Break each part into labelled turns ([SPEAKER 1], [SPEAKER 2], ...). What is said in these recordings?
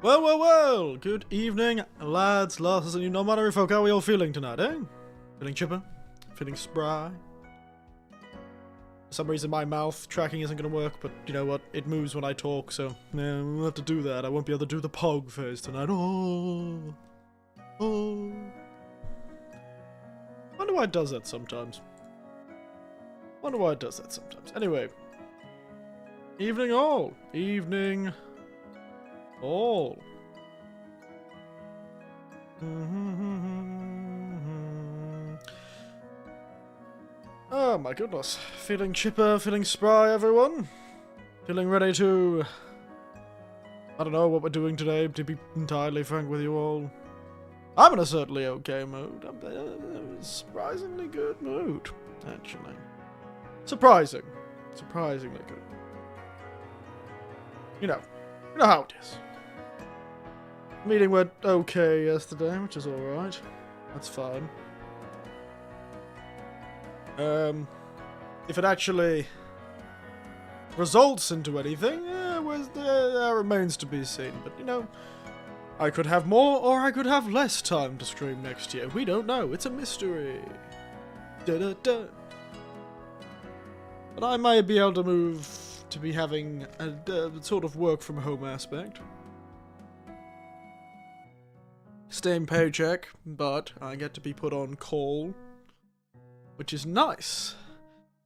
[SPEAKER 1] Well, well, well! Good evening, lads, lasses, and you non-binary folk. How are we all feeling tonight, eh? Feeling chipper? Feeling spry? For some reason my mouth tracking isn't going to work, but you know what? It moves when I talk, so yeah, we'll have to do that. I won't be able to do the pog face tonight. Oh! Oh! Wonder why it does that sometimes. Wonder why it does that sometimes. Anyway. Evening all! Evening all. Oh my goodness. Feeling chipper, feeling spry, everyone? Feeling ready to... I don't know what we're doing today, to be entirely frank with you all. I'm in a certainly okay mood. I'm in a surprisingly good mood, actually. Surprisingly good. You know how it is. Meeting went okay yesterday, which is alright. That's fine. If it actually results into anything, that remains to be seen. But, you know, I could have more or I could have less time to stream next year. We don't know. It's a mystery. Da-da-da. But I might be able to move to be having a sort of work from home aspect. Same paycheck, but I get to be put on call, which is nice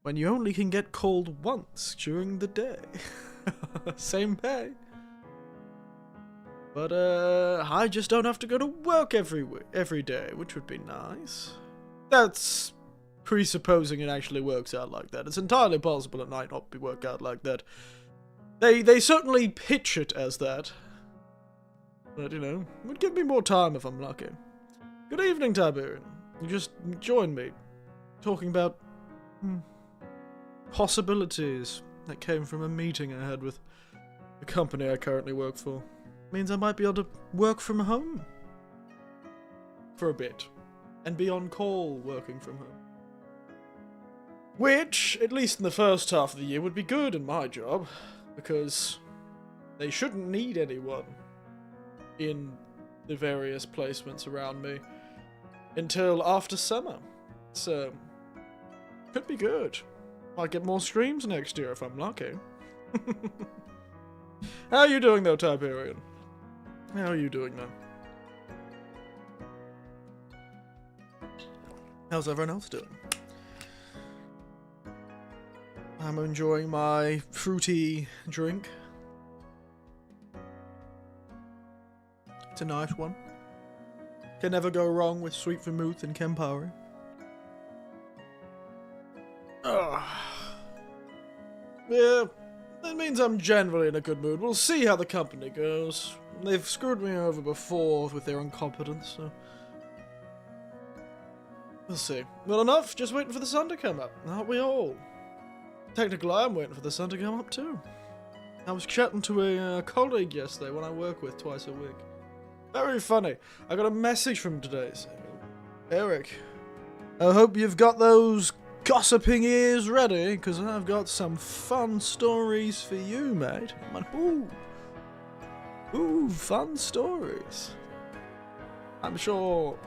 [SPEAKER 1] when you only can get called once during the day. Same pay. But I just don't have to go to work every day, which would be nice. That's presupposing it actually works out like that. It's entirely possible it might not work out like that. They certainly pitch it as that. But, you know, it would give me more time if I'm lucky. Good evening, Tiberian. You just joined me, talking about possibilities that came from a meeting I had with the company I currently work for. Means I might be able to work from home for a bit, and be on call working from home. Which, at least in the first half of the year, would be good in my job, because they shouldn't need anyone in the various placements around me until after summer. So, could be good. Might get more streams next year if I'm lucky. How are you doing though, Tiberian? How are you doing though? How's everyone else doing? I'm enjoying my fruity drink. It's a nice one. Can never go wrong with sweet vermouth and Campari. Yeah, that means I'm generally in a good mood. We'll see how the company goes. They've screwed me over before with their incompetence, so... we'll see. Well enough, just waiting for the sun to come up, aren't we all? Technically, I'm waiting for the sun to come up too. I was chatting to a colleague yesterday, one I work with twice a week. Very funny. I got a message from today saying, Eric, I hope you've got those gossiping ears ready, because I've got some fun stories for you, mate. I'm like, ooh, fun stories. I'm sure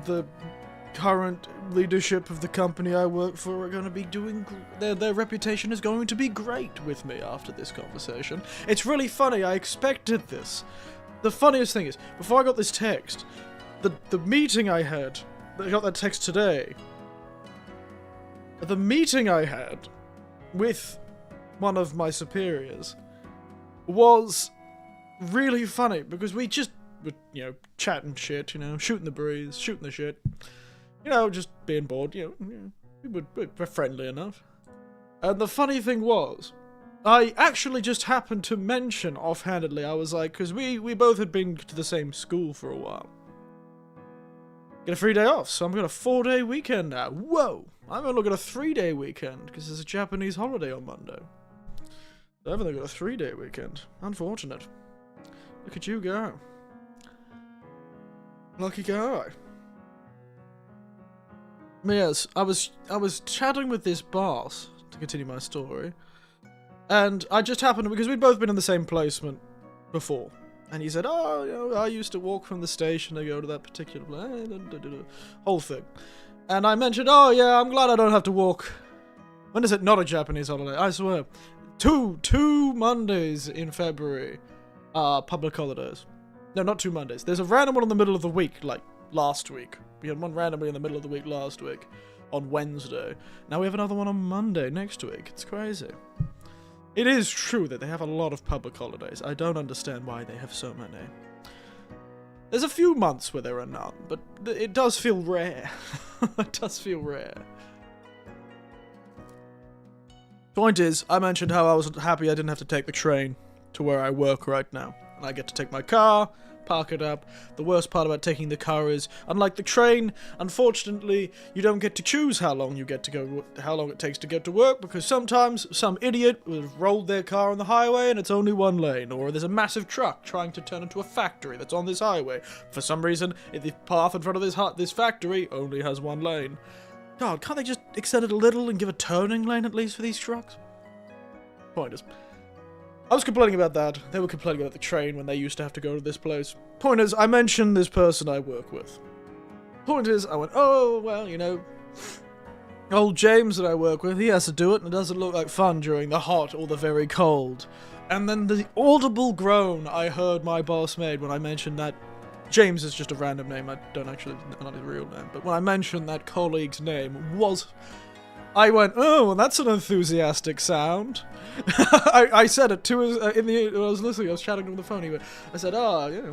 [SPEAKER 1] the current leadership of the company I work for are going to be doing... Their reputation is going to be great with me after this conversation. It's really funny. I expected this. The funniest thing is, before I got this text, the meeting I had... I got that text today. The meeting I had with one of my superiors was really funny, because we just were, you know, chatting shit, you know, shooting the breeze, shooting the shit. You know, just being bored, you know, we're friendly enough. And the funny thing was, I actually just happened to mention offhandedly, I was like, because we both had been to the same school for a while. Get a free day off, so I'm got a 4-day weekend now. Whoa! I'm gonna look at a 3-day weekend, because there's a Japanese holiday on Monday. So I've only got a 3-day weekend. Unfortunate. Look at you go. Lucky guy. Yes, I was chatting with this boss, to continue my story, and I just happened, because we'd both been in the same placement before, And he said, oh, you know, I used to walk from the station to go to that particular whole thing. And I mentioned, oh yeah, I'm glad I don't have to walk. When is it not a Japanese holiday? I swear. Two Mondays in February are public holidays. No, not 2 Mondays. There's a random one in the middle of the week, like last week. We had one randomly in the middle of the week last week, on Wednesday. Now we have another one on Monday next week. It's crazy. It is true that they have a lot of public holidays. I don't understand why they have so many. There's a few months where there are none, but it does feel rare. It does feel rare. Point is, I mentioned how I was happy I didn't have to take the train to where I work right now. And I get to take my car, park it up. The worst part about taking the car is, unlike the train, unfortunately, you don't get to choose how long it takes to get to work, because sometimes some idiot will have rolled their car on the highway and it's only one lane, or there's a massive truck trying to turn into a factory that's on this highway. For some reason, the path in front of this factory only has one lane. God, can't they just extend it a little and give a turning lane at least for these trucks? Point is, I was complaining about that. They were complaining about the train when they used to have to go to this place. Point is, I mentioned this person I work with. Point is, I went, oh, well, you know, old James that I work with, he has to do it, and it doesn't look like fun during the hot or the very cold. And then the audible groan I heard my boss made when I mentioned that James is just a random name, I don't actually know not his real name, but when I mentioned that colleague's name was... I went, oh, well, that's an enthusiastic sound. I said it to his, when I was listening, I was chatting to him on the phone, I said, oh, you know,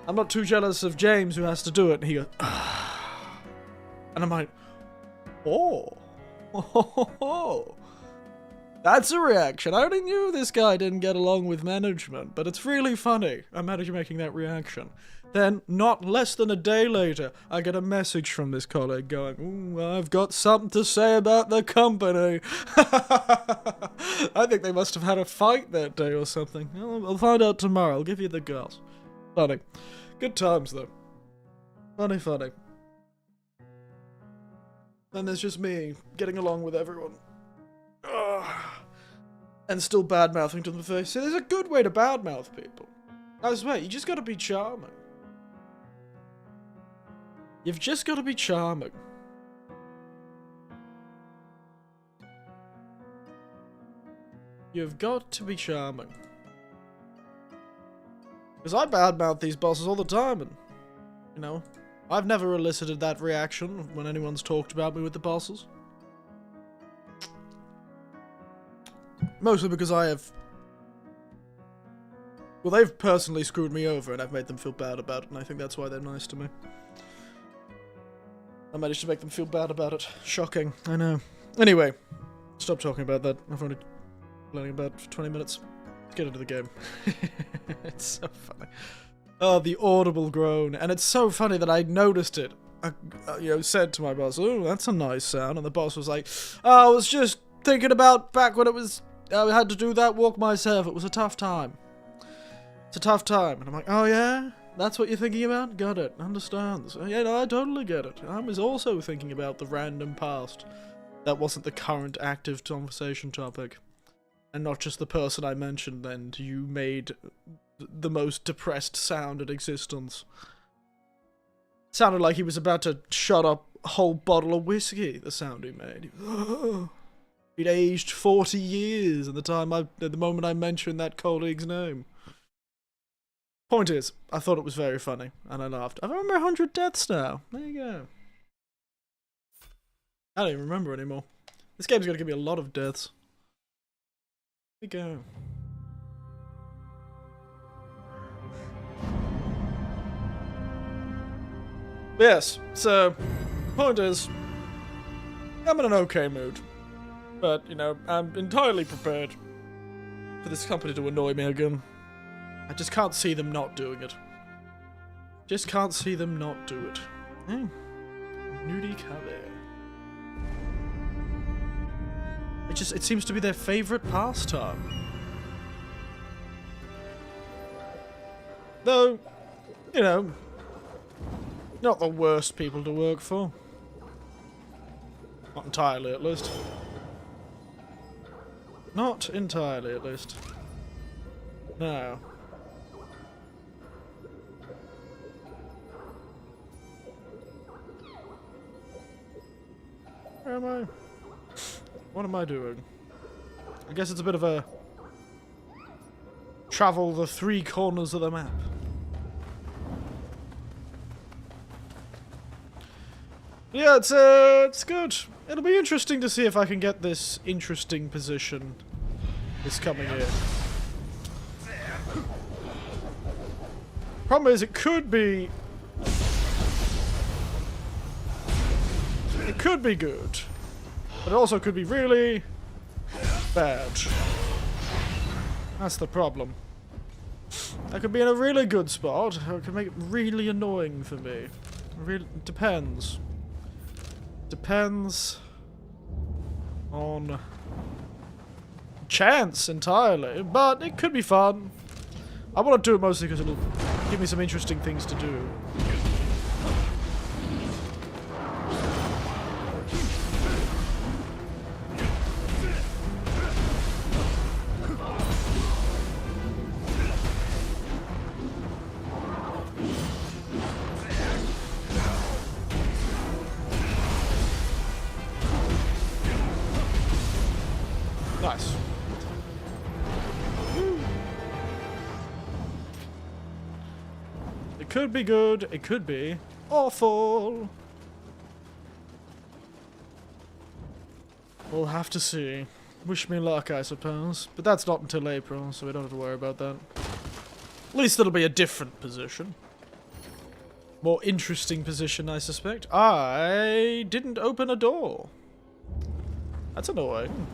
[SPEAKER 1] I'm not too jealous of James who has to do it, and he goes, ah. And I'm like, oh. That's a reaction. I already knew this guy didn't get along with management, but it's really funny. I'm making that reaction. Then, not less than a day later, I get a message from this colleague going, ooh, I've got something to say about the company. I think they must have had a fight that day or something. I'll find out tomorrow. I'll give you the girls. Funny. Good times, though. Funny, funny. Then there's just me, getting along with everyone. Ugh. And still bad-mouthing to the face. See, there's a good way to bad-mouth people. I swear, you just gotta be charming. You've just gotta be charming. You've got to be charming. Because I badmouth these bosses all the time, and, you know, I've never elicited that reaction when anyone's talked about me with the bosses. Mostly because I have... Well, they've personally screwed me over, and I've made them feel bad about it, and I think that's why they're nice to me. I managed to make them feel bad about it. Shocking, I know. Anyway, stop talking about that. I've only been learning about it for 20 minutes. Let's get into the game. It's so funny. Oh, the audible groan. And it's so funny that I noticed it. I said to my boss, oh, that's a nice sound. And the boss was like, oh, I was just thinking about back when it was... I had to do that walk myself. It was a tough time. It's a tough time. And I'm like, oh, yeah? That's what you're thinking about? Got it. Understands. Yeah, no, I totally get it. I was also thinking about the random past. That wasn't the current active conversation topic. And not just the person I mentioned, and you made the most depressed sound in existence. Sounded like he was about to shut up a whole bottle of whiskey, the sound he made. He'd aged 40 years at the moment I mentioned that colleague's name. Point is, I thought it was very funny, and I laughed. I've over 100 deaths now. There you go. I don't even remember anymore. This game's gonna give me a lot of deaths. Here we go. Yes, so, point is, I'm in an okay mood. But, you know, I'm entirely prepared for this company to annoy me again. I just can't see them not doing it. Just can't see them not do it. Nudie Cabe. It seems to be their favorite pastime. Though, you know, not the worst people to work for. Not entirely, at least. Not entirely, at least. No. Where am I? What am I doing? I guess it's a bit of a... travel the 3 corners of the map. Yeah, it's good. It'll be interesting to see if I can get this interesting position this coming year. Problem is, it could be good, but it also could be really bad. That's the problem. I could be in a really good spot, or it could make it really annoying for me. It really depends. Depends on chance entirely, but it could be fun. I want to do it mostly because it'll give me some interesting things to do. Nice. It could be good, it could be awful. We'll have to see. Wish me luck, I suppose. But that's not until April, so we don't have to worry about that. At least it'll be a different position. More interesting position, I suspect. I didn't open a door. That's annoying.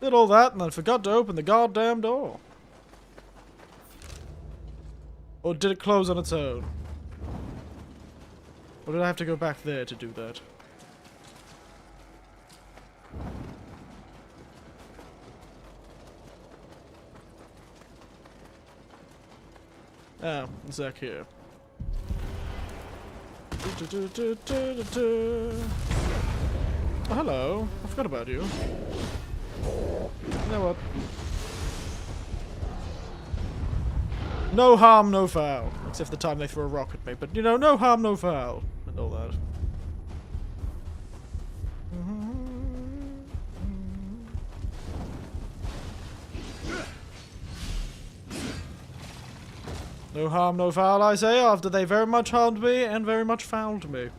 [SPEAKER 1] Did all that and then forgot to open the goddamn door. Or did it close on its own? Or did I have to go back there to do that? Oh, Zach here. Oh, hello. I forgot about you. You know what? No harm, no foul. Except the time they threw a rock at me. But, you know, no harm, no foul. And all that. No harm, no foul, I say, after they very much harmed me and very much fouled me.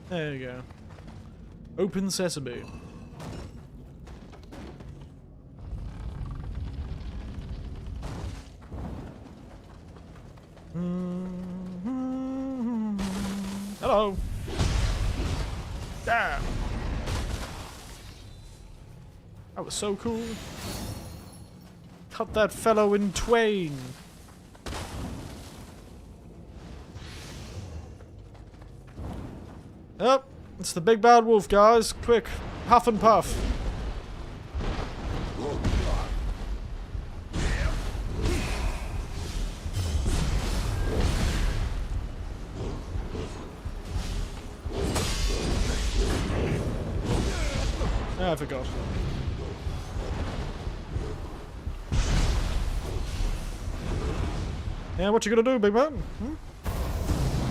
[SPEAKER 1] There you go. Open sesame. Hello. Damn. That was so cool. Cut that fellow in twain. Yep, it's the big bad wolf, guys. Quick, huff and puff. I forgot. Yeah, what you gonna do, big man? Hmm?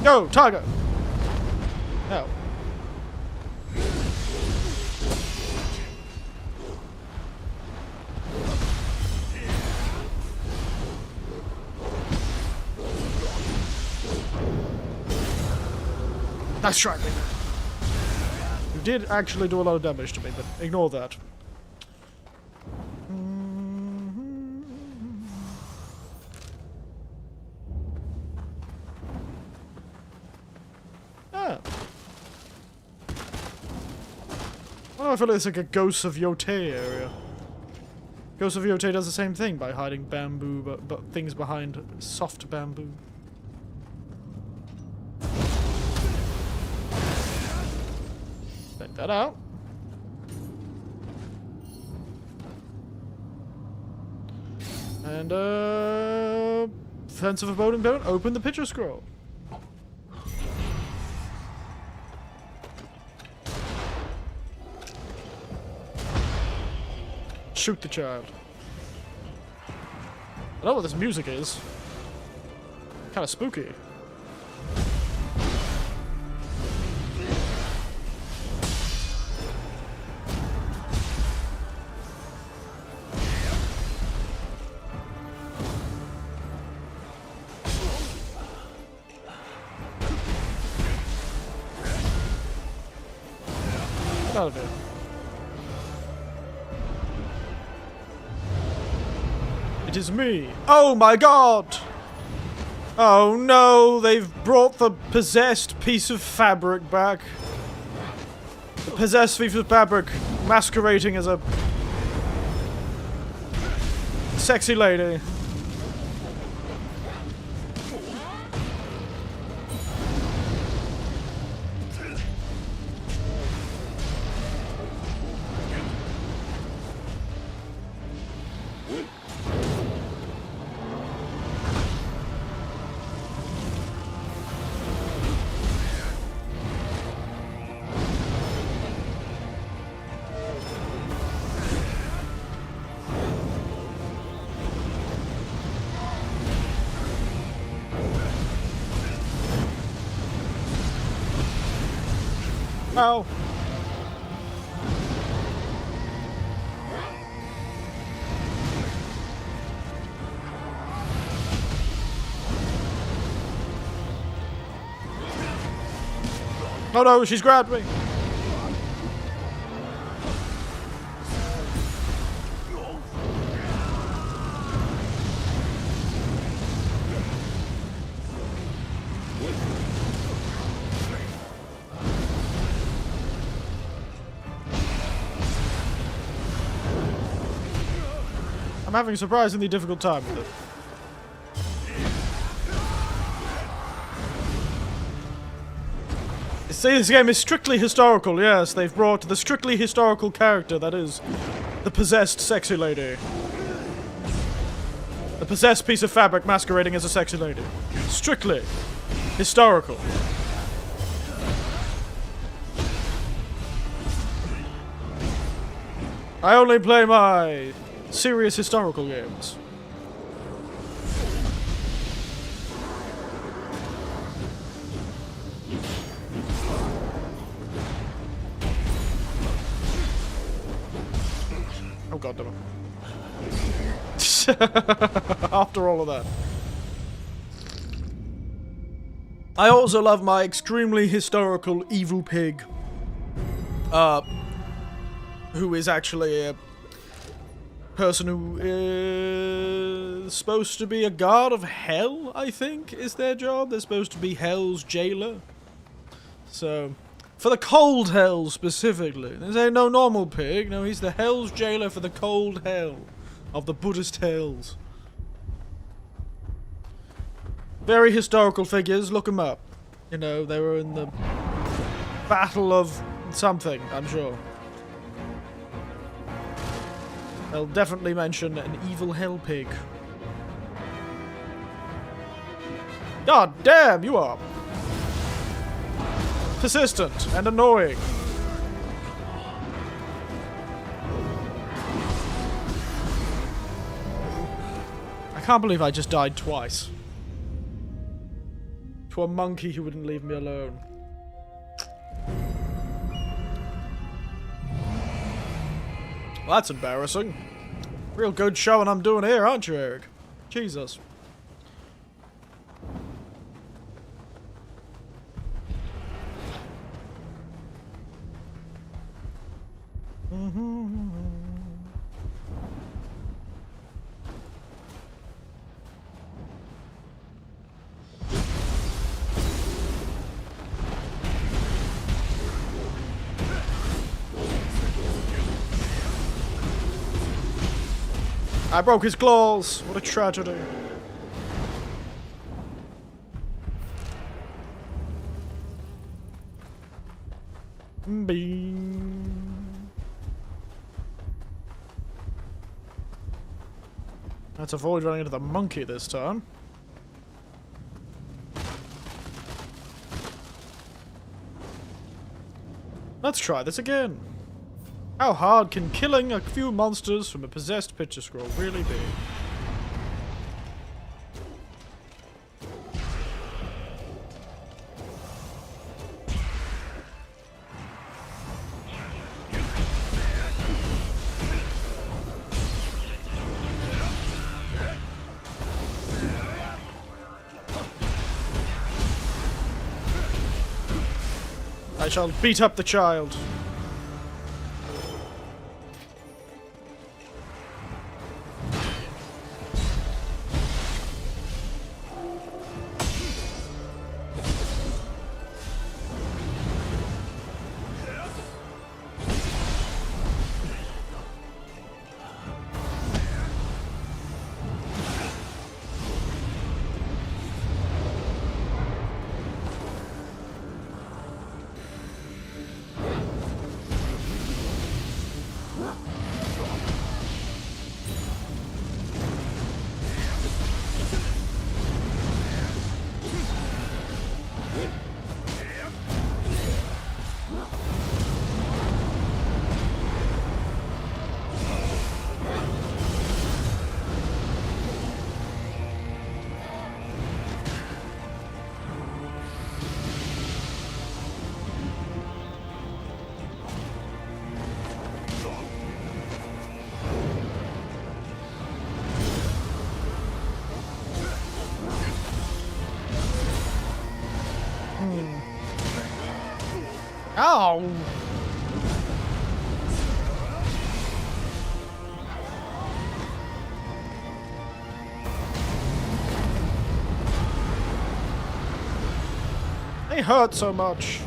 [SPEAKER 1] Go, tiger! No. Nice try, big man. You did actually do a lot of damage to me, but ignore that. Ah. Well, I feel like it's like a Ghost of Yotei area. Ghost of Yotei does the same thing by hiding bamboo, but things behind soft bamboo. Check that out. And, Fence of a Bone and Bone, open the picture scroll. shoot the child. I know what this music is. Kind of spooky. Get out of here. It is me. Oh my god! Oh no, they've brought the possessed piece of fabric back. The possessed piece of fabric masquerading as a sexy lady. Ow. Oh no, she's grabbed me. I'm having a surprisingly difficult time with it. See, this game is strictly historical, yes. They've brought the strictly historical character, that is, the possessed sexy lady. The possessed piece of fabric masquerading as a sexy lady. Strictly historical. I only play my serious historical games. Oh god damn it. After all of that. I also love my extremely historical evil pig. Who is actually a person who is supposed to be a god of hell, I think, is their job. They're supposed to be hell's jailer. So, for the cold hell specifically. There's no normal pig. No, he's the hell's jailer for the cold hell of the Buddhist hells. Very historical figures. Look them up. You know, they were in the battle of something, I'm sure. They'll definitely mention an evil hell pig. God damn, you are persistent and annoying. I can't believe I just died twice. To a monkey who wouldn't leave me alone. Well, that's embarrassing. Real good showing I'm doing here, aren't you, Eric? Jesus. I broke his claws. What a tragedy. Bing. Let's avoid running into the monkey this time. Let's try this again. How hard can killing a few monsters from a possessed picture scroll really be? I shall beat up the child. Ow! They hurt so much.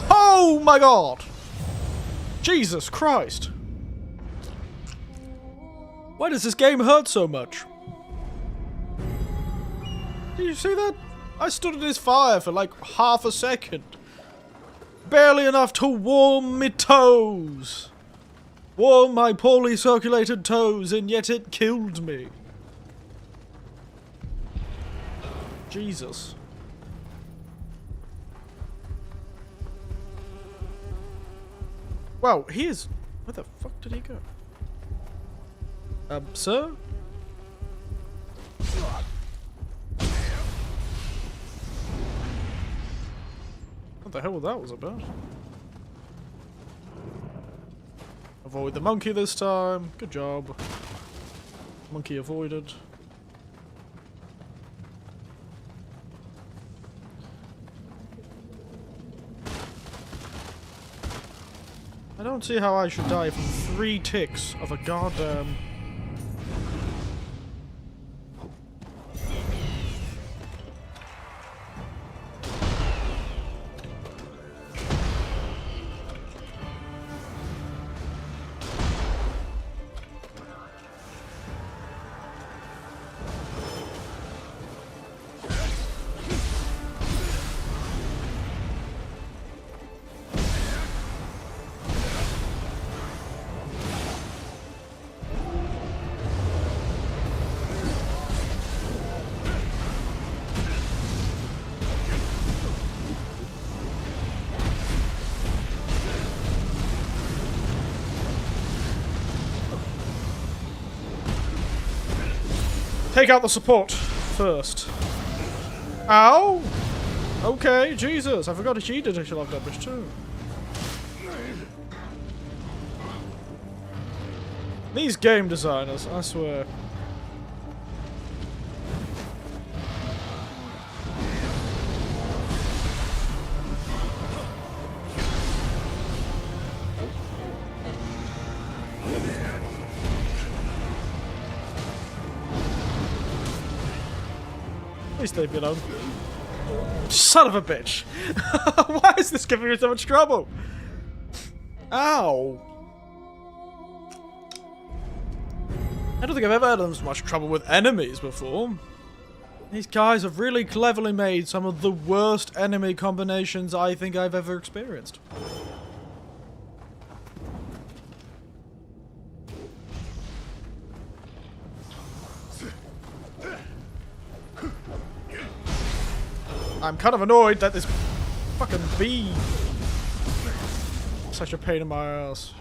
[SPEAKER 1] Oh my god! Jesus Christ! Why does this game hurt so much? Did you see that? I stood in his fire for like half a second. Barely enough to warm my toes. Warm my poorly circulated toes, and yet it killed me. Jesus. Wow, he is... Where the fuck did he go? Sir? What the hell that was about? Avoid the monkey this time. Good job. Monkey avoided. I don't see how I should die from 3 ticks of a goddamn... Take out the support first. Ow! Okay, Jesus, I forgot she did actually love damage too. These game designers, I swear. Please leave me alone. Son of a bitch! Why is this giving me so much trouble? Ow! I don't think I've ever had so much trouble with enemies before. These guys have really cleverly made some of the worst enemy combinations I think I've ever experienced. I'm kind of annoyed that this Fucking bee. Such a pain in my ass.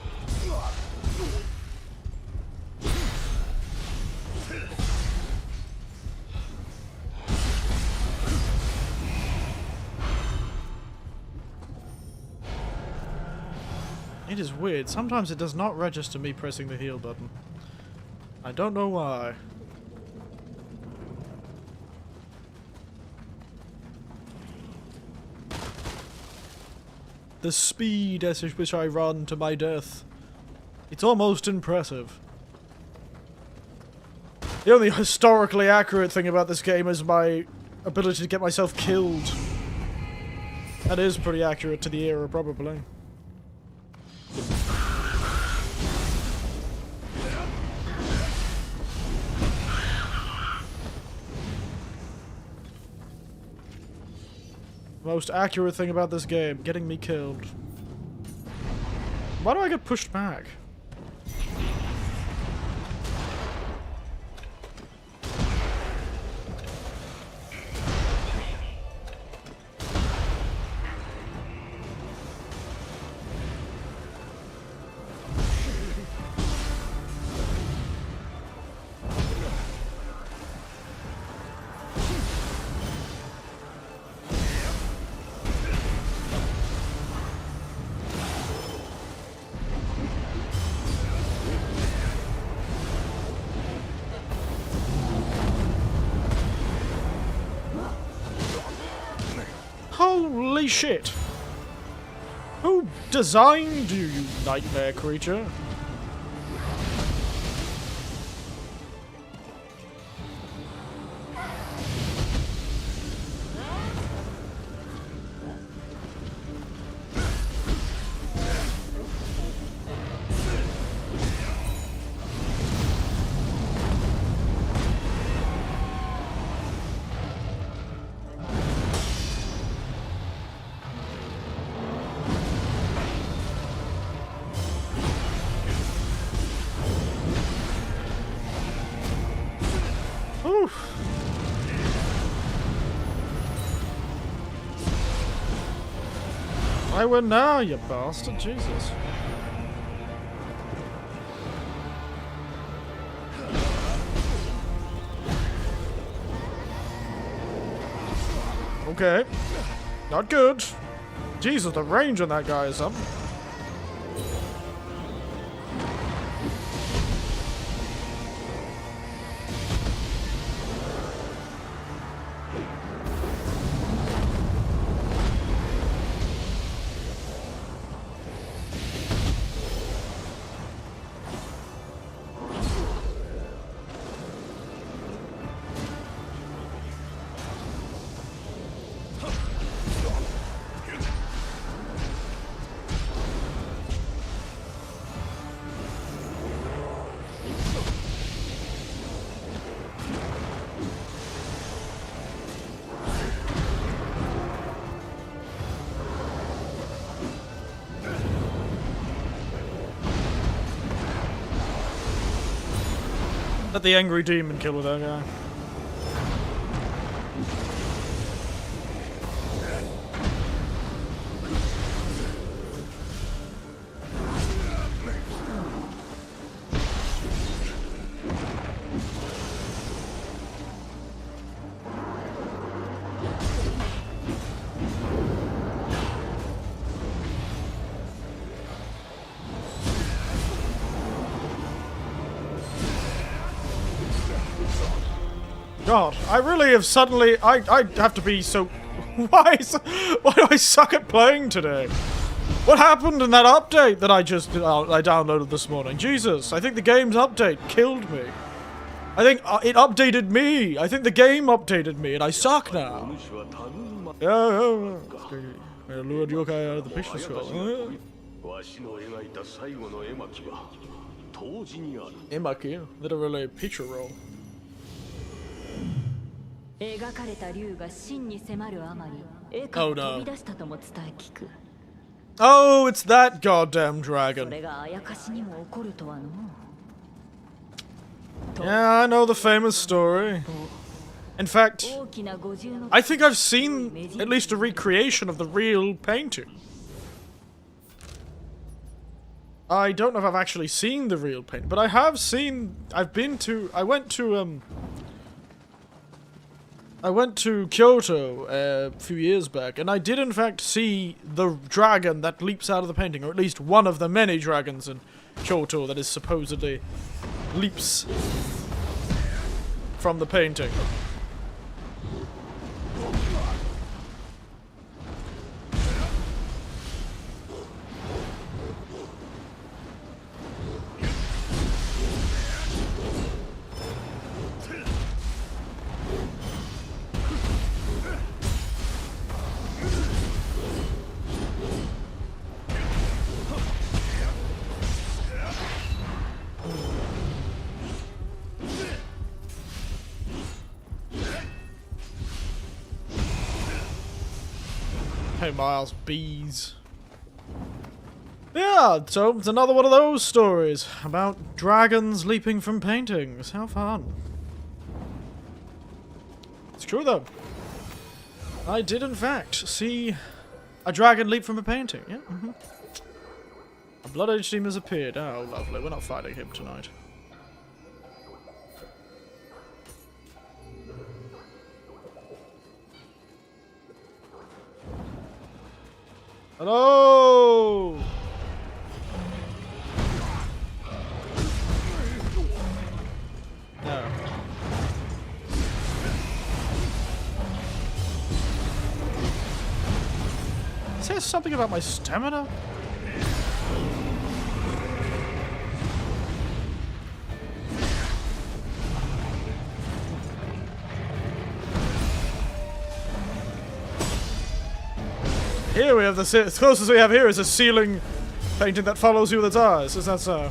[SPEAKER 1] It is weird. Sometimes it does not register me pressing the heal button. I don't know why. The speed at which I run to my death. It's almost impressive. The only historically accurate thing about this game is my ability to get myself killed. That is pretty accurate to the era, probably. Most accurate thing about this game, getting me killed. Why do I get pushed back? Holy shit! Who designed you, you nightmare creature? I win now, you bastard, Jesus. Okay. Not good. Jesus, the range on that guy is something. Let the angry demon kill with that guy. God, I really have suddenly... I have to be so... Why do I suck at playing today? What happened in that update that I downloaded this morning? Jesus, I think the game's update killed me. I think it updated me. I think the game updated me and I suck now. Yeah. I lured yokai out of the picture scroll. Emaki, literally picture roll. Oh no. Oh, it's that goddamn dragon. Yeah, I know the famous story. In fact, I think I've seen at least a recreation of the real painting. I don't know if I've actually seen the real painting, but I have seen, I went to Kyoto a few years back, and I did in fact see the dragon that leaps out of the painting, or at least one of the many dragons in Kyoto that is supposedly leaps from the painting. Hey Miles, bees. Yeah, so it's another one of those stories about dragons leaping from paintings. How fun. It's true though. I did in fact see a dragon leap from a painting. Yeah. A blood-edged demon has appeared. Oh, lovely. We're not fighting him tonight. Hello! No. It says something about my stamina? Here we have the closest we have here is a ceiling painting that follows you with its eyes. Is that so?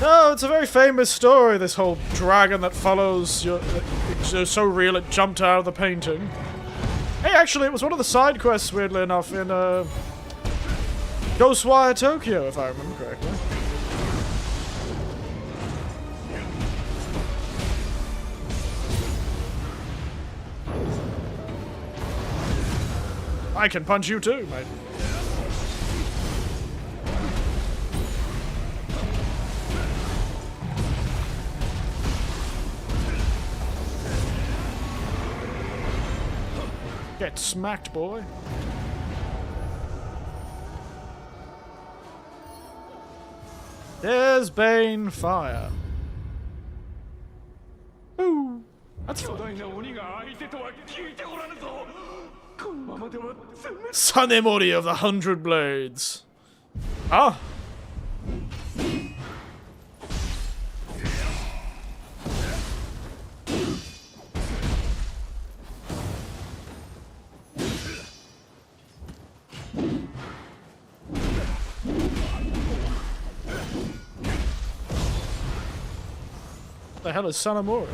[SPEAKER 1] No, it's a very famous story, this whole dragon that follows you. It's so real it jumped out of the painting. Hey, actually, it was one of the side quests, weirdly enough, in Ghostwire Tokyo, if I remember correctly. I can punch you too, mate. Get smacked, boy. There's Bane Fire. Ooh. That's fun. Sanemori of the 100 Blades. Ah. What the hell is Sanemori?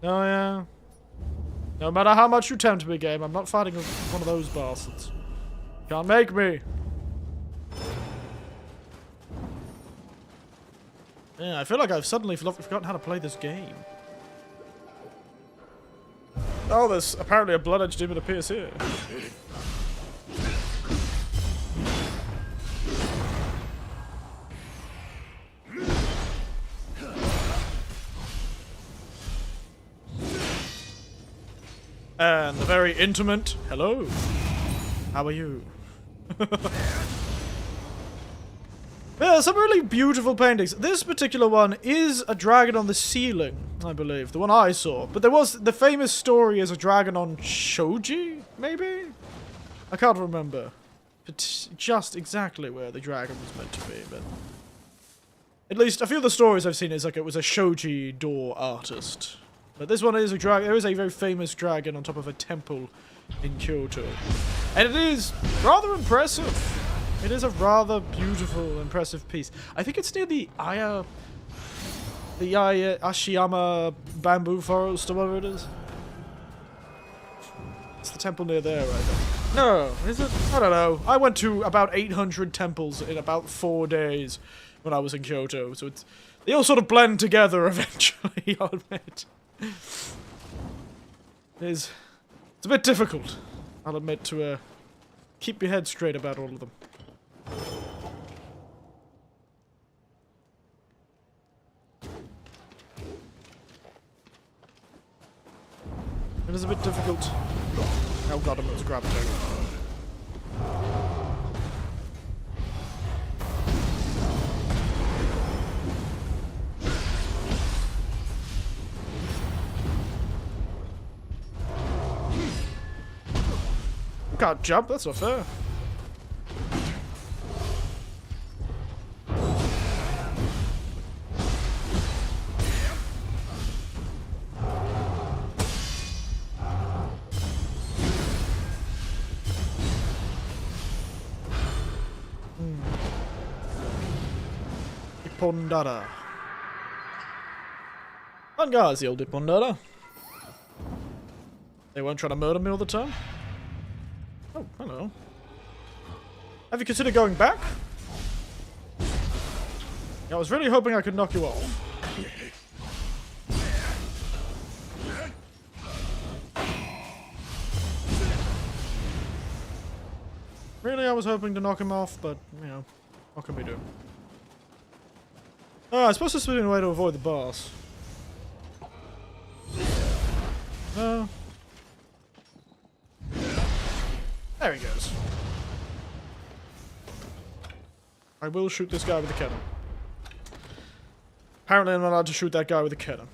[SPEAKER 1] Oh yeah. No matter how much you tempt me, game, I'm not fighting one of those bastards. Can't make me. Yeah, I feel like I've suddenly forgotten how to play this game. Oh, there's apparently a blood-edged demon appears here. And the very intimate, hello, how are you? Yeah, some really beautiful paintings. This particular one is a dragon on the ceiling, I believe, the one I saw. But there was, the famous story is a dragon on Shoji, maybe? I can't remember just exactly where the dragon was meant to be, but at least a few of the stories I've seen is like it was a Shoji door artist. But this one is a dragon. There is a very famous dragon on top of a temple in Kyoto. And it is rather impressive. It is a rather beautiful, impressive piece. I think it's near the Ashiyama bamboo forest or whatever it is. It's the temple near there, right? No, is it? I don't know. I went to about 800 temples in about 4 days when I was in Kyoto, so they all sort of blend together eventually, I'll admit. It's a bit difficult, I'll admit, to keep your head straight about all of them. It is a bit difficult. Oh god, I was grabbing it. Can't jump, that's not fair. Ipondara. Fun guys, the old Ipondara. They weren't trying to murder me all the time. Oh, hello. Have you considered going back? Yeah, I was really hoping I could knock you off. Really, I was hoping to knock him off, but, you know, what can we do? Oh, I suppose this would be a way to avoid the boss. No. There he goes. I will shoot this guy with a cannon. Apparently I'm not allowed to shoot that guy with a cannon.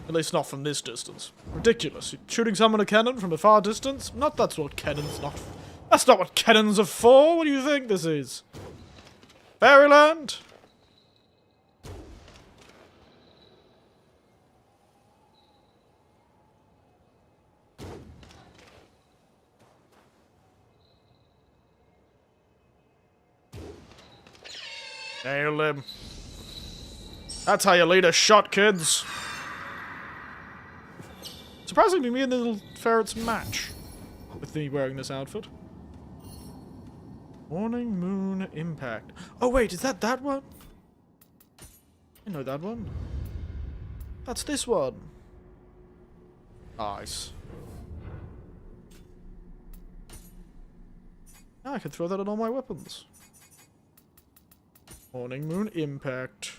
[SPEAKER 1] At least not from this distance. Ridiculous. Shooting someone with a cannon from a far distance? That's not what cannons are for! What do you think this is? Fairyland? Nail him. That's how you lead a shot, kids. Surprisingly, me and the little ferrets match with me wearing this outfit. Morning Moon Impact. Oh wait, is that one? I know that one. That's this one. Nice. Now I can throw that on all my weapons. Morning Moon Impact.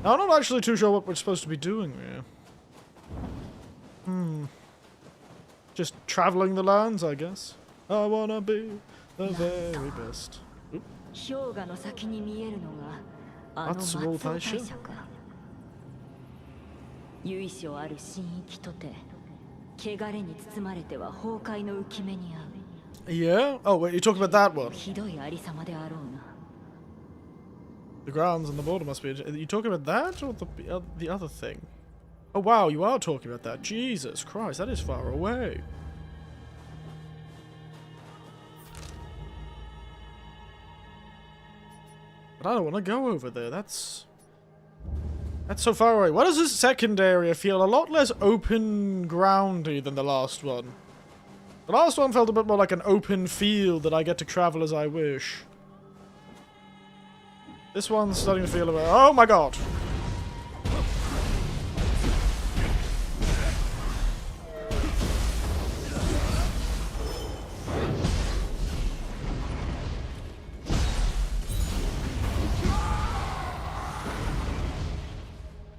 [SPEAKER 1] Now, I'm not actually too sure what we're supposed to be doing here. Just traveling the lands, I guess. I wanna be the very best. Oop. That's all Taisha. Yeah? Oh, wait, you're talking about that one? The grounds and the border must be... Are you talking about that or the other thing? Oh wow, you are talking about that. Jesus Christ, that is far away. But I don't want to go over there. That's so far away. Why does this second area feel a lot less open groundy than the last one? The last one felt a bit more like an open field that I get to travel as I wish. This one's starting to feel a bit... Oh my god!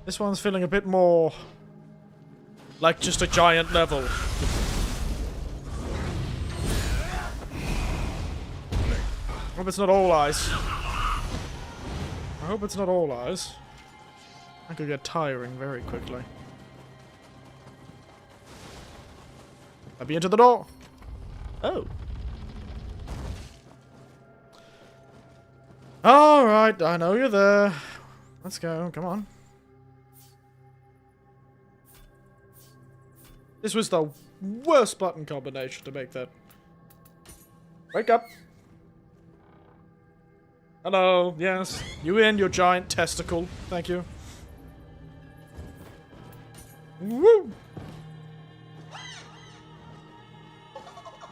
[SPEAKER 1] This one's feeling a bit more like just a giant level. Hope it's not all ice. I hope it's not all eyes. That could get tiring very quickly. Let me into the door. Oh. Alright, I know you're there. Let's go, come on. This was the worst button combination to make that. Wake up. Hello, yes. You in, your giant testicle. Thank you. Woo!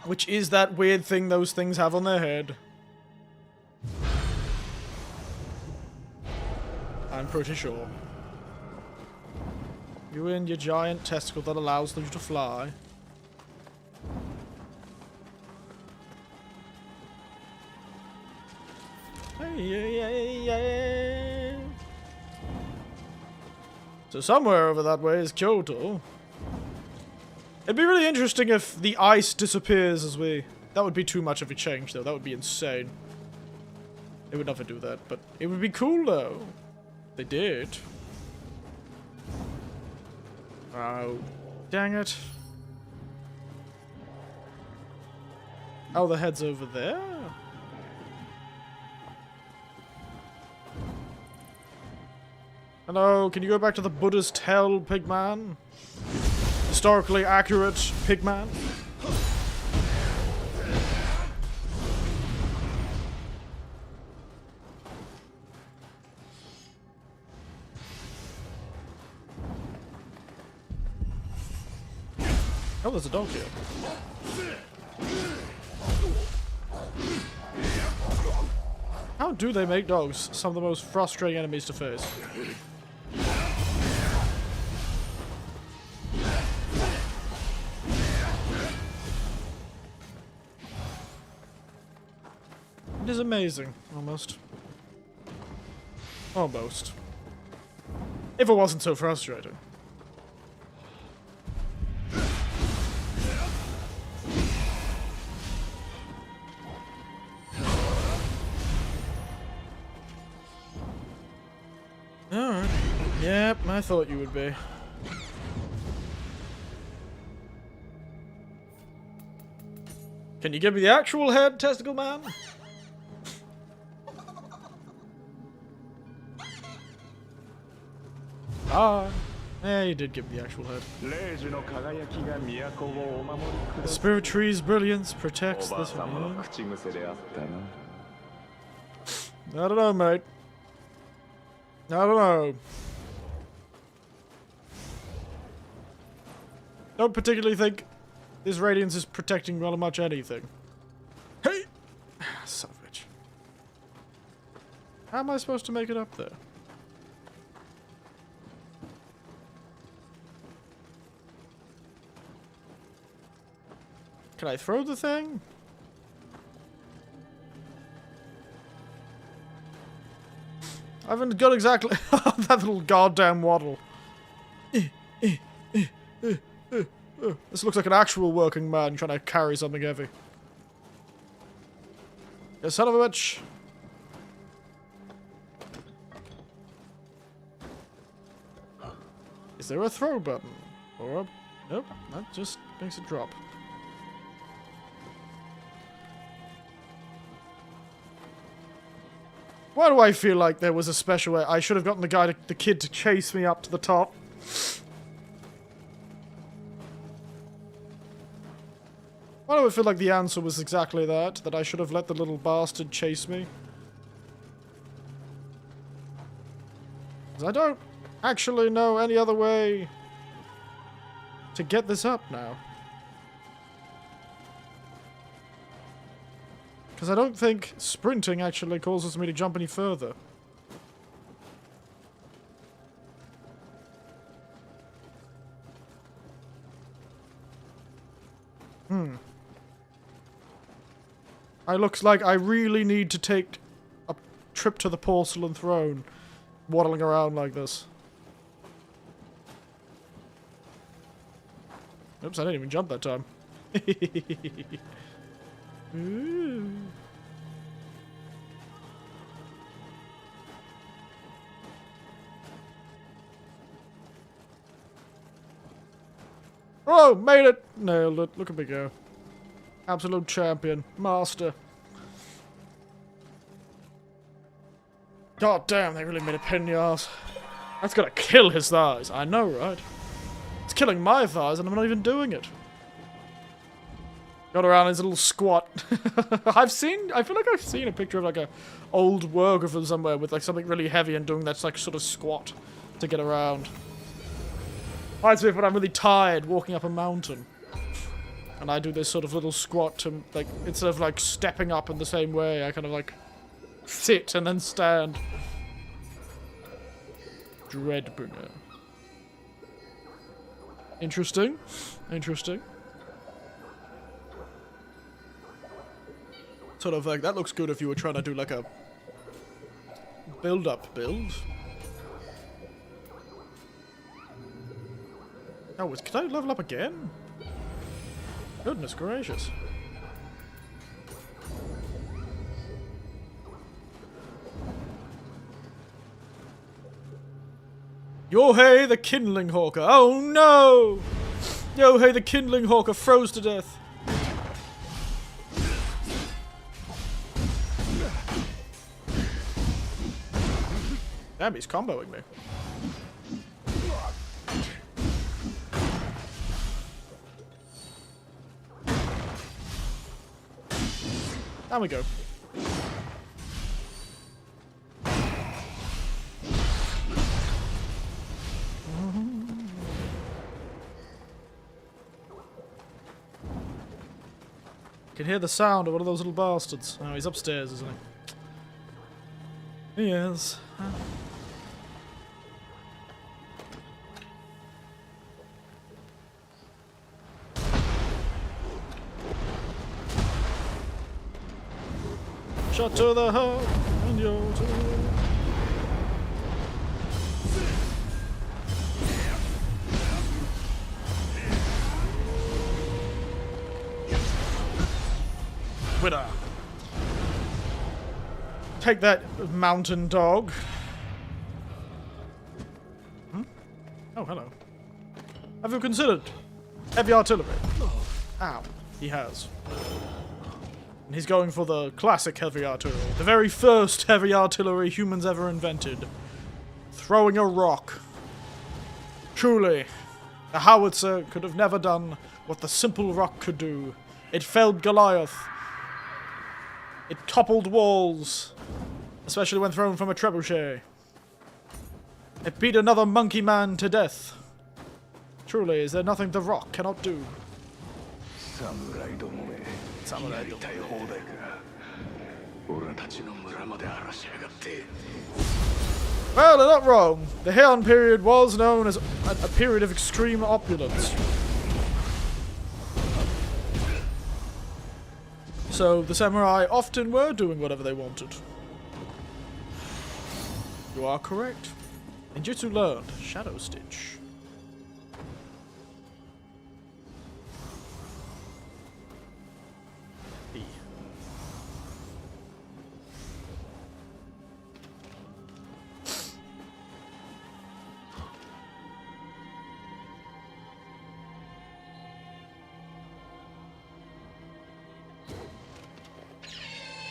[SPEAKER 1] Which is that weird thing those things have on their head. I'm pretty sure. You and your giant testicle that allows them to fly. So somewhere over that way is Kyoto. It'd be really interesting if the ice disappears as we... That would be too much of a change, though. That would be insane. They would never do that, but it would be cool, though. They did. Oh, dang it. Oh, the head's over there? Hello, can you go back to the Buddha's hell, Pigman? Historically accurate Pigman? Oh, there's a dog here. How do they make dogs some of the most frustrating enemies to face? It is amazing, almost. Almost. If it wasn't so frustrating. Alright. Yep, I thought you would be. Can you give me the actual head, Testicle Man? Ah. Yeah, you did give me the actual head. The spirit tree's brilliance protects this one. I don't know, mate. I don't know. Don't particularly think this radiance is protecting rather much anything. Hey! Son of a bitch. How am I supposed to make it up there? Can I throw the thing? I haven't got exactly that little goddamn waddle. This looks like an actual working man trying to carry something heavy. You son of a bitch. Is there a throw button? Or a... Nope, that just makes it drop. Why do I feel like there was a special way? I should have gotten the kid to chase me up to the top. Why do I feel like the answer was exactly that? That I should have let the little bastard chase me? Because I don't actually know any other way to get this up now. Because I don't think sprinting actually causes me to jump any further. It looks like I really need to take a trip to the porcelain throne, waddling around like this. Oops, I didn't even jump that time. Ooh. Oh, made it! Nailed it. Look at me go. Absolute champion. Master. God damn, they really made a pain in the arse. That's gonna kill his thighs. I know, right? It's killing my thighs and I'm not even doing it. Got around his little squat. I feel like I've seen a picture of like a old worker from somewhere with like something really heavy and doing that like sort of squat to get around. Reminds me of when I'm really tired walking up a mountain. And I do this sort of little squat to like, instead of like stepping up in the same way, I kind of like sit and then stand. Dreadbringer. Interesting. Interesting. Sort of like, that looks good if you were trying to do like a build-up build. Oh, can I level up again? Goodness gracious. Yohei the Kindling Hawker. Oh no! Yohei the Kindling Hawker froze to death. Damn, he's comboing me. Down we go. Can hear the sound of one of those little bastards. Oh, he's upstairs, isn't he? He is. Shot to the heart and you're to winner. Take that, mountain dog. Hmm? Oh, hello. Have you considered heavy artillery? Ow. He has. And he's going for the classic heavy artillery. The very first heavy artillery humans ever invented. Throwing a rock. Truly, the howitzer could have never done what the simple rock could do. It felled Goliath. It toppled walls. Especially when thrown from a trebuchet. It beat another monkey man to death. Truly, is there nothing the rock cannot do? Samurai. Well, they're not wrong. The Heian period was known as a period of extreme opulence. So the samurai often were doing whatever they wanted. You are correct. Ninjutsu learned. Shadow Stitch. B.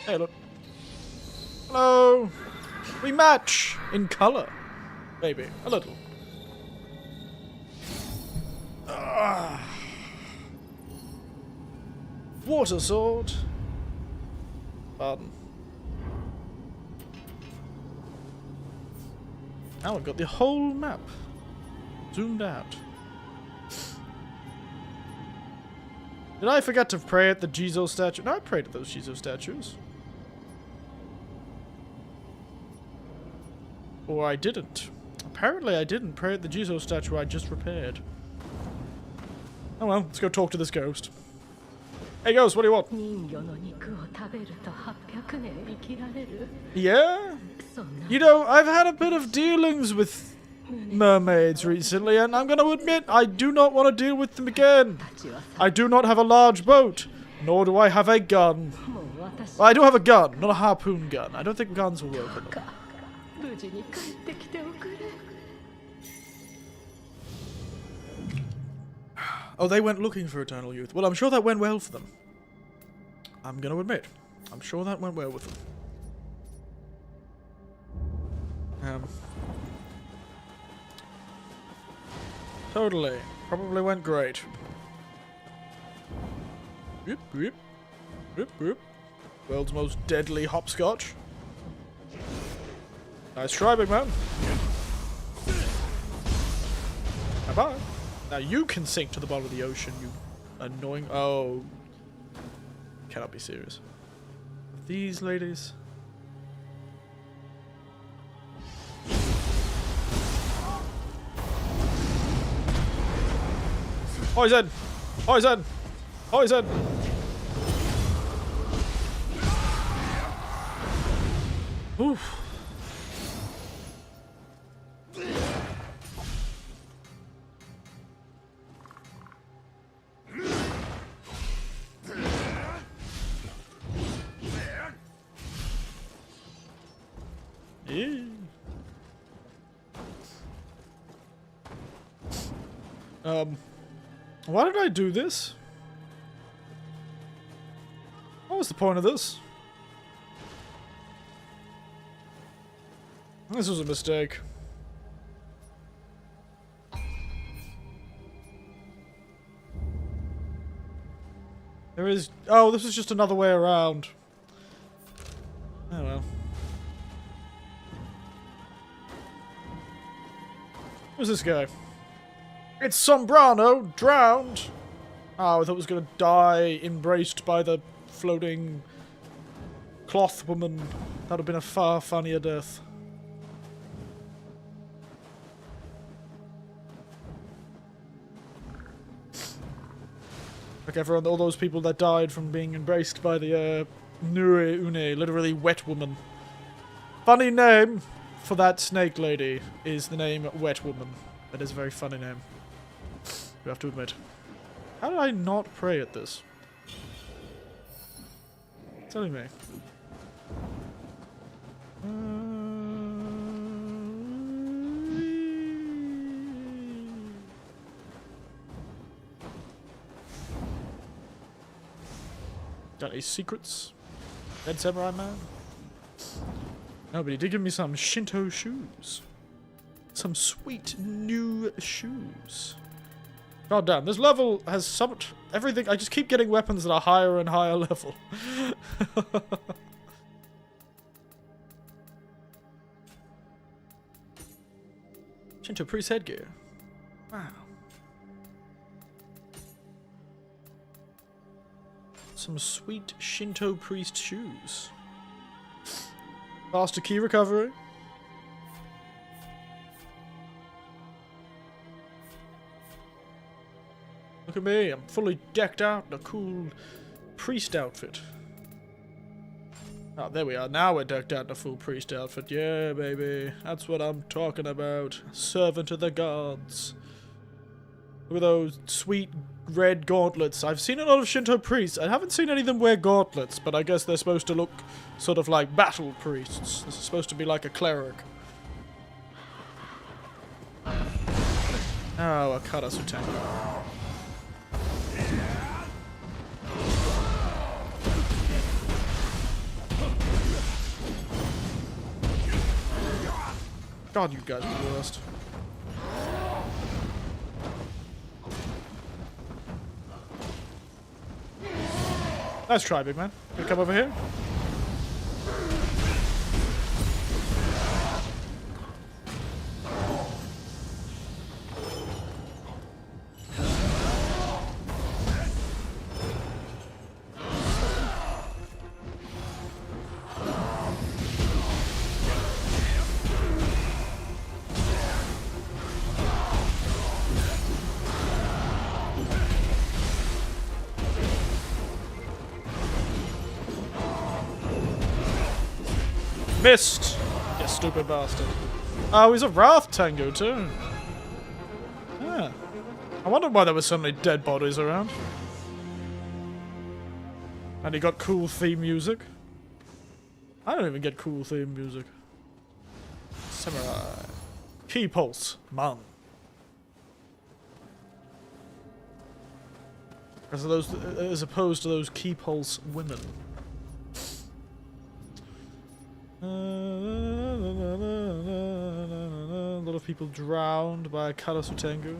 [SPEAKER 1] Hey, look. Hello. We match in color. Maybe. A little. Water sword. Pardon. Now I've got the whole map zoomed out. Did I forget to pray at the Jizo statue? No, I prayed at those Jizo statues. Or I didn't. Apparently I didn't pray at the Jizo statue I just repaired. Oh well, let's go talk to this ghost. Hey ghost, what do you want? Yeah? You know, I've had a bit of dealings with mermaids recently, and I'm gonna admit, I do not want to deal with them again. I do not have a large boat, nor do I have a gun. Well, I do have a gun, not a harpoon gun. I don't think guns will work on them. Oh, they went looking for eternal youth. Well, I'm sure that went well for them. I'm gonna admit. I'm sure that went well with them. Totally. Probably went great. Whoop, whoop. Whoop, whoop. World's most deadly hopscotch. Nice try, big man. Bye-bye. Now you can sink to the bottom of the ocean, you annoying... Oh. Cannot be serious. These ladies... Poison! Poison! Poison! Oof. Why did I do this? What was the point of this? This was a mistake. There is... Oh, this is just another way around. Oh well. Who's this guy? It's Sombrano, drowned! Oh, I thought it was gonna die, embraced by the floating cloth woman. That would have been a far funnier death. Like everyone, all those people that died from being embraced by the Nioh, literally wet woman. Funny name for that snake lady is the name Wet Woman. That is a very funny name. You have to admit. How did I not pray at this? Telling me. Got any secrets? Red Samurai Man? No, but he did give me some Shinto shoes. Some sweet new shoes. God damn, this level has summoned everything. I just keep getting weapons that are higher and higher level. Shinto priest headgear. Wow. Some sweet Shinto priest shoes. Faster key recovery. Look at me, I'm fully decked out in a cool priest outfit. Oh, there we are. Now we're decked out in a full priest outfit. Yeah, baby. That's what I'm talking about. Servant of the gods. Look at those sweet red gauntlets. I've seen a lot of Shinto priests. I haven't seen any of them wear gauntlets, but I guess they're supposed to look sort of like battle priests. This is supposed to be like a cleric. Oh, a Kotatsu tank. God, you guys are the worst. Nice try, big man. Can you come over here? Missed! You stupid bastard. Oh, he's a Wrath Tango too. Yeah. I wondered why there were suddenly dead bodies around. And he got cool theme music. I don't even get cool theme music. Samurai. Key pulse. Man. as opposed to those key pulse women. A lot of people drowned by Kotatsu Tengu.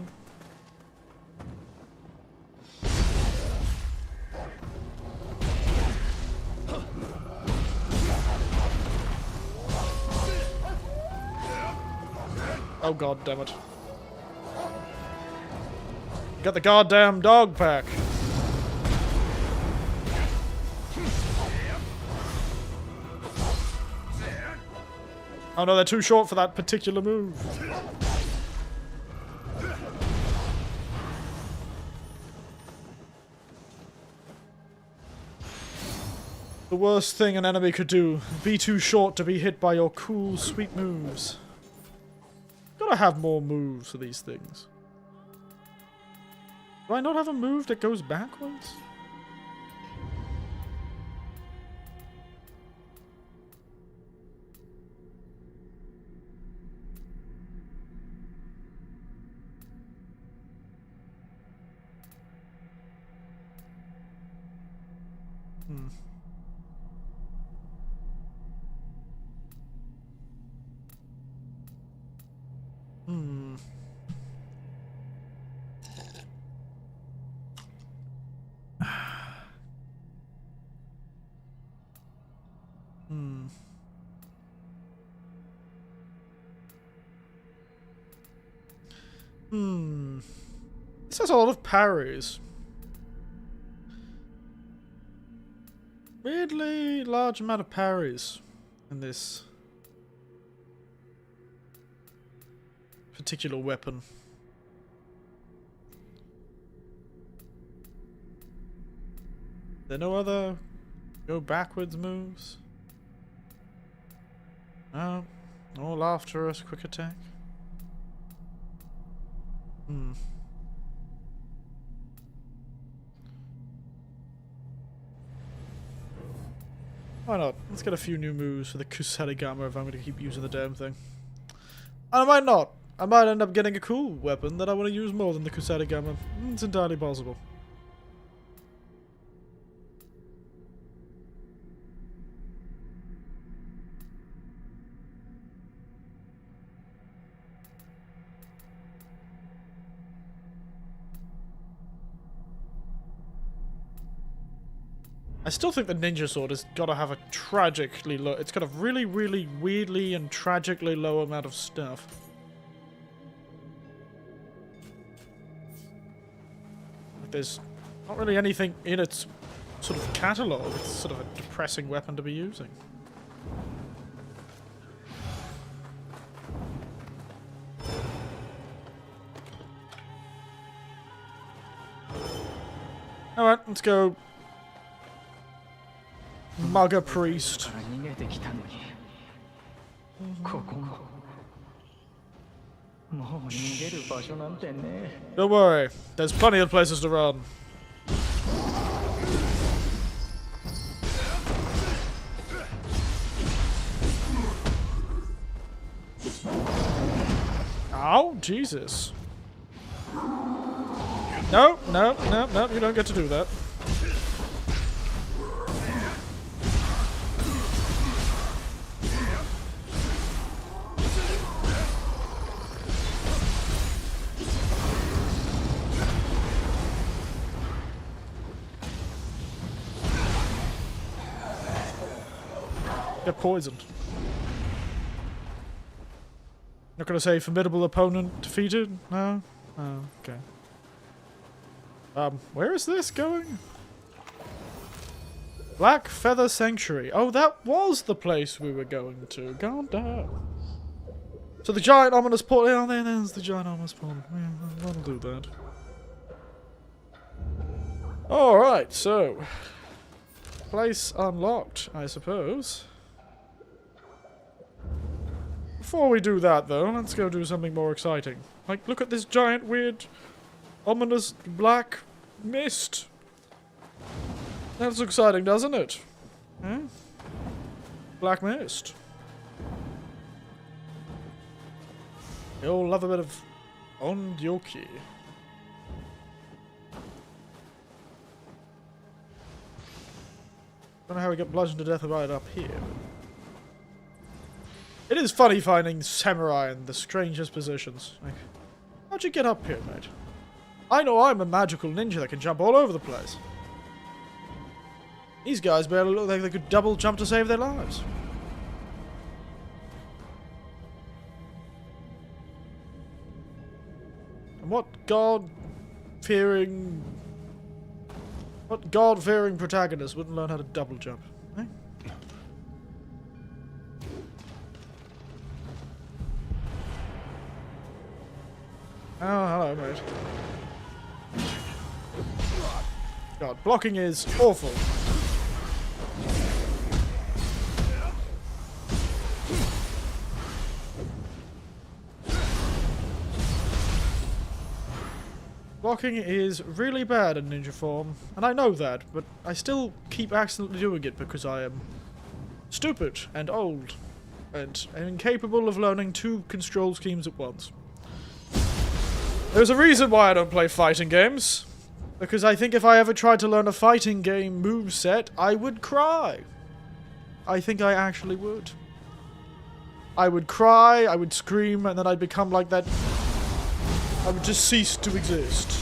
[SPEAKER 1] Oh god damn it. Get the goddamn dog pack. Oh no, they're too short for that particular move. The worst thing an enemy could do, be too short to be hit by your cool, sweet moves. Gotta have more moves for these things. Do I not have a move that goes backwards? This has a lot of parries. Weirdly large amount of parries in this particular weapon. There no other go backwards moves? No. All after us, quick attack. Why not? Let's get a few new moves for the Kusarigama if I'm going to keep using the damn thing. And I might not. I might end up getting a cool weapon that I want to use more than the Kusarigama. It's entirely possible. I still think the ninja sword has got to have a tragically low... It's got a really, really weirdly and tragically low amount of stuff. Like there's not really anything in its sort of catalogue. It's sort of a depressing weapon to be using. Alright, let's go. Mugger priest. Don't worry, there's plenty of places to run. Oh, Jesus. No, no, no, no, you don't get to do that. Get poisoned. Not gonna say formidable opponent defeated? No? Oh, okay. Where is this going? Black Feather Sanctuary. Oh, that was the place we were going to. God damn. So the giant ominous portal. Oh, there's the giant ominous portal. Yeah, that'll do that. Alright, so. Place unlocked, I suppose. Before we do that, though, let's go do something more exciting. Like, look at this giant, weird, ominous black mist. That's exciting, doesn't it? Hmm? Black mist. You'll love a bit of ondyoki. Don't know how we get bludgeoned to death right up here. It is funny finding samurai in the strangest positions. Like, how'd you get up here, mate? I know I'm a magical ninja that can jump all over the place. These guys barely look like they could double jump to save their lives. And what god-fearing protagonist wouldn't learn how to double jump? Eh? Oh, hello, mate. God, blocking is awful. Blocking is really bad in ninja form, and I know that, but I still keep accidentally doing it because I am stupid and old, and incapable of learning two control schemes at once. There's a reason why I don't play fighting games, because I think if I ever tried to learn a fighting game moveset, I would cry. I think I actually would. I would cry, I would scream, and then I'd become like that. I would just cease to exist.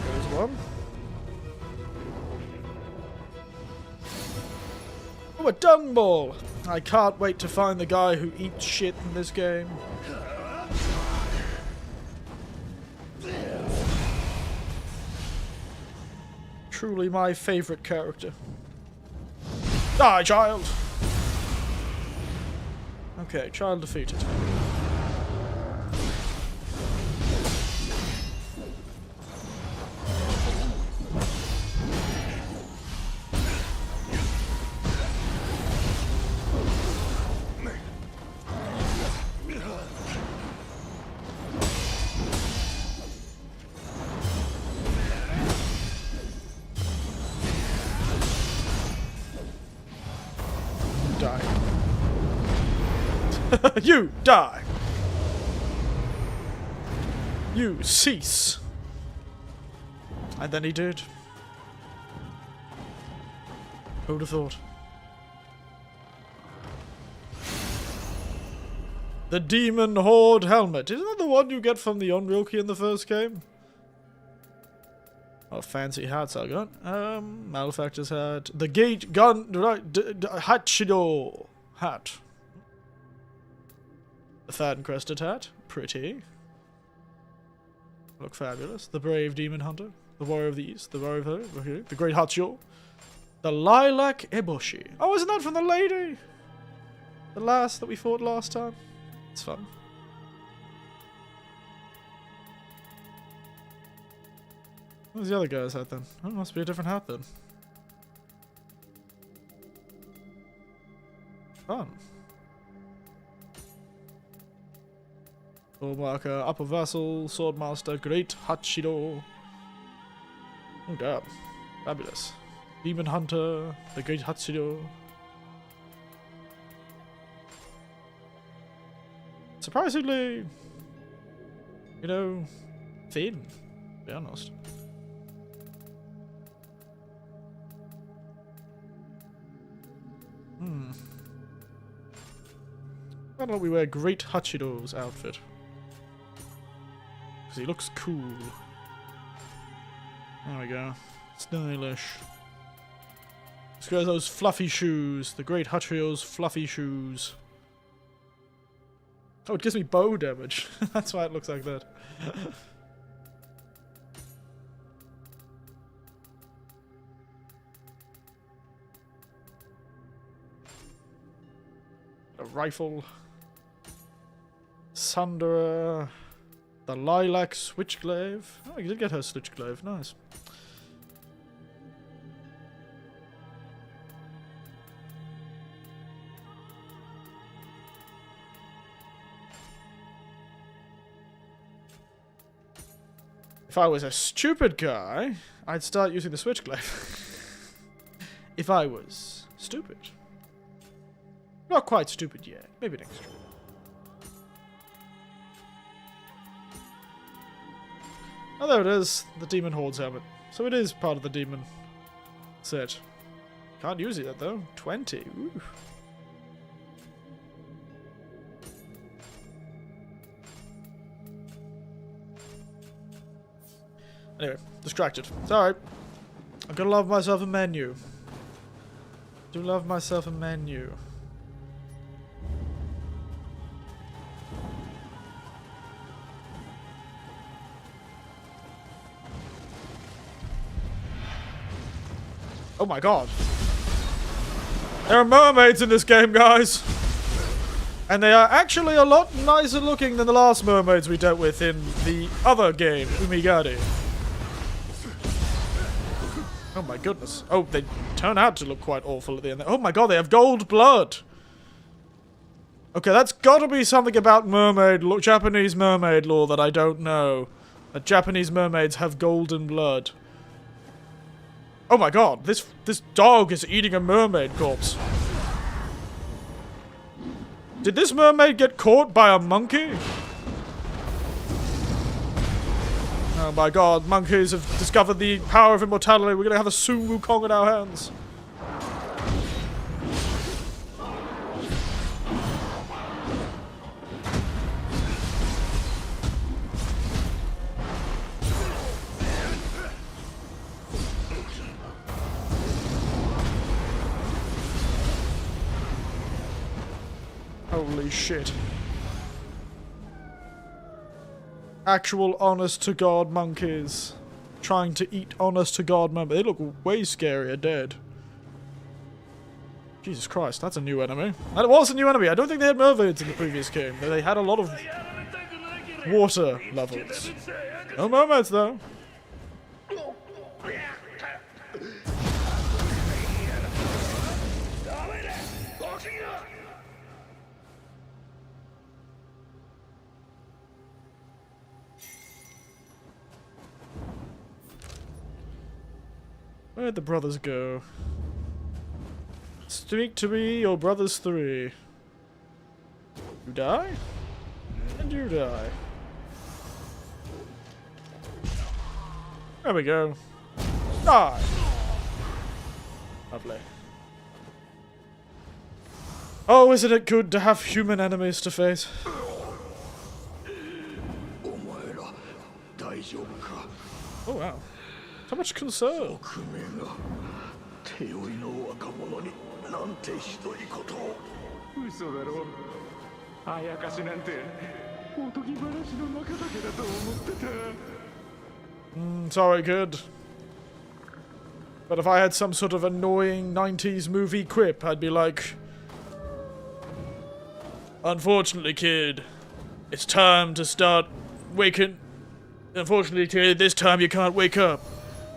[SPEAKER 1] There's one. Oh, a dung ball! I can't wait to find the guy who eats shit in this game. Truly my favorite character. Die, child! Okay, child defeated. You die! You cease! And then he did. Who'd have thought? The Demon Horde helmet. Isn't that the one you get from the Unreal Key in the first game? Oh, fancy hats I got. Malefactor's hat. The Gate Gun... Hachido hat. The Fat Crested hat. Pretty. Look fabulous. The Brave Demon Hunter. The Warrior of the East. The Warrior of the Great Hachiyo. The Lilac Eboshi. Oh, isn't that from the lady? The last that we fought last time? It's fun. What was the other guy's hat then? Oh, it must be a different hat then. Fun. Swordmaker, Upper Vassal, Swordmaster, Great Hachido. Oh damn. Fabulous. Demon Hunter, the Great Hachido. Surprisingly, you know, thin, to be honest. Why don't we wear Great Hachido's outfit? Because he looks cool. There we go. Stylish. Let's go with those fluffy shoes. The Great Hachido's fluffy shoes. Oh, it gives me bow damage. That's why it looks like that. A rifle. Sundera. The Lilac Switchglaive. Oh, you did get her Switchglaive. Nice. If I was a stupid guy, I'd start using the switchglaive. If I was stupid. Not quite stupid yet. Maybe next year. Oh, there it is. The Demon Horde's helmet. So it is part of the demon set. Can't use it yet, though. 20. Ooh. Anyway, distracted. It's alright. I'm gonna love myself a menu. Do love myself a menu. Oh my god. There are mermaids in this game, guys. And they are actually a lot nicer looking than the last mermaids we dealt with in the other game, Umigari. Oh my goodness. Oh, they turn out to look quite awful at the end. Oh my god, they have gold blood. Okay, that's gotta be something about Japanese mermaid lore that I don't know. That Japanese mermaids have golden blood. Oh my god, this dog is eating a mermaid corpse. Did this mermaid get caught by a monkey? Oh my god, monkeys have discovered the power of immortality. We're gonna have a Sun Wukong in our hands. Holy shit. Actual honest-to-God monkeys. Trying to eat honest-to-God members. They look way scarier dead. Jesus Christ, that's a new enemy. That was a new enemy. I don't think they had mermaids in the previous game. They had a lot of water levels. No mermaids, though. Where'd the brothers go? Speak to me, your brothers three. You die? And you die. There we go. Die! Lovely. Oh, isn't it good to have human enemies to face? Oh wow. So much concern. Sorry, kid. But if I had some sort of annoying 90s movie quip, I'd be like, unfortunately, kid, it's time to start waking. Unfortunately, kid, this time you can't wake up.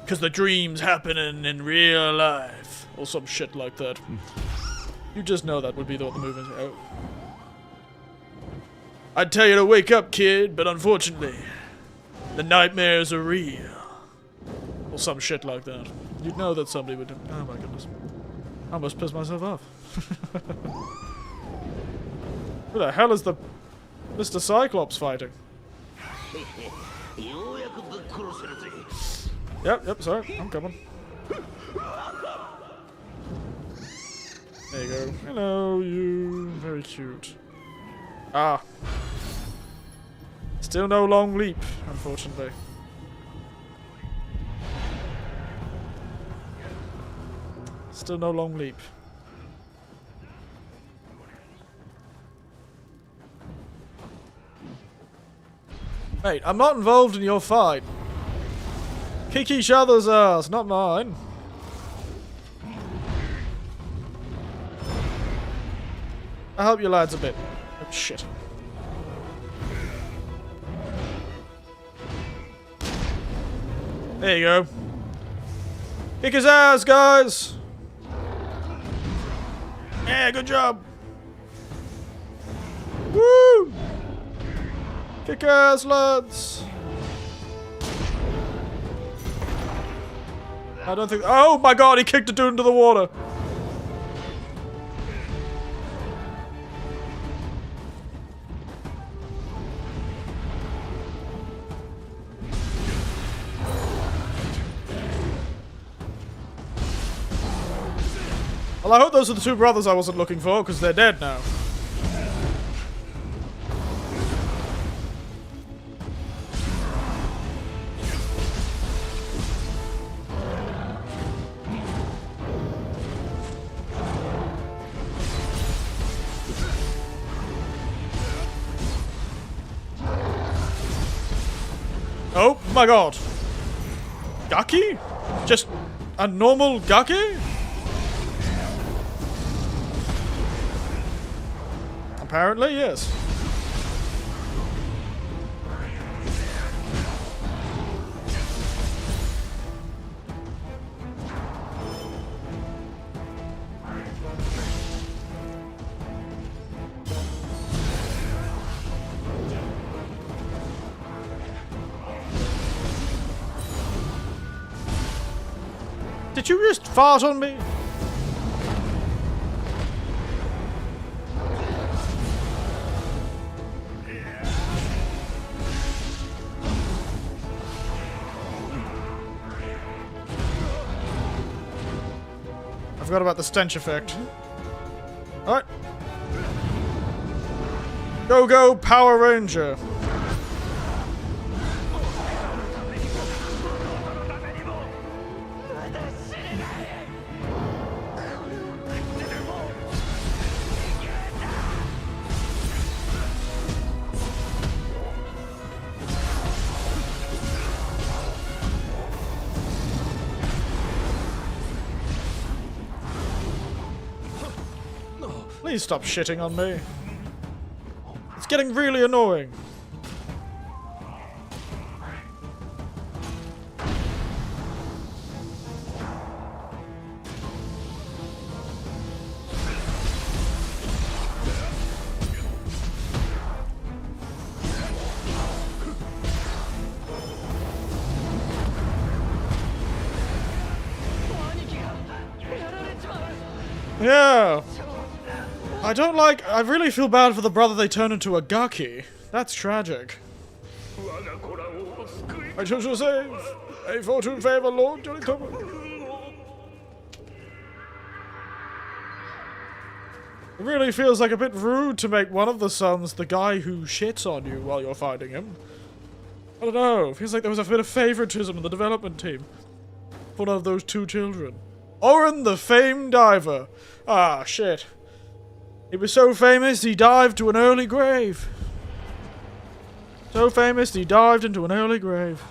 [SPEAKER 1] Because the dream's happening in real life. Or some shit like that. You just know that would be what the movie is. Oh. I'd tell you to wake up, kid, but unfortunately, the nightmares are real. Or some shit like that. You'd know that somebody would do. Oh my goodness. I almost pissed myself off. Who the hell is the Mr. Cyclops fighting? Yep, sorry. I'm coming. There you go. Hello, you. Very cute. Ah. Still no long leap, unfortunately. Still no long leap. Mate, I'm not involved in your fight. Kick each other's ass, not mine. I'll help you lads a bit. Oh, shit. There you go. Kick his ass, guys! Yeah, good job! Woo! Kick ass, lads! I don't think... Oh my god, he kicked a dude into the water. Well, I hope those are the two brothers I wasn't looking for, because they're dead now. Oh my god. Gaki? Just a normal Gaki? Apparently, yes. Did you just fart on me? I forgot about the stench effect. Alright. Go, go, Power Ranger. Please stop shitting on me. It's getting really annoying. Yeah. I really feel bad for the brother they turn into a Gaki. That's tragic. I chose your save. A fortune favor, Lord Johnny Topper. It really feels like a bit rude to make one of the sons the guy who shits on you while you're fighting him. I don't know. It feels like there was a bit of favoritism in the development team for one of those two children. Oren the famed diver. Ah, shit. He was so famous, he dived to an early grave. So famous, he dived into an early grave.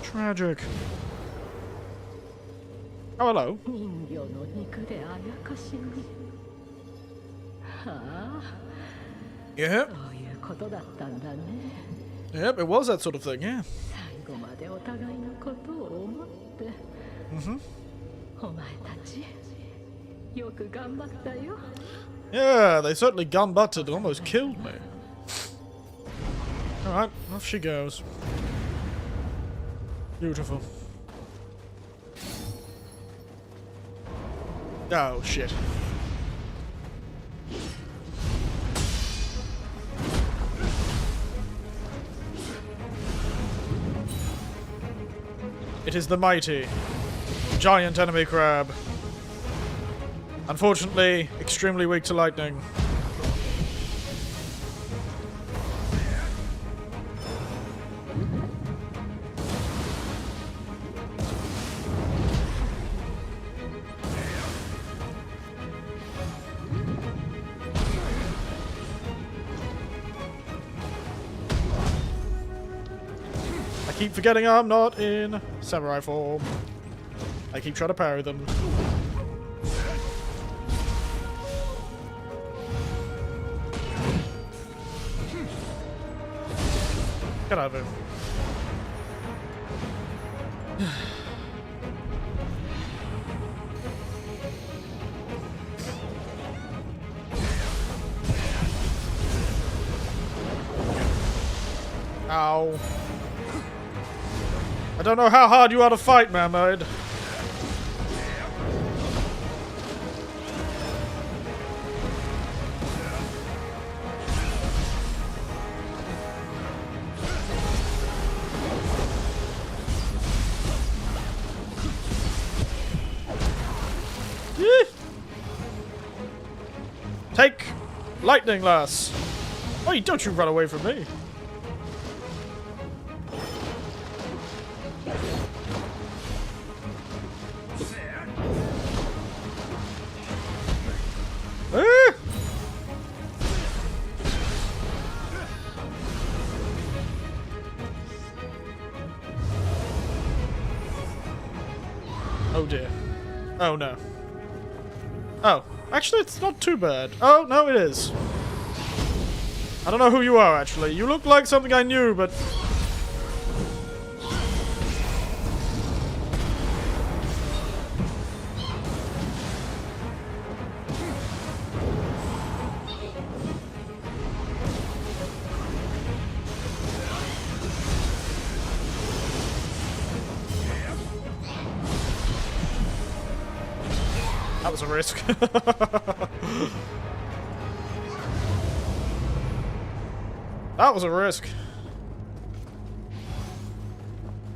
[SPEAKER 1] Tragic. Oh, hello. Yep. Yep, it was that sort of thing, yeah. Mm-hmm. Yeah, they certainly gambutted and almost killed me. Alright, off she goes. Beautiful. Oh, shit. It is the mighty, giant enemy crab. Unfortunately, extremely weak to lightning. I keep forgetting I'm not in samurai form. I keep trying to parry them. Get out of him. Ow. I don't know how hard you are to fight, mermaid. Take lightning, lass. Wait, don't you run away from me. Ah! Oh dear. Oh no. Oh, actually it's not too bad. Oh, no it is. I don't know who you are actually. You look like something I knew, but... That was a risk. That was a risk.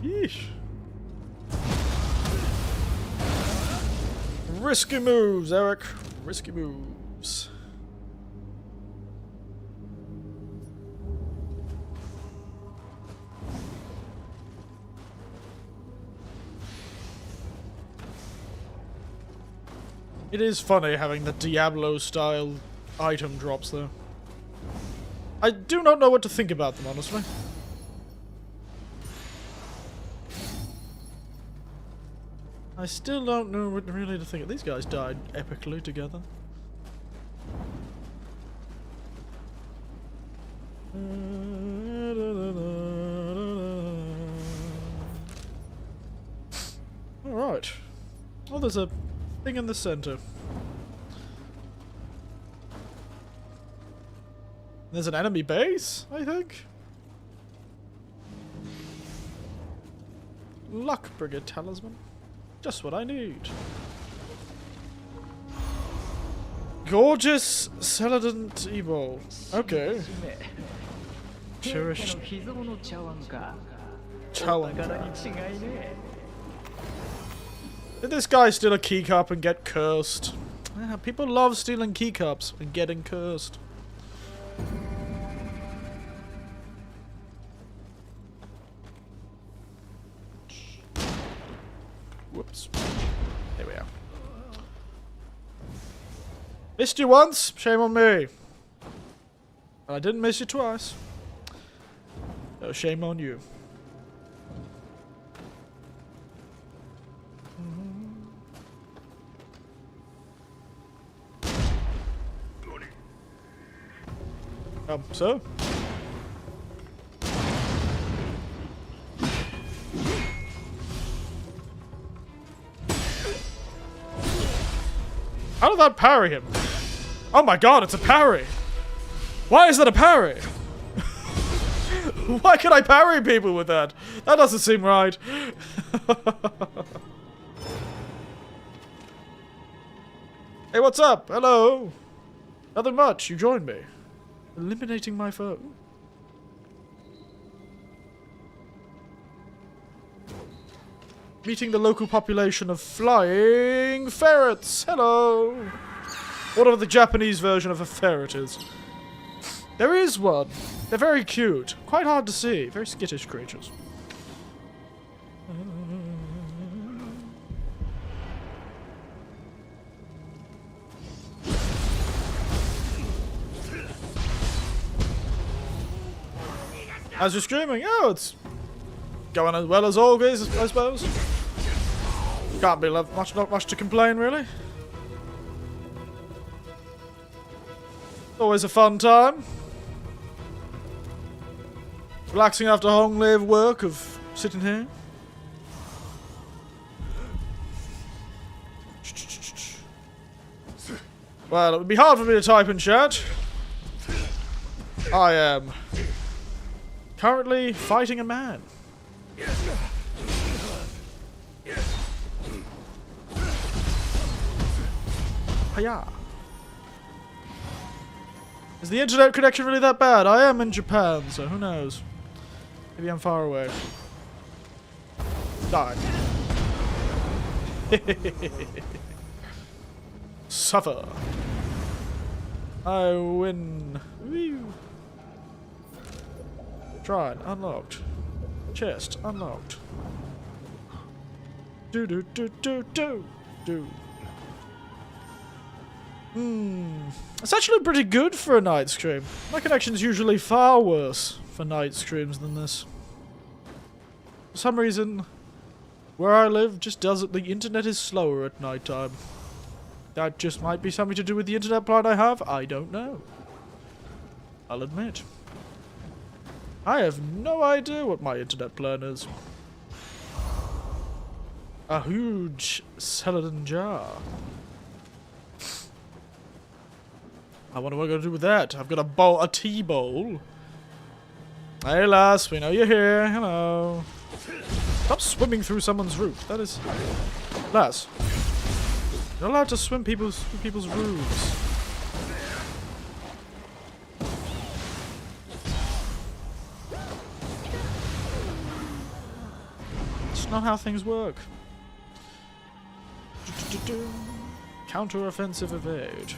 [SPEAKER 1] Yeesh. Risky moves, Eric. Risky moves. It is funny having the Diablo-style item drops, though. I do not know what to think about them, honestly. I still don't know what really to think of. These guys died epically together. Alright. Well, there's a thing in the center. There's an enemy base, I think. Luck Brigade Talisman. Just what I need. Gorgeous Celadent Ebol. Okay. Cherished Chawan. Did this guy steal a keycup and get cursed? Yeah, people love stealing keycups and getting cursed. Whoops. There we are. Missed you once, shame on me. I didn't miss you twice. No shame on you. So? How did that parry him? Oh my god, it's a parry! Why is that a parry? Why can I parry people with that? That doesn't seem right. Hey, what's up? Hello. Nothing much. You joined me. Eliminating my foe. Meeting the local population of flying ferrets. Hello. Whatever the Japanese version of a ferret is. There is one. They're very cute. Quite hard to see. Very skittish creatures. As you're streaming, oh, it's going as well as always, I suppose. Can't be much, not much to complain, really. Always a fun time. Relaxing after a long day of work of sitting here. Well, it would be hard for me to type in chat. I am currently fighting a man. Hiya. Is the internet connection really that bad? I am in Japan, so who knows? Maybe I'm far away. Die. Suffer. I win. Woo. Shrine unlocked. Chest unlocked. Do do do do do do. It's actually pretty good for a night stream. My connection's usually far worse for night streams than this. For some reason, where I live just doesn't. The internet is slower at night time. That just might be something to do with the internet plan I have. I don't know. I'll admit. I have no idea what my internet plan is. A huge celadon jar. I wonder what I'm gonna do with that. I've got a bowl, a tea bowl. Hey lass, we know you're here. Hello. Stop swimming through someone's roof. That is, lass. You're not allowed to swim through people's roofs. It's not how things work. Counter-offensive evade.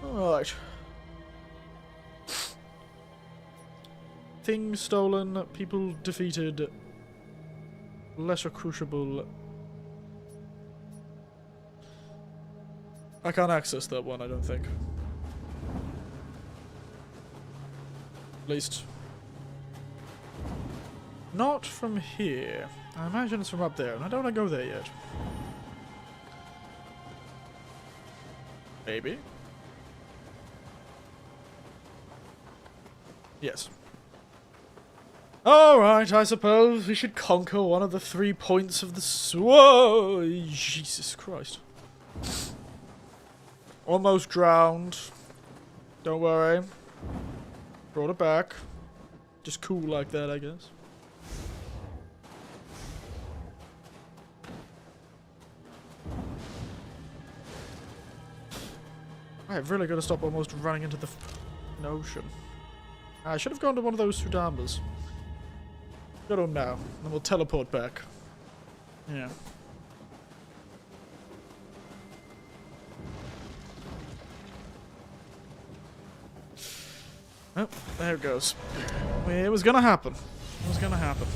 [SPEAKER 1] Alright. Things stolen, people defeated, lesser crucible. I can't access that one, I don't think. At least. Not from here. I imagine it's from up there, and I don't want to go there yet. Maybe. Yes. Alright, I suppose we should conquer one of the 3 points of the whoa! Jesus Christ. Almost drowned. Don't worry. Brought it back. Just cool like that, I guess. I've really got to stop almost running into the ocean. I should have gone to one of those Sudambas. Go to him now, and we'll teleport back. Yeah. Oh, there it goes. It was gonna happen. It was gonna happen.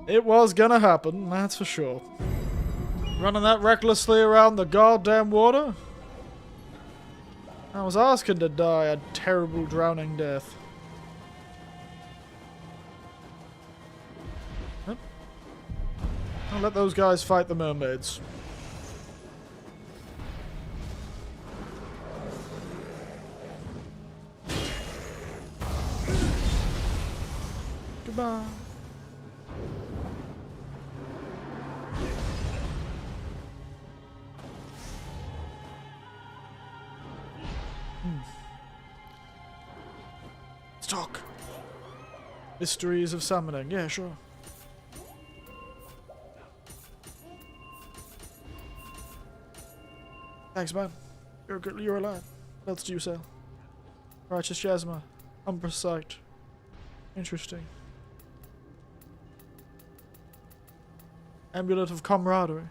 [SPEAKER 1] It was gonna happen, that's for sure. Running that recklessly around the goddamn water? I was asking to die a terrible drowning death. Yep. I'll let those guys fight the mermaids. Goodbye. Talk. Mysteries of summoning. Yeah, sure. Thanks, man. You're good. You're alive. What else do you sell? Righteous Jasma. Umbra Sight. Interesting. Amulet of Camaraderie.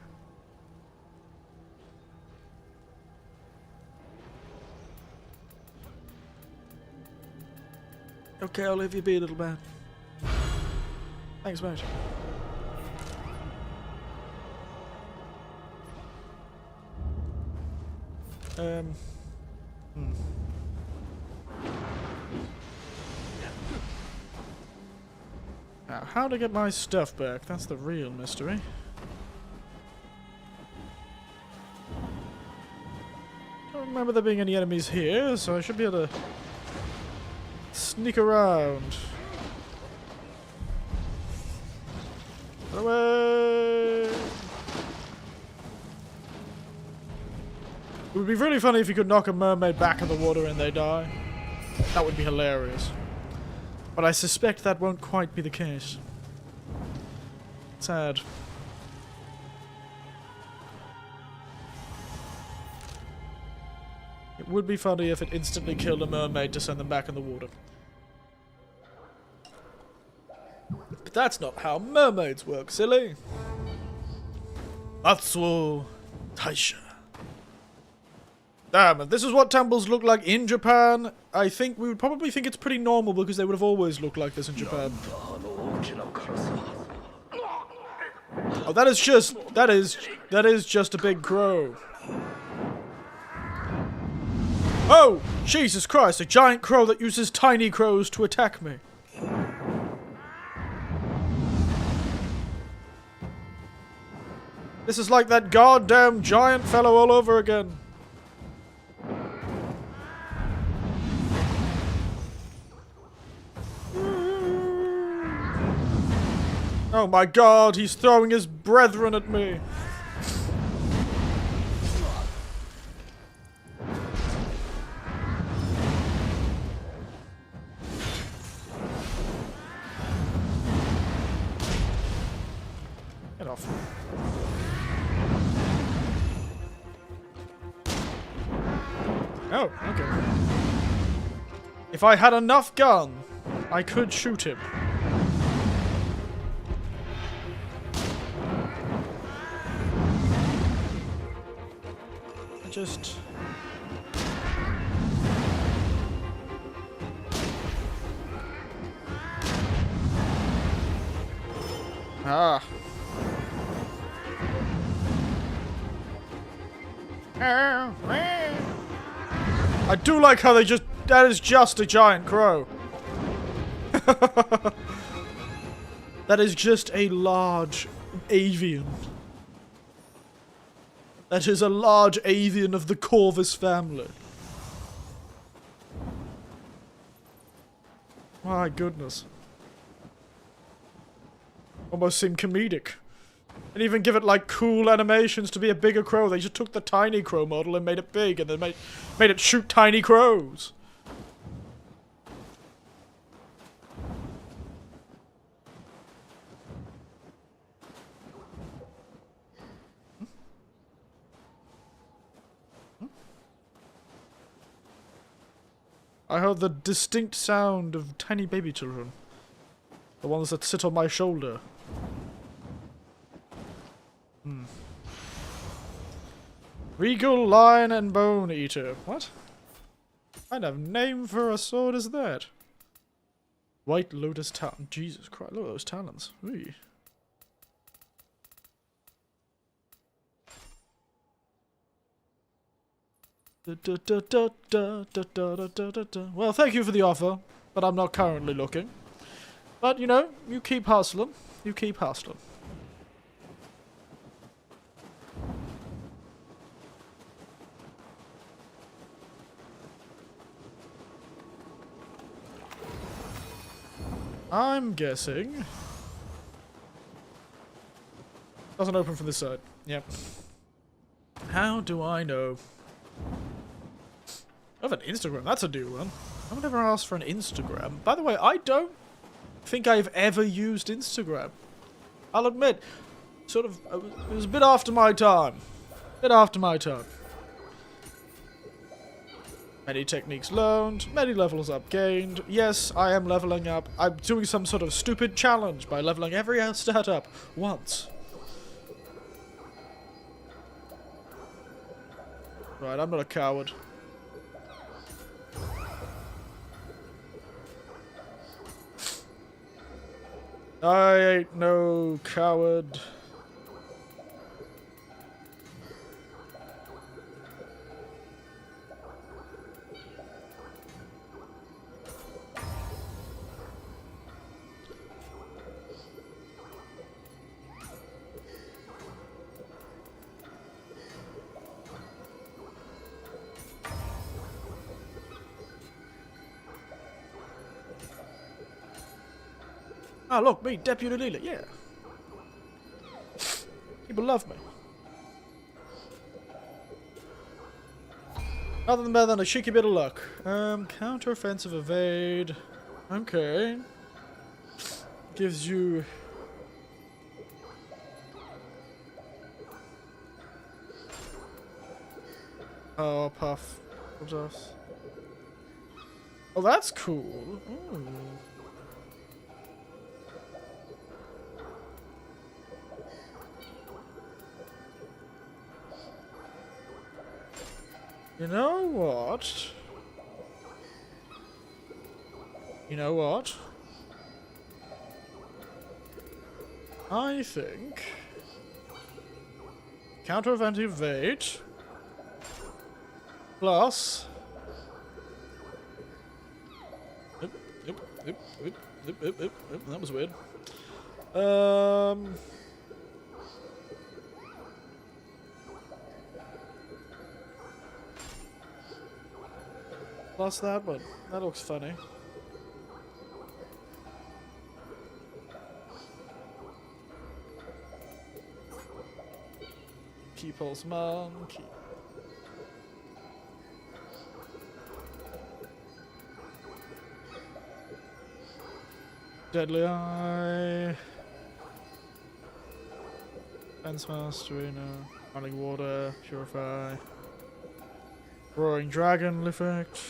[SPEAKER 1] Okay, I'll leave you be, little man. Thanks, mate. Now, how to get my stuff back? That's the real mystery. Don't remember there being any enemies here, so I should be able to sneak around. Get away! It would be really funny if you could knock a mermaid back in the water and they die. That would be hilarious. But I suspect that won't quite be the case. Sad. would be funny if it instantly killed a mermaid to send them back in the water. But that's not how mermaids work, silly. Matsuo Taisha. Damn, and this is what temples look like in Japan. I think we would probably think it's pretty normal because they would have always looked like this in Japan. Oh, that is just a big crow. Oh, Jesus Christ, a giant crow that uses tiny crows to attack me. This is like that goddamn giant fellow all over again. Oh my god, he's throwing his brethren at me. Get off. Oh, okay. If I had enough gun, I could shoot him. Just... Ah. I do like how they just... That is just a giant crow. That is just a large avian. That is a large avian of the Corvus family. My goodness. Almost seemed comedic. And even give it like cool animations to be a bigger crow. They just took the tiny crow model and made it big and then made it shoot tiny crows. I heard the distinct sound of tiny baby children. The ones that sit on my shoulder. Regal Lion and Bone Eater. What? What kind of name for a sword is that? White Lotus Talon. Jesus Christ, look at those talons. Ooh. Well, thank you for the offer, but I'm not currently looking. But, you know, you keep hustling. You keep hustling. I'm guessing... Doesn't open from this side. Yep. How do I know? I have an Instagram. That's a new one. I would never ask for an Instagram. By the way, I don't think I've ever used Instagram. I'll admit, sort of, it was a bit after my time. Many techniques learned, many levels up gained. Yes, I am leveling up. I'm doing some sort of stupid challenge by leveling every stat up once. Right, I'm not a coward. I ain't no coward. Ah, look, me, Deputy Leader, yeah. People love me. Nothing better than a cheeky bit of luck. Counter-offensive evade. Okay. Gives you... Oh, puff. What's else? Oh, that's cool. Ooh. You know what? You know what? I think counter-event evade plus that was weird. Plus that one. That looks funny. Key pulse monkey. Deadly Eye. Fence Mastery, no. Running Water, Purify. Roaring Dragon effect.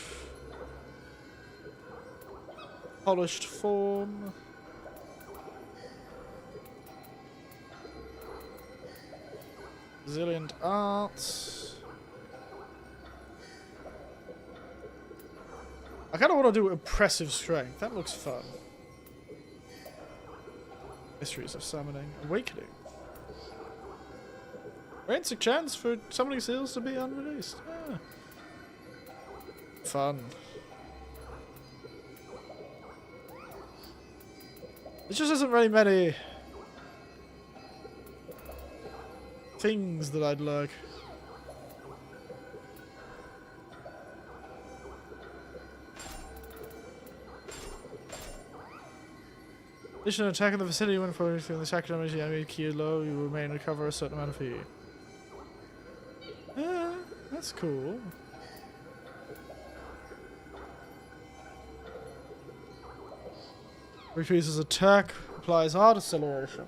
[SPEAKER 1] Polished Form. Resilient Arts. I kind of want to do Impressive Strength. That looks fun. Mysteries of Summoning. Awakening. Realistic chance for summoning seals to be unreleased. Ah. Fun. There just isn't really many things that I'd like. Addition attack in the vicinity when focusing on the attack damage the enemy key low, you remain recover a certain amount of heat. That's cool. Increases attack, applies art acceleration.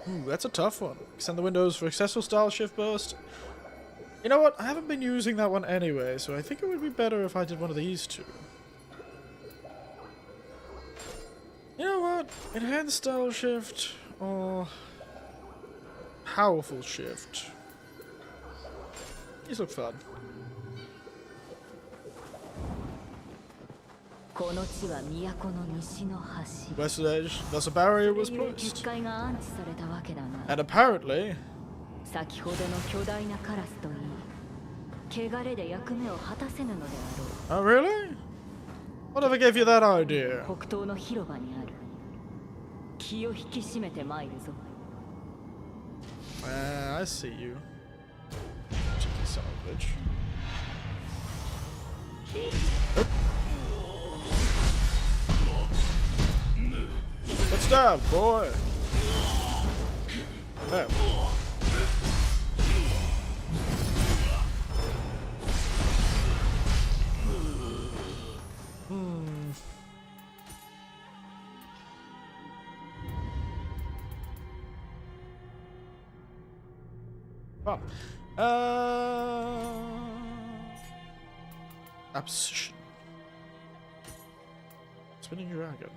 [SPEAKER 1] Ooh, that's a tough one. Extend the windows for successful style shift burst. You know what? I haven't been using that one anyway, so I think it would be better if I did one of these two. You know what? Enhanced style shift or powerful shift. These look fun. West edge, thus a barrier was placed. And apparently... Oh really? Whatever gave you that idea? I see you. Cheeky son of a bitch. Let's stab, boy. There. Well, Abscission. Spinning Dragon.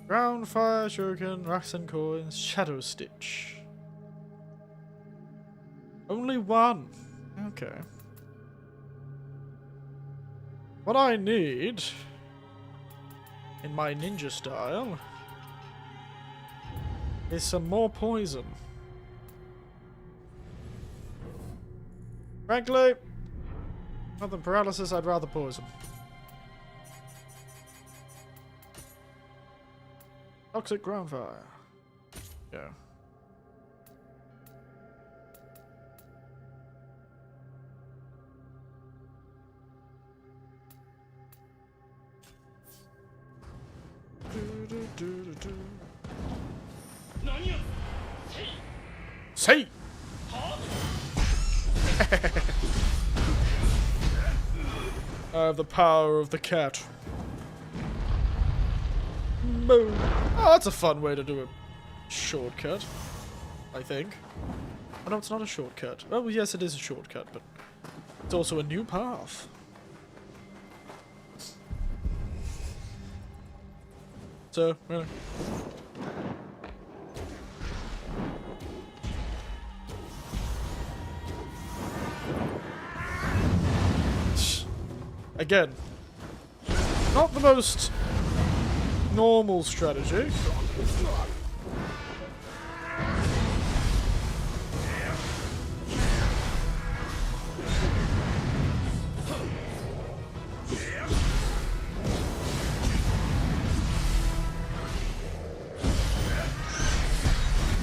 [SPEAKER 1] Ground Fire, Shuriken, Rocks and Coins, Shadow Stitch. Only one. Okay. What I need in my ninja style is some more poison. Frankly, rather than paralysis, I'd rather poison. Toxic ground fire. Yeah. Say. I have the power of the cat. moon. Oh, that's a fun way to do a shortcut, I think. Oh, no, it's not a shortcut. Oh, yes, it is a shortcut, but it's also a new path. So, really. Again, not the most normal strategy.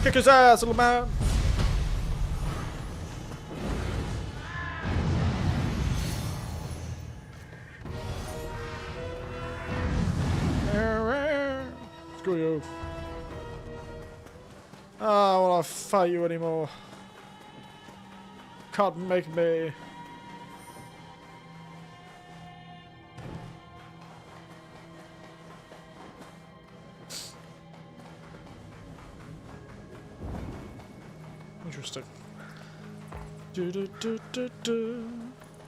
[SPEAKER 1] Kick his ass, little man! Screw you. I don't wanna fight you anymore. Can't make me. Interesting.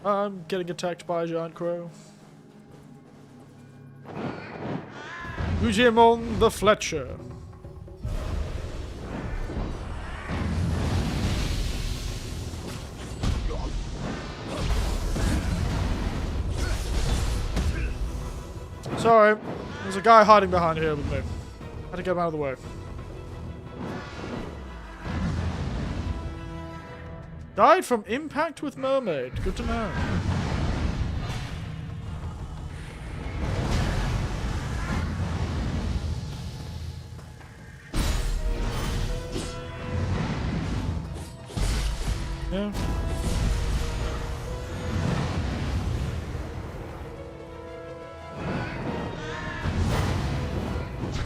[SPEAKER 1] I'm getting attacked by a giant crow. Ujimon the Fletcher. Sorry, there's a guy hiding behind here with me. Had to get him out of the way. Died from impact with mermaid. Good to know. Yeah.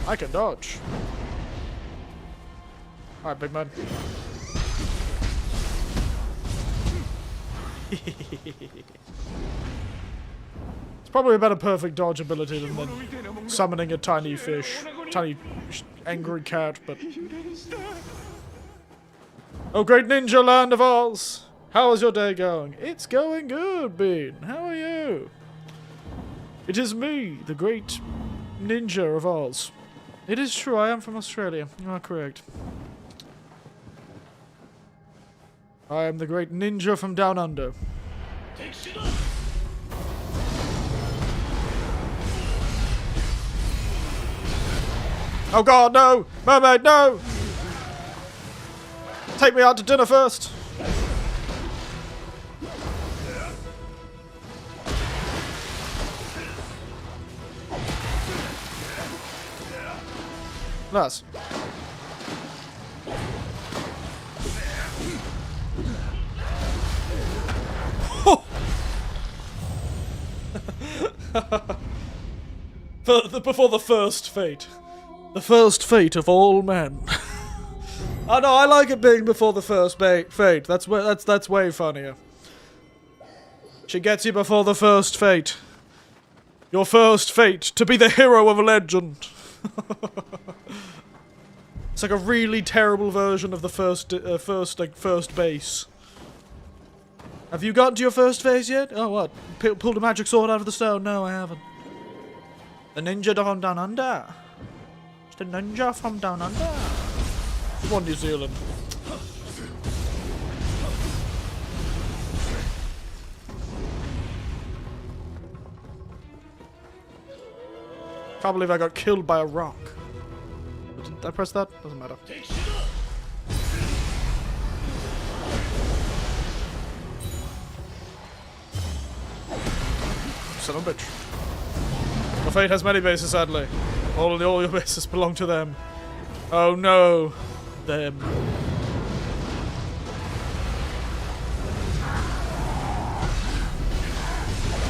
[SPEAKER 1] I can dodge. Alright, big man. It's probably about a perfect dodge ability than summoning a tiny fish. Tiny angry cat, but... Oh, great ninja land of Oz! How is your day going? It's going good, Bean. How are you? It is me, the great ninja of Oz. It is true, I am from Australia. You are correct. I am the great ninja from down under. Oh god, no! Mermaid, no! Take me out to dinner first! Nice. Before the first fate. The first fate of all men. Oh no, I like it being before the first fate. That's way funnier. She gets you before the first fate. Your first fate to be the hero of a legend. It's like a really terrible version of the first base. Have you gotten to your first phase yet? Oh, what? Pulled a magic sword out of the stone? No, I haven't. The ninja from down under. It's the ninja from down under. Come on, New Zealand. Can't believe I got killed by a rock. Did I press that? Doesn't matter. Son of a bitch. Your fate has many bases, sadly. All your bases belong to them. Oh no. Them.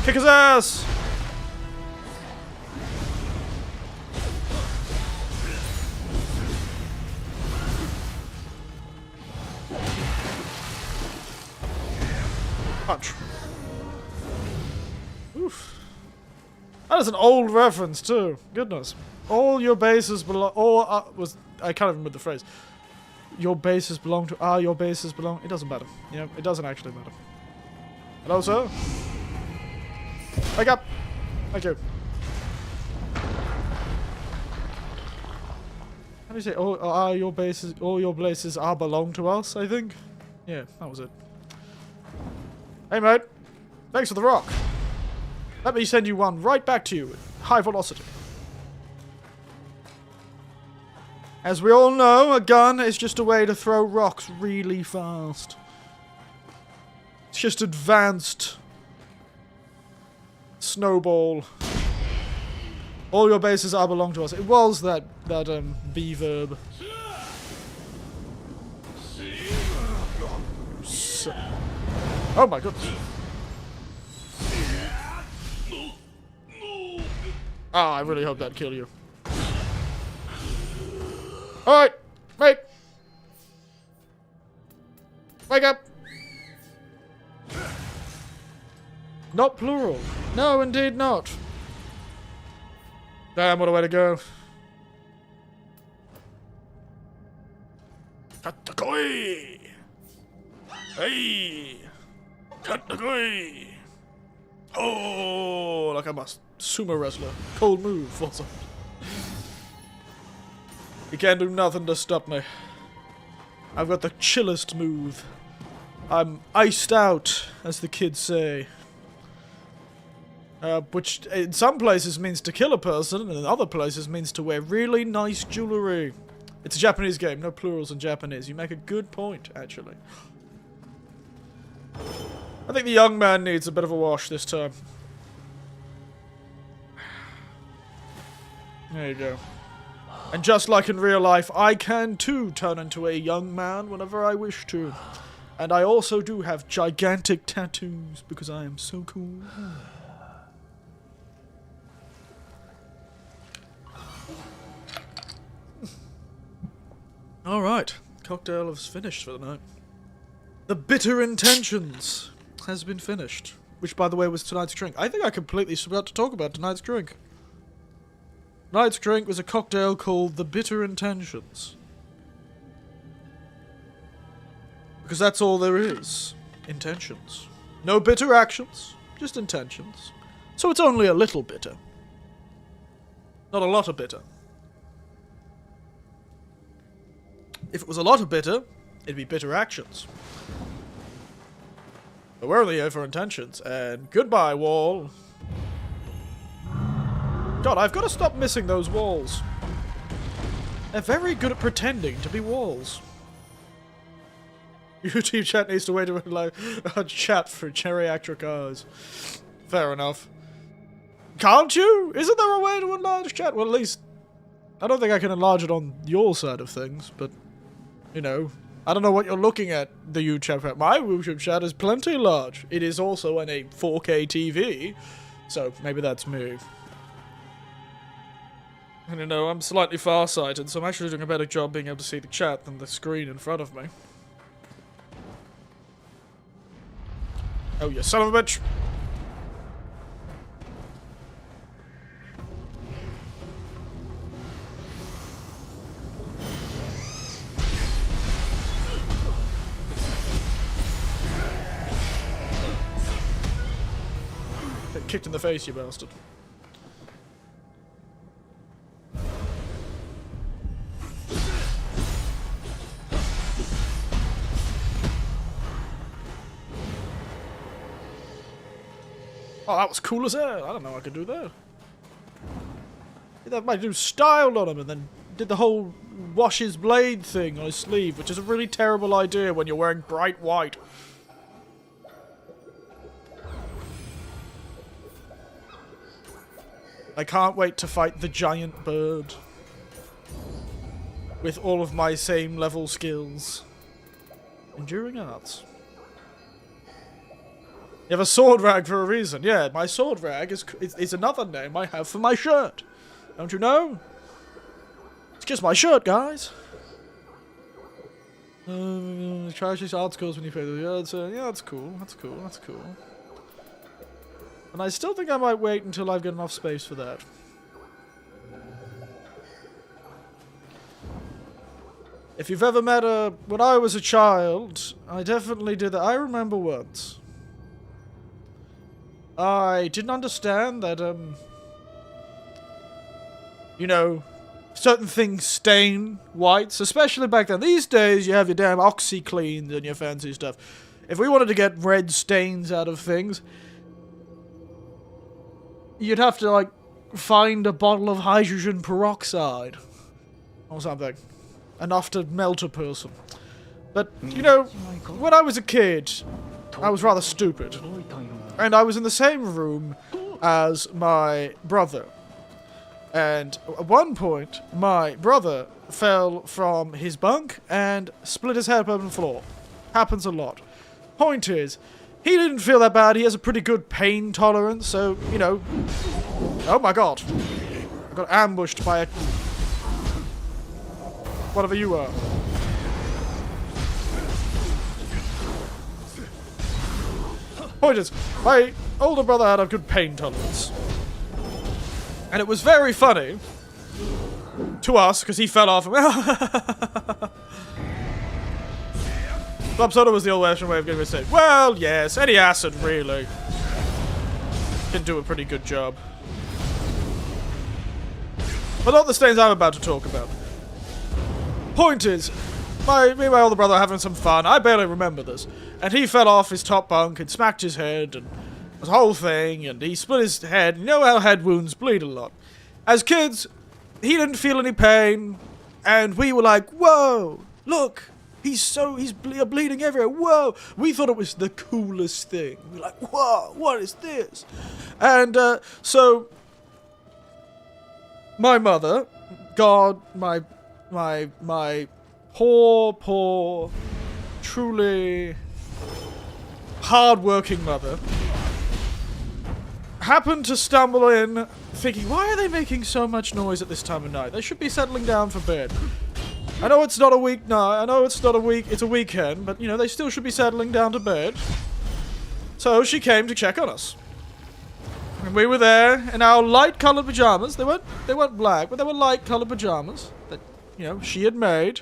[SPEAKER 1] Kick his ass! Punch. Oof. That is an old reference too. Goodness. All your bases belong. I can't remember the phrase. Your bases belong to. Your bases belong. It doesn't matter. You know, it doesn't actually matter. Hello, sir. Wake up. Thank you. How do you say? All your bases belong to us. I think. Yeah, that was it. Hey, mate. Thanks for the rock. Let me send you one right back to you at high velocity. As we all know, a gun is just a way to throw rocks really fast. It's just advanced snowball. All your bases belong to us. It was that B verb. Oh my goodness. I really hope that killed you. Alright, mate. Wake up. Not plural. No, indeed not. Damn, what a way to go. Katakoi! Hey! Katakoi! Oh, like I'm a sumo wrestler. Cold move, also. You can't do nothing to stop me. I've got the chillest move. I'm iced out, as the kids say. Which in some places means to kill a person, and in other places means to wear really nice jewellery. It's a Japanese game, no plurals in Japanese. You make a good point, actually. I think the young man needs a bit of a wash this time. There you go. And just like in real life, I can too turn into a young man whenever I wish to. And I also do have gigantic tattoos because I am so cool. Alright, cocktail is finished for the night. The Bitter Intentions has been finished. Which, by the way, was tonight's drink. I think I completely forgot to talk about tonight's drink. Tonight's drink was a cocktail called The Bitter Intentions. Because that's all there is. Intentions. No bitter actions, just intentions. So it's only a little bitter. Not a lot of bitter. If it was a lot of bitter, it'd be bitter actions. But we're only here for intentions, and goodbye, wall. God, I've got to stop missing those walls. They're very good at pretending to be walls. YouTube chat needs to wait to chat for geriatric eyes. Fair enough. Can't you? Isn't there a way to enlarge chat? Well, at least, I don't think I can enlarge it on your side of things, but, you know, I don't know what you're looking at, the YouTube chat. My YouTube chat is plenty large. It is also on a 4K TV, so maybe that's me. And you know, I'm slightly farsighted, so I'm actually doing a better job being able to see the chat than the screen in front of me. Oh, you son of a bitch! Get kicked in the face, you bastard. Oh, that was cool as hell. I don't know I could do that. Did that might do style on him and then did the whole wash his blade thing on his sleeve, which is a really terrible idea when you're wearing bright white. I can't wait to fight the giant bird. With all of my same level skills. Enduring arts. You have a sword rag for a reason. Yeah, my sword rag is another name I have for my shirt. Don't you know? It's just my shirt, guys. Try these articles when you play the yards. Yeah, that's cool. That's cool. That's cool. And I still think I might wait until I've got enough space for that. If you've ever met her when I was a child, I definitely did that. I remember once. I didn't understand that, you know, certain things stain whites, especially back then. These days, you have your damn OxyCleans and your fancy stuff. If we wanted to get red stains out of things, you'd have to, like, find a bottle of hydrogen peroxide or something. Enough to melt a person. But, you know, when I was a kid, I was rather stupid. And I was in the same room as my brother. And at one point, my brother fell from his bunk and split his head open on the floor. Happens a lot. Point is, he didn't feel that bad. He has a pretty good pain tolerance, so, you know... Oh my god. I got ambushed by a... whatever you are. Point is, my older brother had a good pain tolerance. And it was very funny to us, because he fell off. Club soda was the old-fashioned way of getting rid of stain. Well, yes, any acid, really. Can do a pretty good job. But not the stains I'm about to talk about. Point is, me and my older brother are having some fun. I barely remember this. And he fell off his top bunk and smacked his head and the whole thing, and he split his head. You know how head wounds bleed a lot. As kids, he didn't feel any pain, and we were like, whoa, look, he's bleeding everywhere, whoa. We thought it was the coolest thing. We were like, whoa, what is this? And so my mother, God, my poor, truly hard-working mother, happened to stumble in, thinking, why are they making so much noise at this time of night? They should be settling down for bed. I know it's not a week night, I know it's not a week, it's a weekend, but, you know, they still should be settling down to bed. So she came to check on us. And we were there in our light-colored pajamas. They weren't black, but they were light-colored pajamas that, you know, she had made.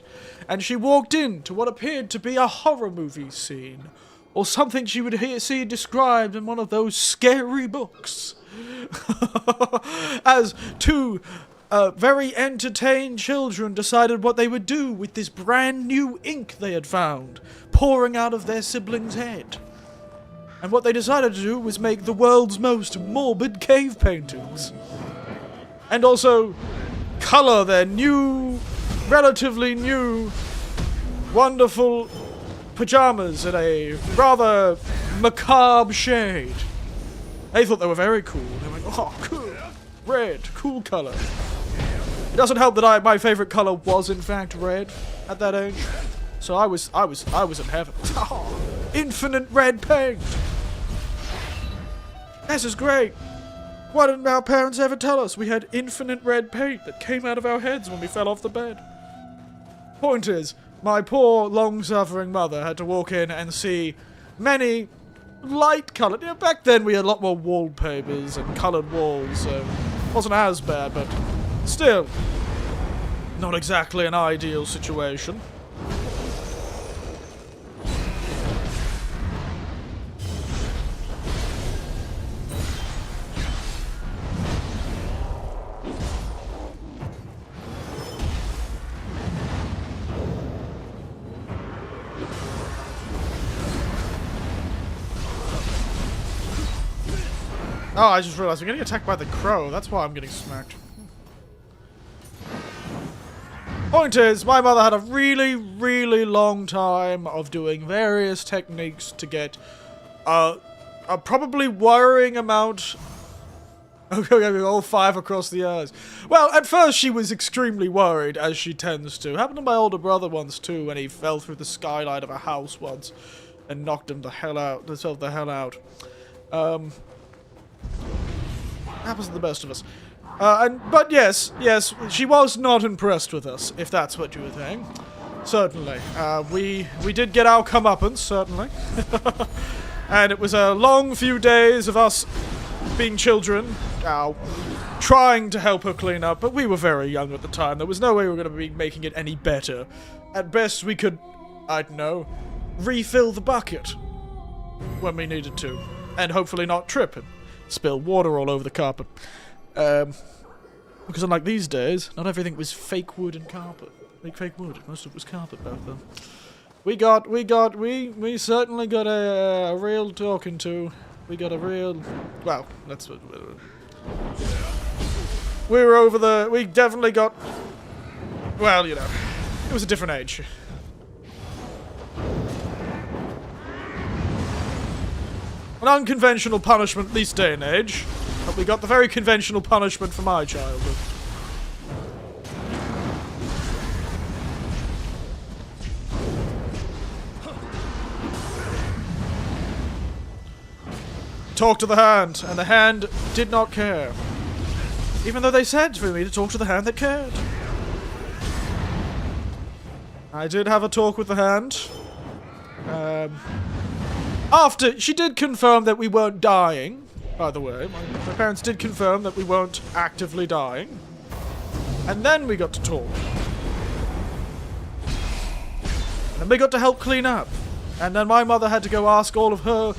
[SPEAKER 1] And she walked in to what appeared to be a horror movie scene. Or something she would see described in one of those scary books. As two very entertained children decided what they would do with this brand new ink they had found, pouring out of their sibling's head. And what they decided to do was make the world's most morbid cave paintings. And also color their new, relatively new, wonderful pajamas in a rather macabre shade. They thought they were very cool. They went, oh, cool. Red, cool color. It doesn't help that my favorite color was in fact red at that age. So I was in heaven. Oh, infinite red paint. This is great. Why didn't our parents ever tell us we had infinite red paint that came out of our heads when we fell off the bed? Point is, my poor, long-suffering mother had to walk in and see many light-coloured... You know, back then we had a lot more wallpapers and coloured walls, so it wasn't as bad, but still, not exactly an ideal situation. Oh, I just realized I'm getting attacked by the crow. That's why I'm getting smacked. Point is, my mother had a really, really long time of doing various techniques to get a probably worrying amount... Okay, all 5 across the eyes. Well, at first she was extremely worried, as she tends to. Happened to my older brother once, too, when he fell through the skylight of a house once and knocked himself the hell out. Happens to the best of us. But yes, she was not impressed with us, if that's what you were saying. Certainly. We did get our comeuppance, certainly. And it was a long few days of us being children, trying to help her clean up, but we were very young at the time. There was no way we were going to be making it any better. At best, we could, I don't know, refill the bucket when we needed to, and hopefully not trip and spill water all over the carpet. Because unlike these days, not everything was fake wood and carpet. Fake wood. Most of it was carpet back then. We certainly got a real talking to. We got a real, well, let's, we definitely got, well, you know, it was a different age. An unconventional punishment this day and age, but we got the very conventional punishment for my childhood. Talk to the hand, and the hand did not care. Even though they said for me to talk to the hand that cared. I did have a talk with the hand. After, she did confirm that we weren't dying, by the way. My parents did confirm that we weren't actively dying. And then we got to talk. And then we got to help clean up. And then my mother had to go ask all of her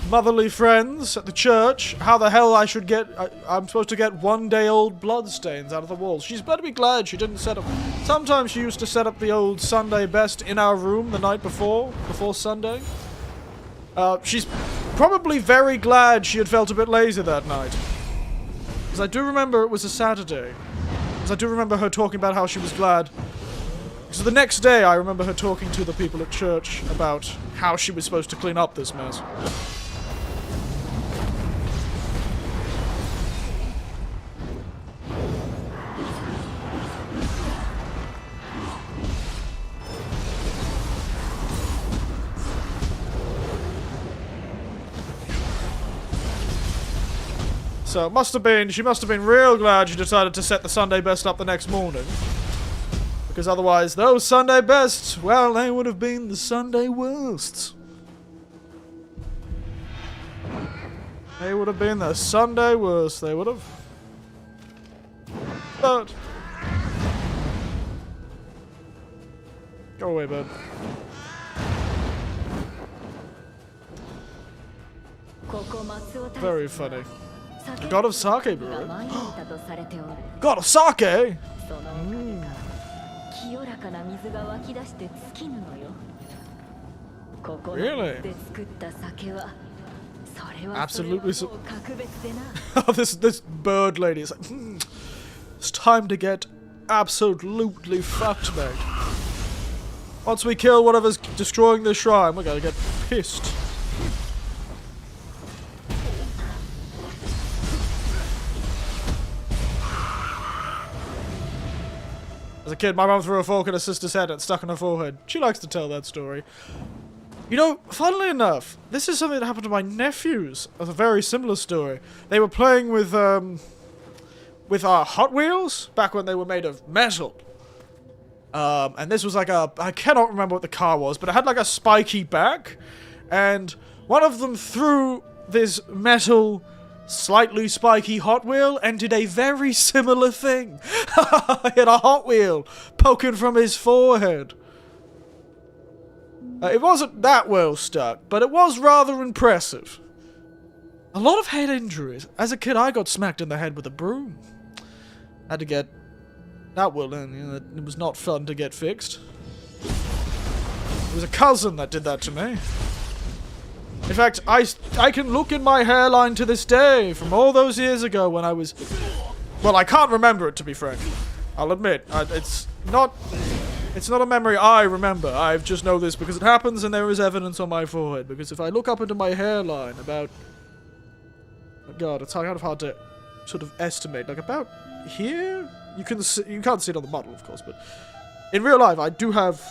[SPEAKER 1] motherly friends at the church how the hell I should get, I'm supposed to get one-day-old bloodstains out of the walls. She's better be glad she didn't set up, sometimes she used to set up the old Sunday best in our room the night before Sunday. She's probably very glad she had felt a bit lazy that night. Because I do remember it was a Saturday. Because I do remember her talking about how she was glad. So the next day I remember her talking to the people at church about how she was supposed to clean up this mess. So she must have been real glad she decided to set the Sunday best up the next morning. Because otherwise, those Sunday bests, well, they would have been the Sunday worsts. They would have been the Sunday worst, they would have. But go away, bud. Very funny. God of Sake Brewery. God of Sake? Really? Absolutely. Oh, this bird lady is like, it's time to get absolutely fucked, mate. Once we kill whatever's destroying the shrine, we're gonna get pissed. As a kid, my mum threw a fork at her sister's head and it stuck on her forehead. She likes to tell that story. You know, funnily enough, this is something that happened to my nephews. It's a very similar story. They were playing with our Hot Wheels back when they were made of metal. And this was like I cannot remember what the car was, but it had like a spiky back. And one of them threw this metal, slightly spiky Hot Wheel and did a very similar thing. He had a Hot Wheel poking from his forehead. It wasn't that well stuck, but it was rather impressive. A lot of head injuries. As a kid, I got smacked in the head with a broom. Had to get that well in. You know, it was not fun to get fixed. It was a cousin that did that to me. In fact, I can look in my hairline to this day from all those years ago when I was... Well, I can't remember it, to be frank. I'll admit. It's not a memory I remember. I just know this because it happens and there is evidence on my forehead. Because if I look up into my hairline about... Oh God, it's kind of hard to sort of estimate. Like about here? You can't see it on the model, of course, but... In real life, I do have...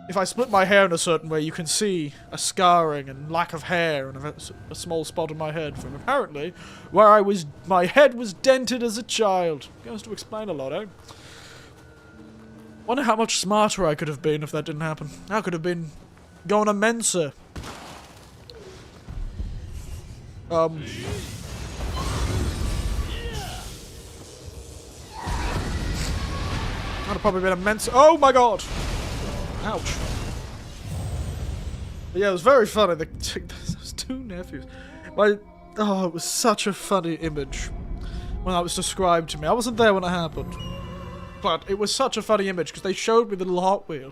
[SPEAKER 1] If I split my hair in a certain way, you can see a scarring and lack of hair and a small spot on my head from apparently where my head was dented as a child. Goes to explain a lot, eh? Wonder how much smarter I could have been if that didn't happen. I could have been going to Mensa. That'd have probably been immense. Oh my god! Ouch. But yeah, it was very funny. Those two nephews. Oh, it was such a funny image when that was described to me. I wasn't there when it happened. But it was such a funny image because they showed me the little Hot Wheel.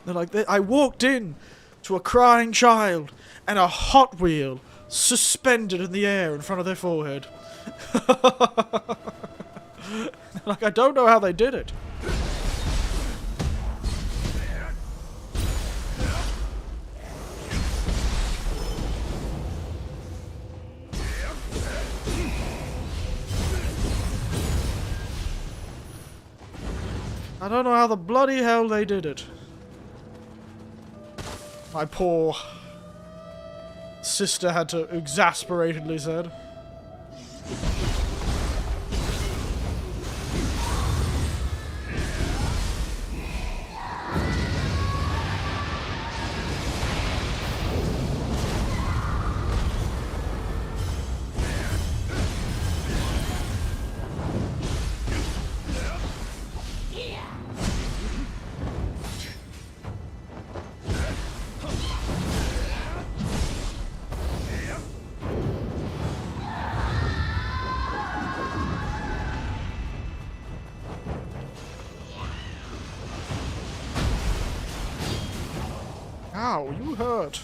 [SPEAKER 1] They're like, I walked in to a crying child and a Hot Wheel suspended in the air in front of their forehead. Like, I don't know how they did it. I don't know how the bloody hell they did it. My poor sister had to exasperatedly said. Ow, you hurt.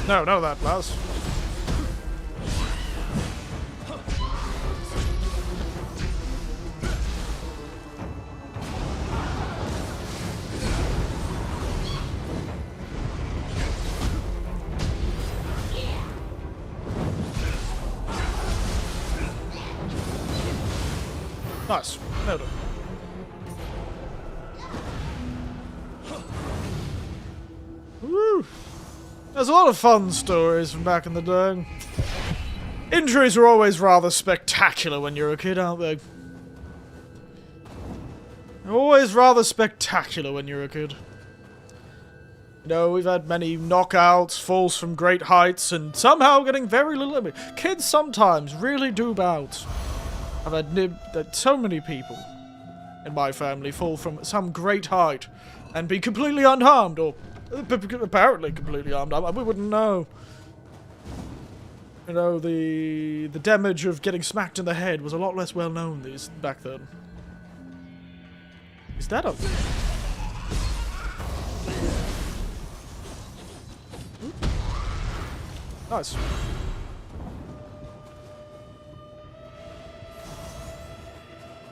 [SPEAKER 1] No, no, that was. Nice. Nailed it. Woo! There's a lot of fun stories from back in the day. Injuries were always rather spectacular when you're a kid, aren't they? They're always rather spectacular when you're a kid. You know, we've had many knockouts, falls from great heights, and somehow getting very little. Kids sometimes really do bout. I've had so many people in my family fall from some great height and be completely unharmed, or apparently completely harmed. We wouldn't know. You know, the damage of getting smacked in the head was a lot less well known back then. Is that a... Nice.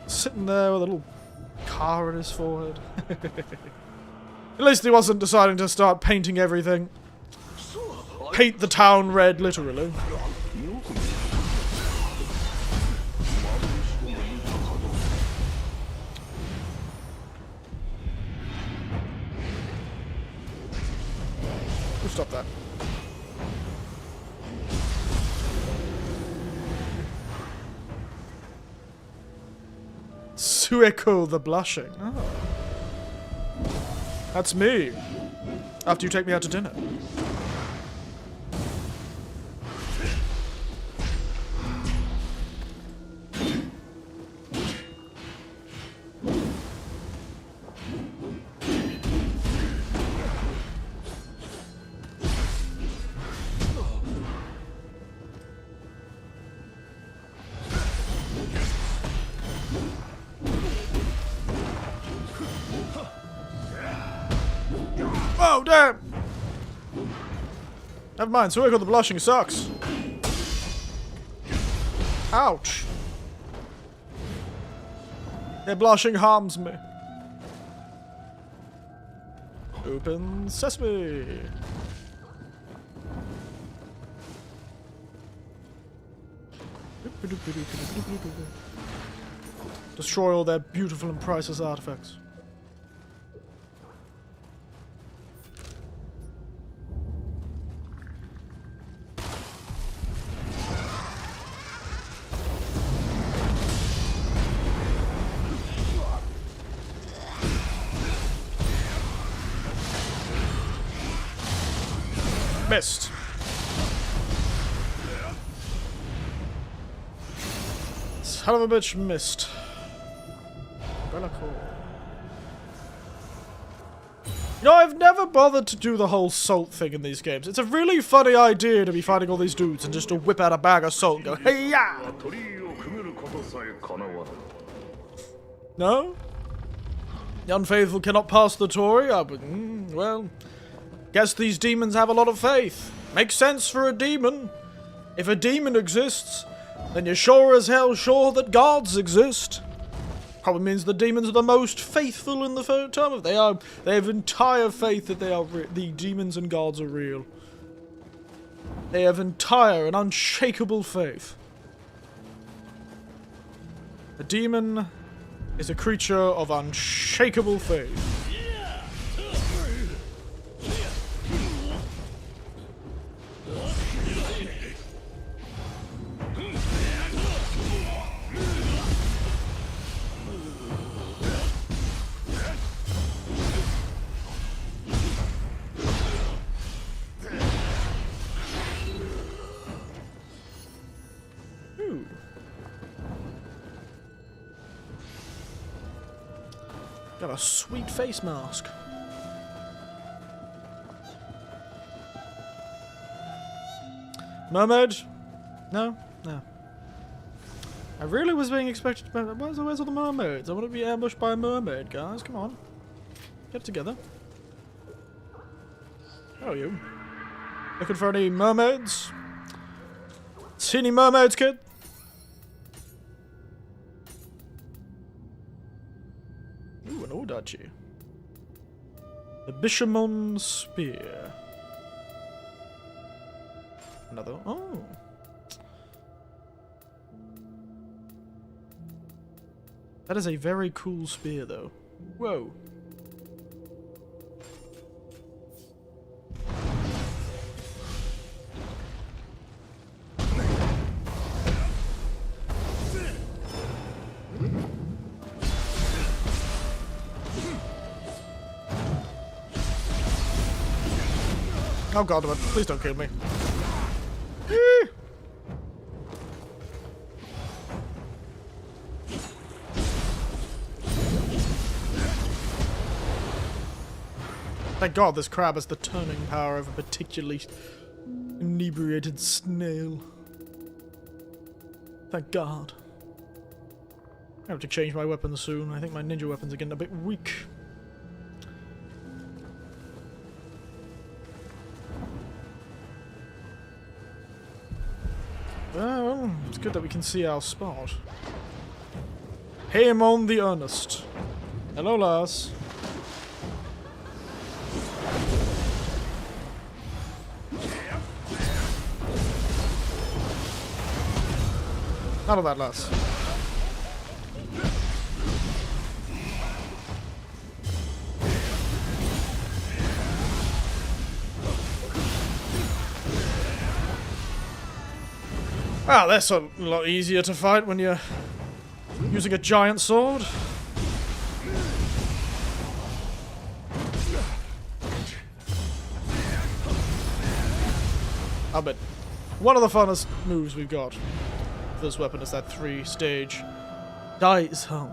[SPEAKER 1] Sitting there with a little car in his forehead. At least he wasn't deciding to start painting everything. Paint the town red, literally. We'll stop that. Sueko the Blushing. Oh. That's me. After you take me out to dinner. Oh, damn! Never mind, Sueko the Blushing sucks. Ouch. Their blushing harms me. Open sesame. Destroy all their beautiful and priceless artifacts. Missed. Son of a bitch, missed. Umbrella Core. You know, I've never bothered to do the whole salt thing in these games. It's a really funny idea to be fighting all these dudes and just to whip out a bag of salt and go, hey ya! No? The unfaithful cannot pass the Tory? Well, guess these demons have a lot of faith. Makes sense for a demon. If a demon exists, then you're sure as hell sure that gods exist. Probably means the demons are the most faithful in the term of they have entire faith that the demons and gods are real. They have entire and unshakable faith. A demon is a creature of unshakable faith. Got a sweet face mask. Mermaid? No? No. I really was being expected to... Where's all the mermaids? I want to be ambushed by a mermaid, guys. Come on. Get it together. How are you? Looking for any mermaids? See any mermaids, kid? Ooh, an Odachi. The Bishamon Spear. Another. Oh. That is a very cool spear, though. Whoa. Oh god, please don't kill me. Thank god this crab has the turning power of a particularly inebriated snail. Thank god. I have to change my weapons soon. I think my ninja weapons are getting a bit weak. Well, it's good that we can see our spot. Haemon the Earnest. Hello, Lars. None of that, Lars. Wow, that's a lot easier to fight when you're using a giant sword. I bet one of the funnest moves we've got with this weapon is that 3-stage dice hum.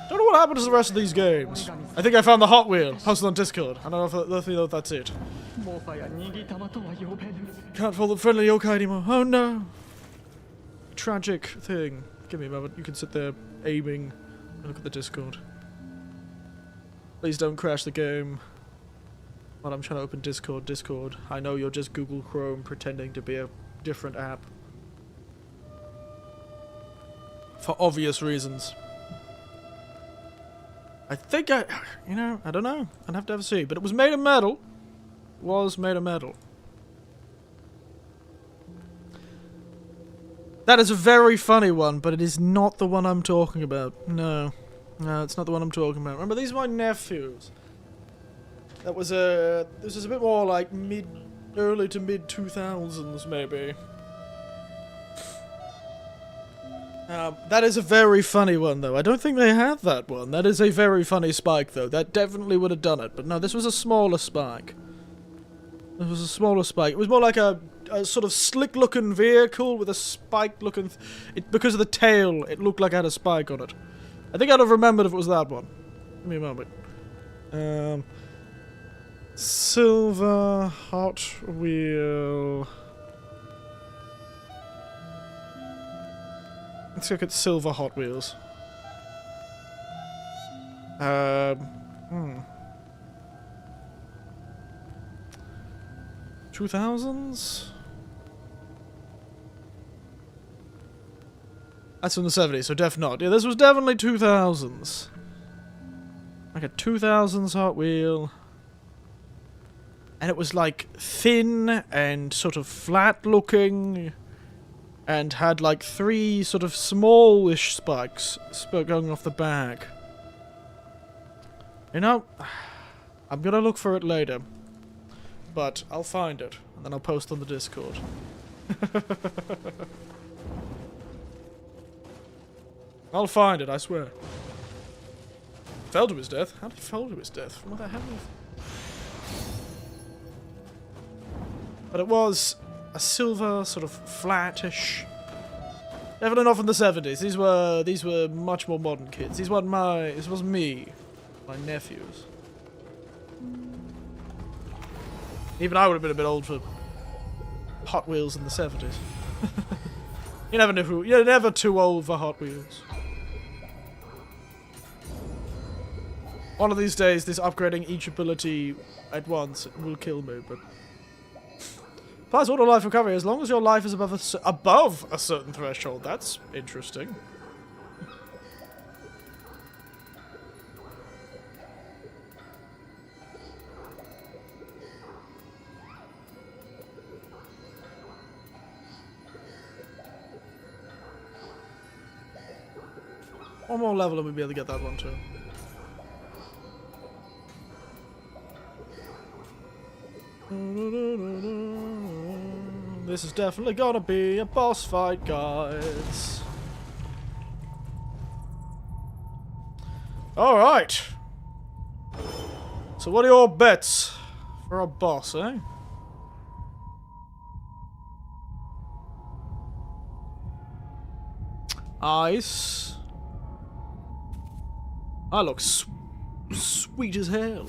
[SPEAKER 1] Don't know what happened to the rest of these games. I think I found the Hot Wheel posted on Discord. I don't know if that's it. Can't follow the friendly yokai anymore. Oh no! Tragic thing. Give me a moment. You can sit there aiming and look at the Discord. Please don't crash the game. While I'm trying to open Discord. I know you're just Google Chrome pretending to be a different app. For obvious reasons. I think I don't know. I'd have to have a see. But it was made of metal. It was made of metal. That is a very funny one, but it is not the one I'm talking about. No. No, it's not the one I'm talking about. Remember, these are my nephews. That was this is a bit more like early to mid 2000s, maybe. That is a very funny one, though. I don't think they have that one. That is a very funny spike, though. That definitely would have done it. But no, this was a smaller spike. It was a smaller spike. It was more like a sort of slick-looking vehicle with a spike-looking... because of the tail, it looked like it had a spike on it. I think I'd have remembered if it was that one. Give me a moment. Silver Hot Wheel... Let's look at Silver Hot Wheels. 2000s? That's from the 70s, so not. Yeah, this was definitely 2000s. Like a 2000s Hot Wheel. And it was like thin and sort of flat looking. And had like 3 sort of smallish spikes going off the back. You know, I'm gonna look for it later. But I'll find it, and then I'll post on the Discord. I'll find it, I swear. Fell to his death? How did he fall to his death? What the hell? But it was a silver, sort of flattish. Definitely not from the 70s. These were much more modern kids. This was me. My nephews. Even I would have been a bit old for Hot Wheels in the 70s. You never knew who. You're never too old for Hot Wheels. One of these days, this upgrading each ability at once will kill me, but... Plus, auto life recovery, as long as your life is above a certain threshold. That's interesting. One more level and we'll be able to get that one too. This is definitely gonna be a boss fight, guys. Alright. So what are your bets for a boss, eh? Ice. I look sweet as hell.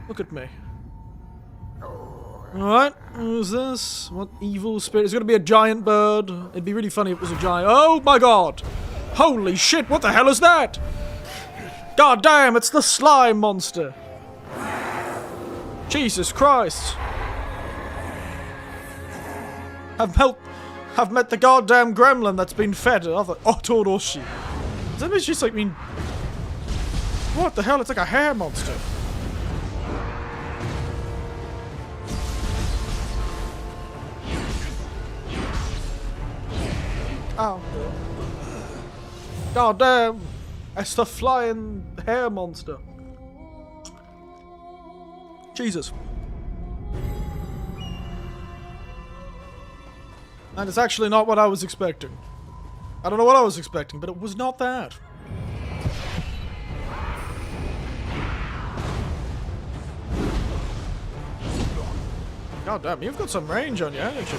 [SPEAKER 1] Look at me. Alright, who's this? What evil spirit? It's gonna be a giant bird. It'd be really funny if it was a giant. Oh my god! Holy shit, what the hell is that? God damn, it's the slime monster. Jesus Christ. I've met the goddamn gremlin that's been fed other Otoroshi. Does that mean just like mean... What the hell? It's like a hair monster. Oh. God damn. It's the flying hair monster. Jesus. And it's actually not what I was expecting. I don't know what I was expecting, but it was not that. God damn, you've got some range on you, haven't you?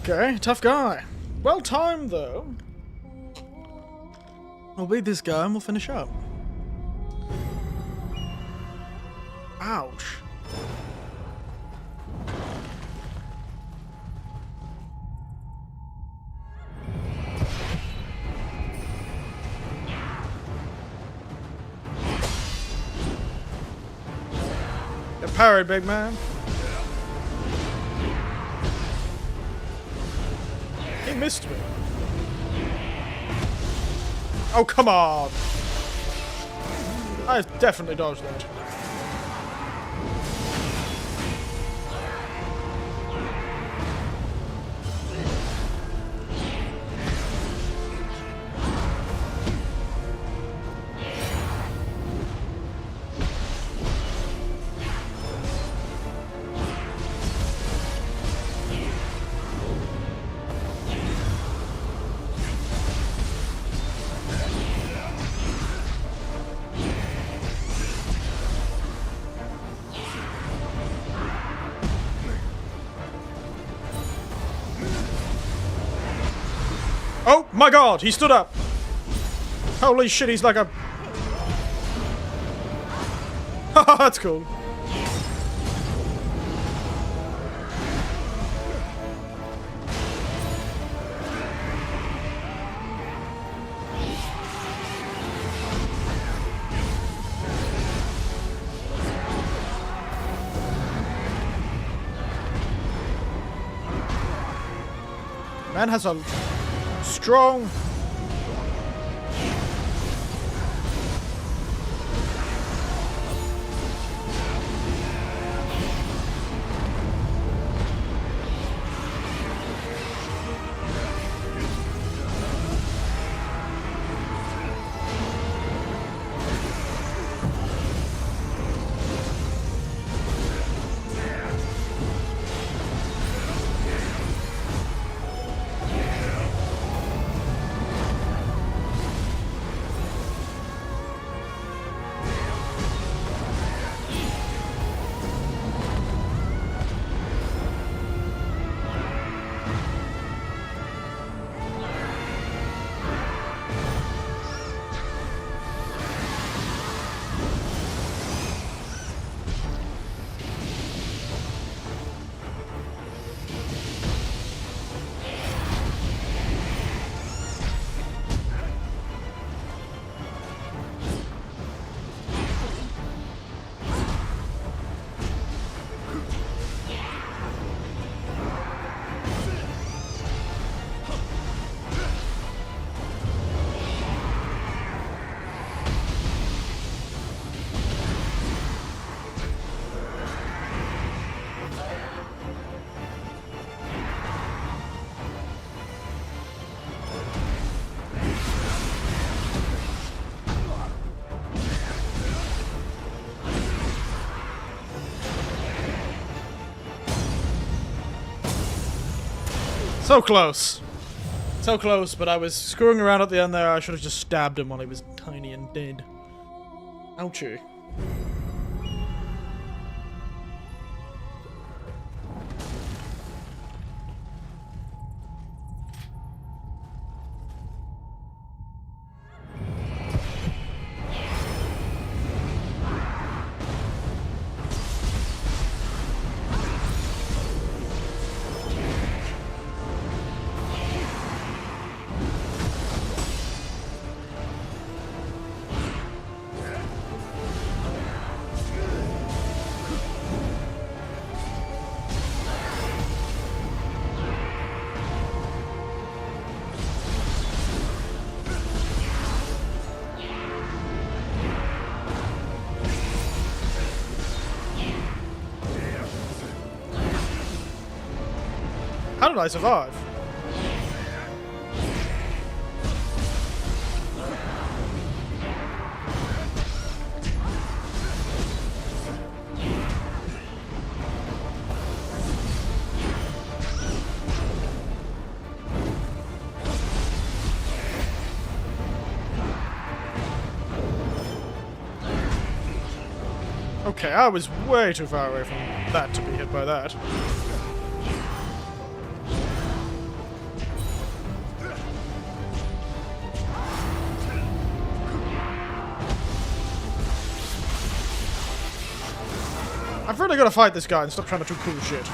[SPEAKER 1] Okay, tough guy. Well timed, though. I'll beat this guy and we'll finish up. Ouch. Get parried, big man. He missed me. Oh, come on! I've definitely dodged that. Oh my god, he stood up! Holy shit, he's like a... Haha, that's cool. Man has a... strong. So close. So close, but I was screwing around at the end there. I should have just stabbed him while he was tiny and dead. Ouchie. How did I survive? Okay, I was way too far away from that to be hit by that. I've really got to fight this guy and stop trying to do cool shit.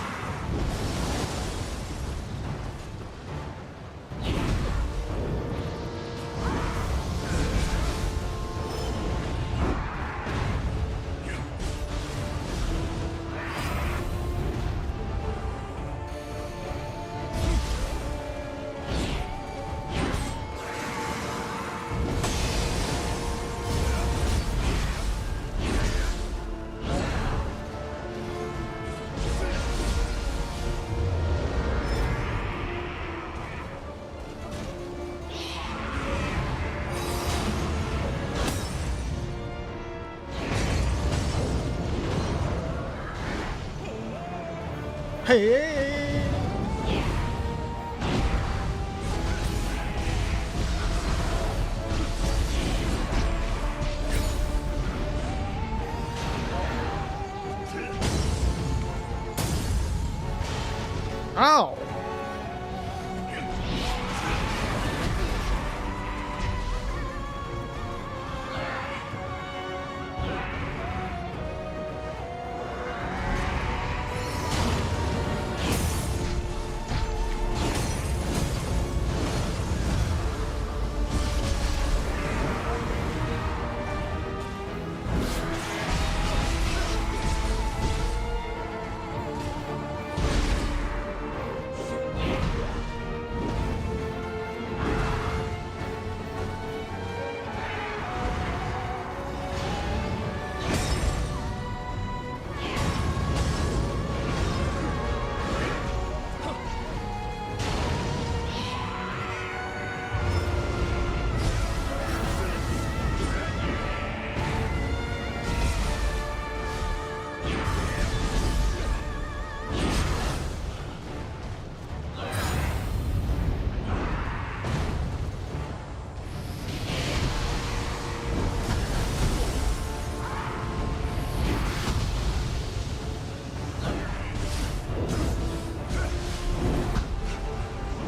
[SPEAKER 1] Hey! Ow!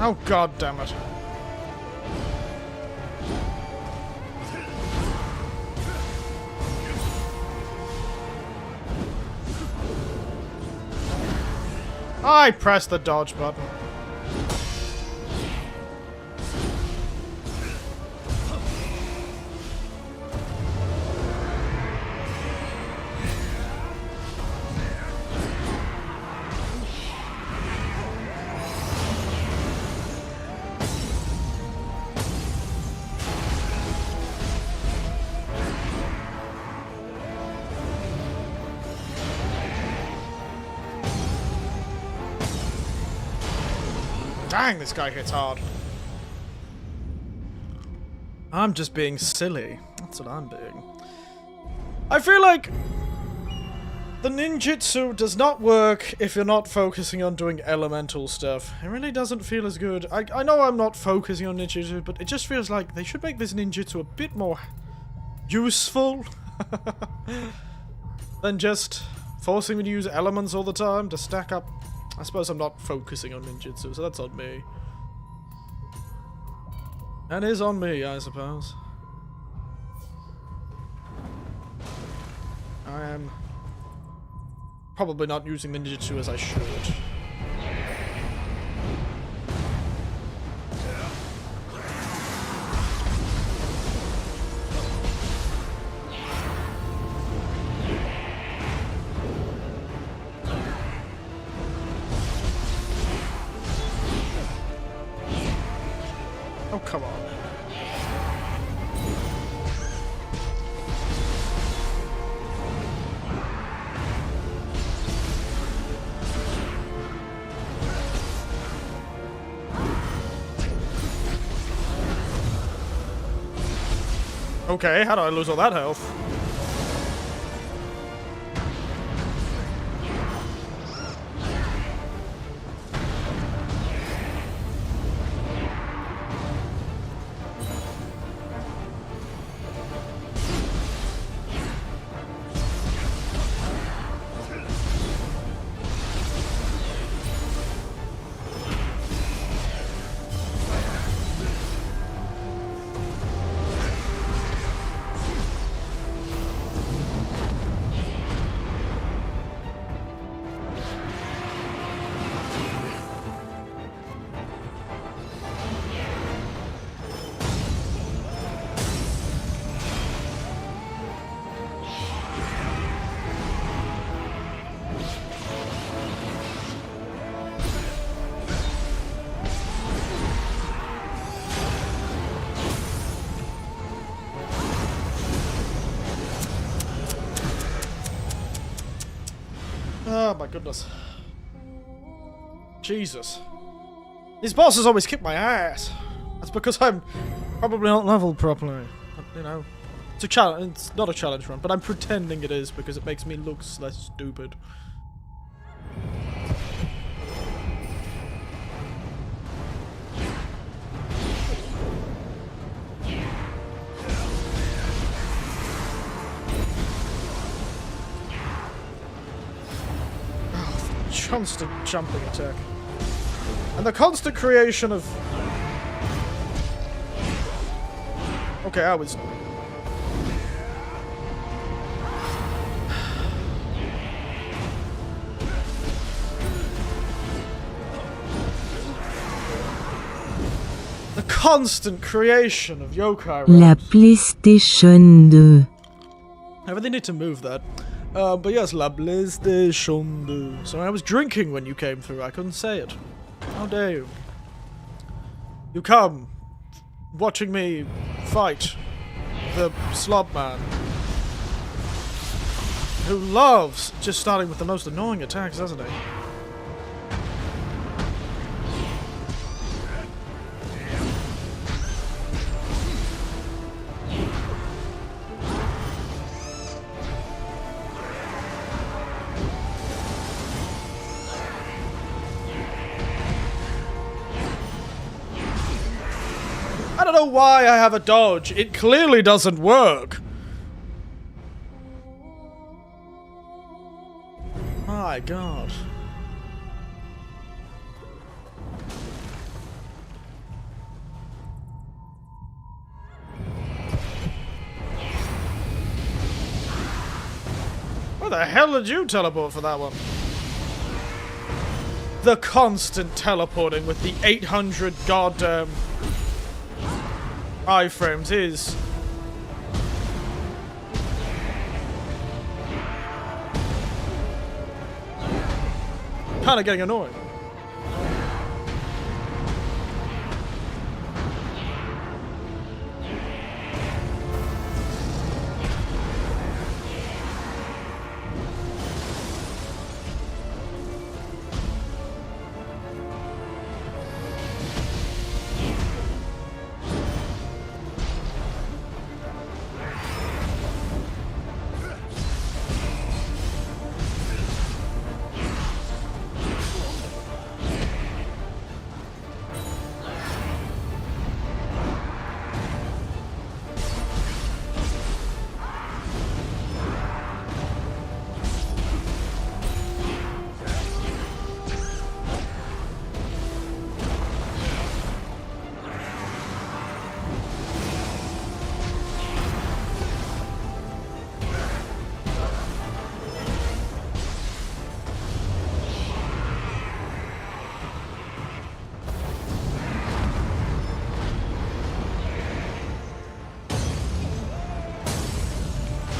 [SPEAKER 1] Oh, god damn it. I pressed the dodge button. Dang, this guy hits hard. I'm just being silly. That's what I'm being. I feel like the ninjutsu does not work if you're not focusing on doing elemental stuff. It really doesn't feel as good. I know I'm not focusing on ninjutsu, but it just feels like they should make this ninjutsu a bit more useful than just forcing me to use elements all the time to stack up. I suppose I'm not focusing on ninjutsu, so that's on me. That is on me, I suppose. I am probably not using ninjutsu as I should. Oh, come on. Okay, how do I lose all that health? goodness. Jesus. These bosses always kick my ass. That's because I'm probably not leveled properly. But, you know, it's a challenge. It's not a challenge run, but I'm pretending it is because it makes me look less stupid. Constant jumping attack. And the constant creation of... Okay, I was... The constant creation of yokai
[SPEAKER 2] La PlayStation 2.
[SPEAKER 1] I really need to move that. But yes, La PlayStation 2. So I was drinking when you came through, I couldn't say it. How dare you? You come, watching me fight the slop man, who loves just starting with the most annoying attacks, doesn't he? I don't know why I have a dodge. It clearly doesn't work. My God. Where the hell did you teleport for that one? The constant teleporting with the 800 goddamn iframes is kind of getting annoying.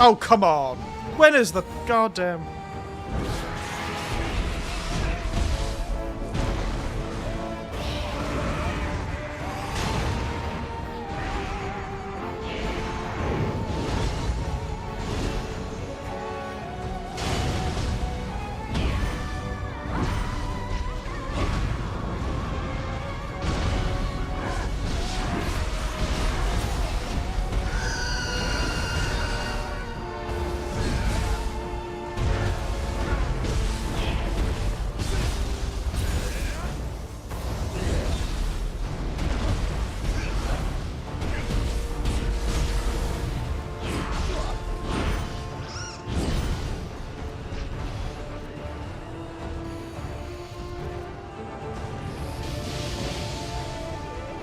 [SPEAKER 1] Oh, come on. When is the goddamn...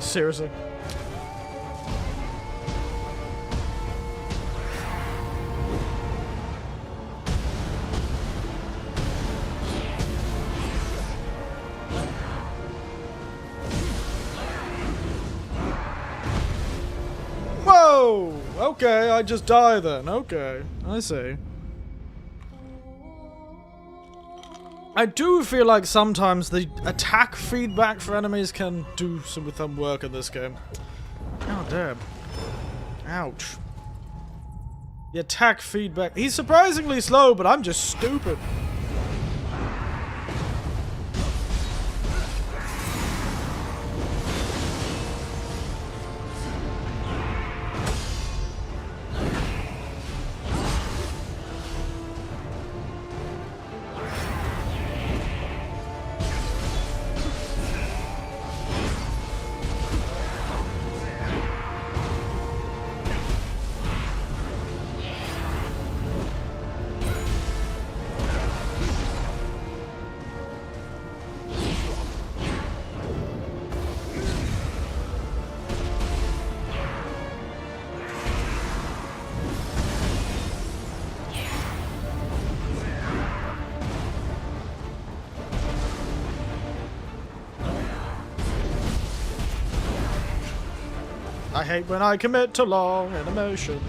[SPEAKER 1] Seriously. Whoa! Okay, I just die then. Okay, I see. I do feel like sometimes the attack feedback for enemies can do some work in this game. Oh, damn. Ouch. The attack feedback. He's surprisingly slow, but I'm just stupid. I hate when I commit to long animations.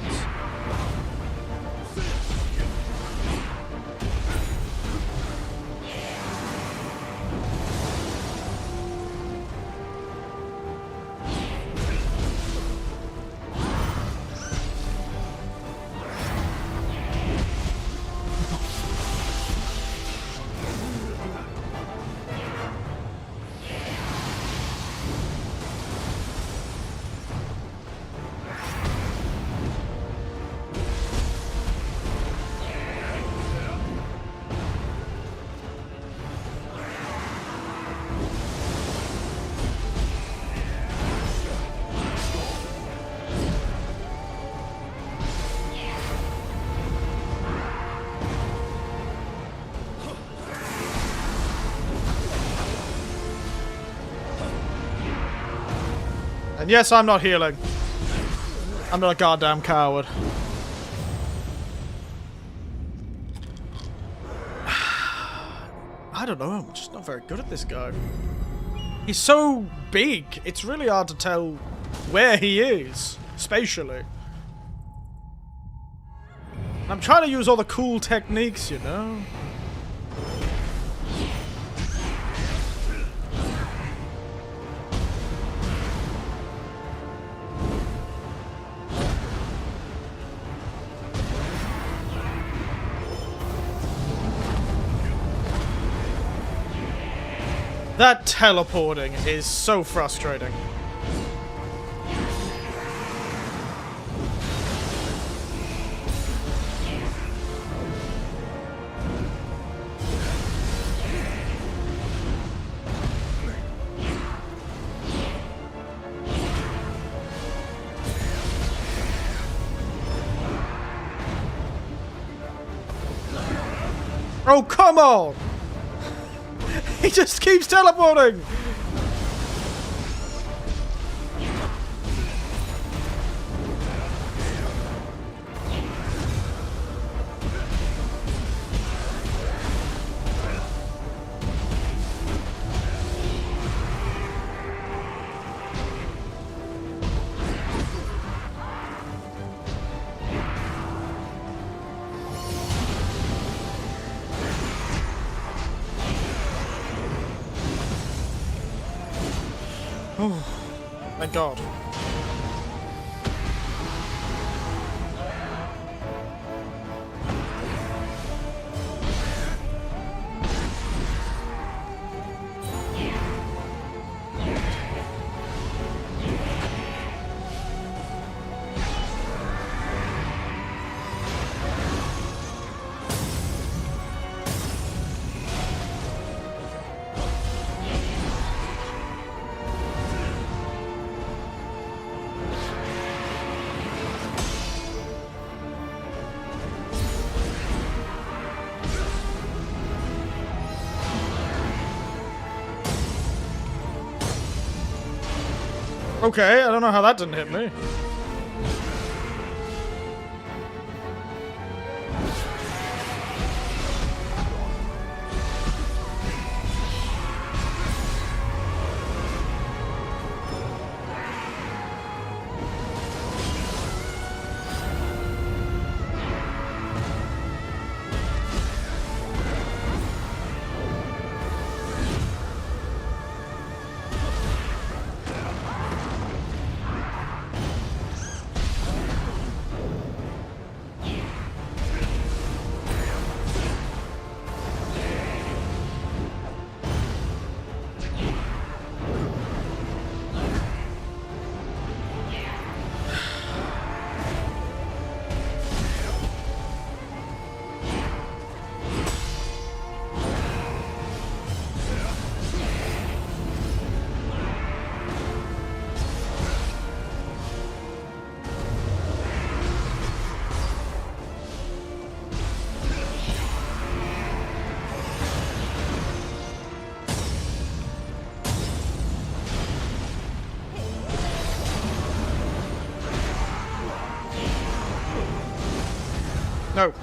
[SPEAKER 1] And yes, I'm not healing. I'm not a goddamn coward. I don't know, I'm just not very good at this guy. He's so big, it's really hard to tell where he is, spatially. I'm trying to use all the cool techniques, you know? That teleporting is so frustrating. Oh, come on! He just keeps teleporting! Oh, thank God. Okay, I don't know how that didn't hit me. No.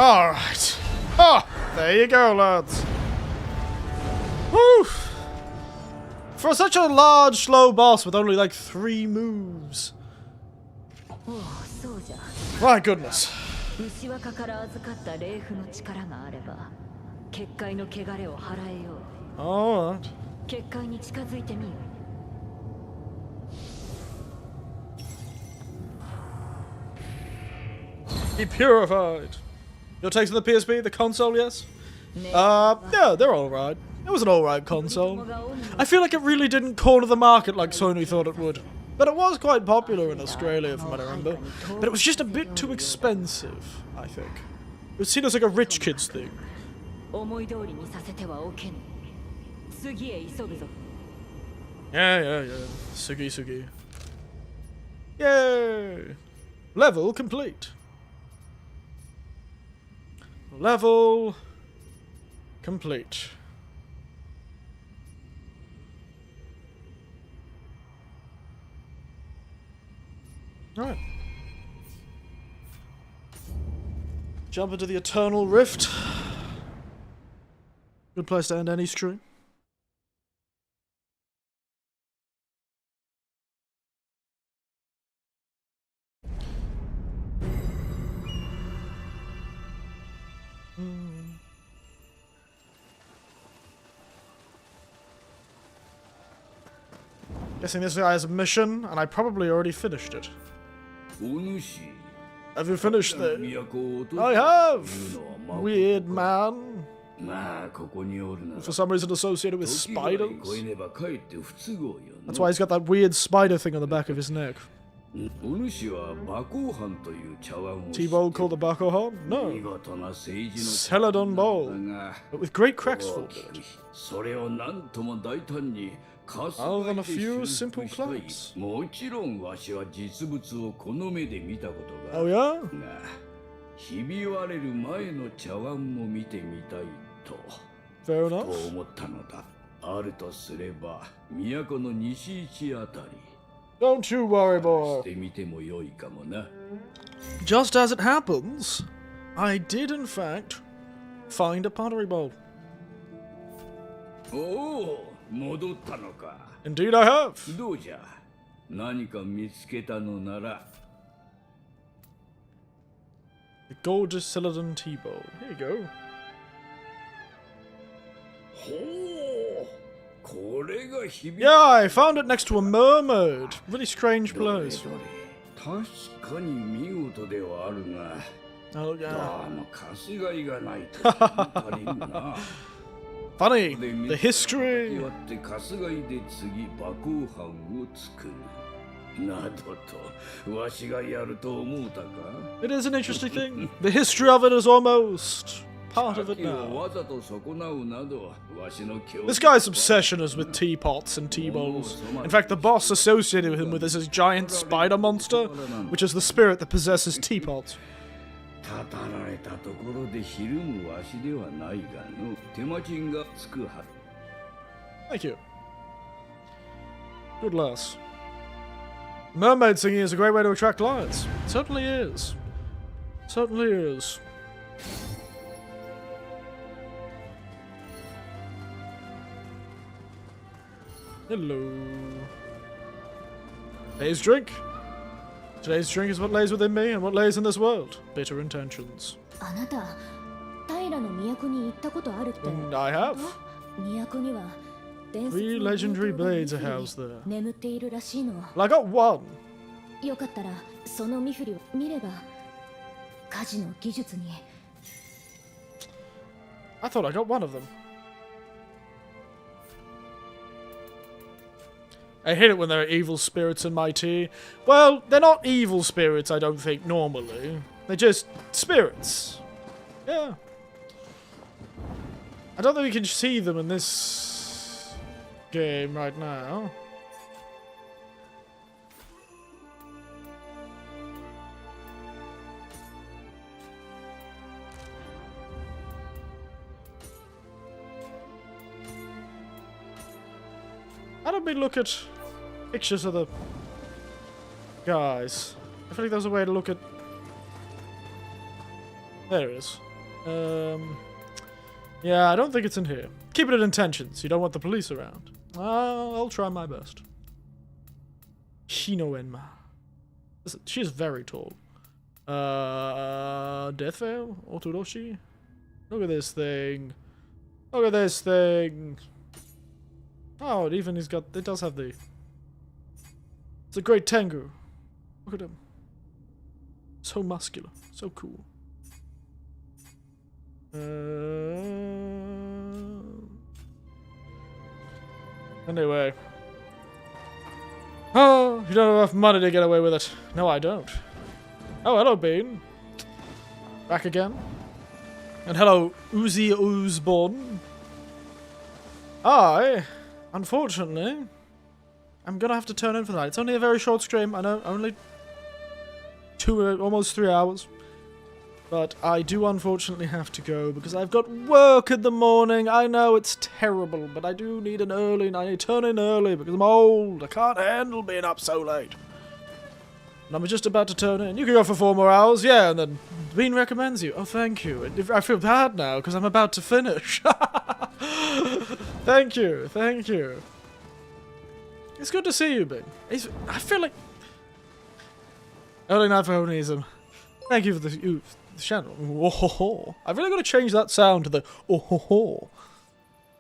[SPEAKER 1] Alright. Oh, there you go, lads. Woo! For such a large, slow boss with only like 3 moves. My goodness. Alright. Be purified. Your takes on the PSP, the console, yes? Yeah, they're alright. It was an alright console. I feel like it really didn't corner the market like Sony thought it would. But it was quite popular in Australia, from what I remember. But it was just a bit too expensive, I think. It was seen as like a rich kid's thing. Yeah. Sugi. Yay! Level complete. Level complete. Alright. Jump into the Eternal Rift. Good place to end any stream. Guessing this guy has a mission, and I probably already finished it. Have you finished it? I have! Weird man. For some reason associated with spiders. That's why he's got that weird spider thing on the back of his neck. T-bowl called the Bakuhan? No. Celadon bowl. But with great cracks formed in it. Other than a few simple clothes. Oh yeah? Fair enough. Don't you worry, boy. Just as it happens, I did in fact find a pottery bowl.
[SPEAKER 3] Oh!
[SPEAKER 1] Indeed I have. The gorgeous Celadon tea bowl. Here you go. Yeah, I found it next to a mermaid. Really strange place. Oh yeah. Funny, the history. It is an interesting thing. The history of it is almost part of it now. This guy's obsession is with teapots and tea bowls. In fact, the boss associated with him with is his giant spider monster, which is the spirit that possesses teapots. Thank you. Good lass. Mermaid singing is a great way to attract clients. It certainly is. Certainly is. Hello. Today's drink. Today's drink is what lays within me and what lays in this world. Bitter intentions. And I have. 3 legendary blades are housed there. Well, I got 1. I thought I got 1 of them. I hate it when there are evil spirits in my tea. Well, they're not evil spirits, I don't think, normally. They're just spirits. Yeah. I don't think we can see them in this game right now. How did we look at pictures of the guys? I feel like there's a way to look at... There it is. Yeah, I don't think it's in here. Keep it at intentions. You don't want the police around. I'll try my best. Hinoenma. She's very tall. Death Veil? Otoroshi? Look at this thing. Look at this thing. Oh, it does have the... It's a great Tengu. Look at him. So muscular. So cool. Anyway. Oh, you don't have enough money to get away with it. No, I don't. Oh, hello, Bean. Back again. And hello, Uzi Oozborn. Unfortunately, I'm gonna have to turn in for the night. It's only a very short stream, I know, only almost 3 hours. But I do unfortunately have to go because I've got work in the morning. I know it's terrible, but I do need an early night. I turn in early because I'm old. I can't handle being up so late. And I'm just about to turn in. You can go for 4 more hours, yeah, and then Bean recommends you. Oh, thank you. I feel bad now because I'm about to finish. Thank you, thank you. It's good to see you, Bean. I feel like... Early night for Onism. Thank you for the channel. Oh ho ho. I've really got to change that sound to the oh ho ho.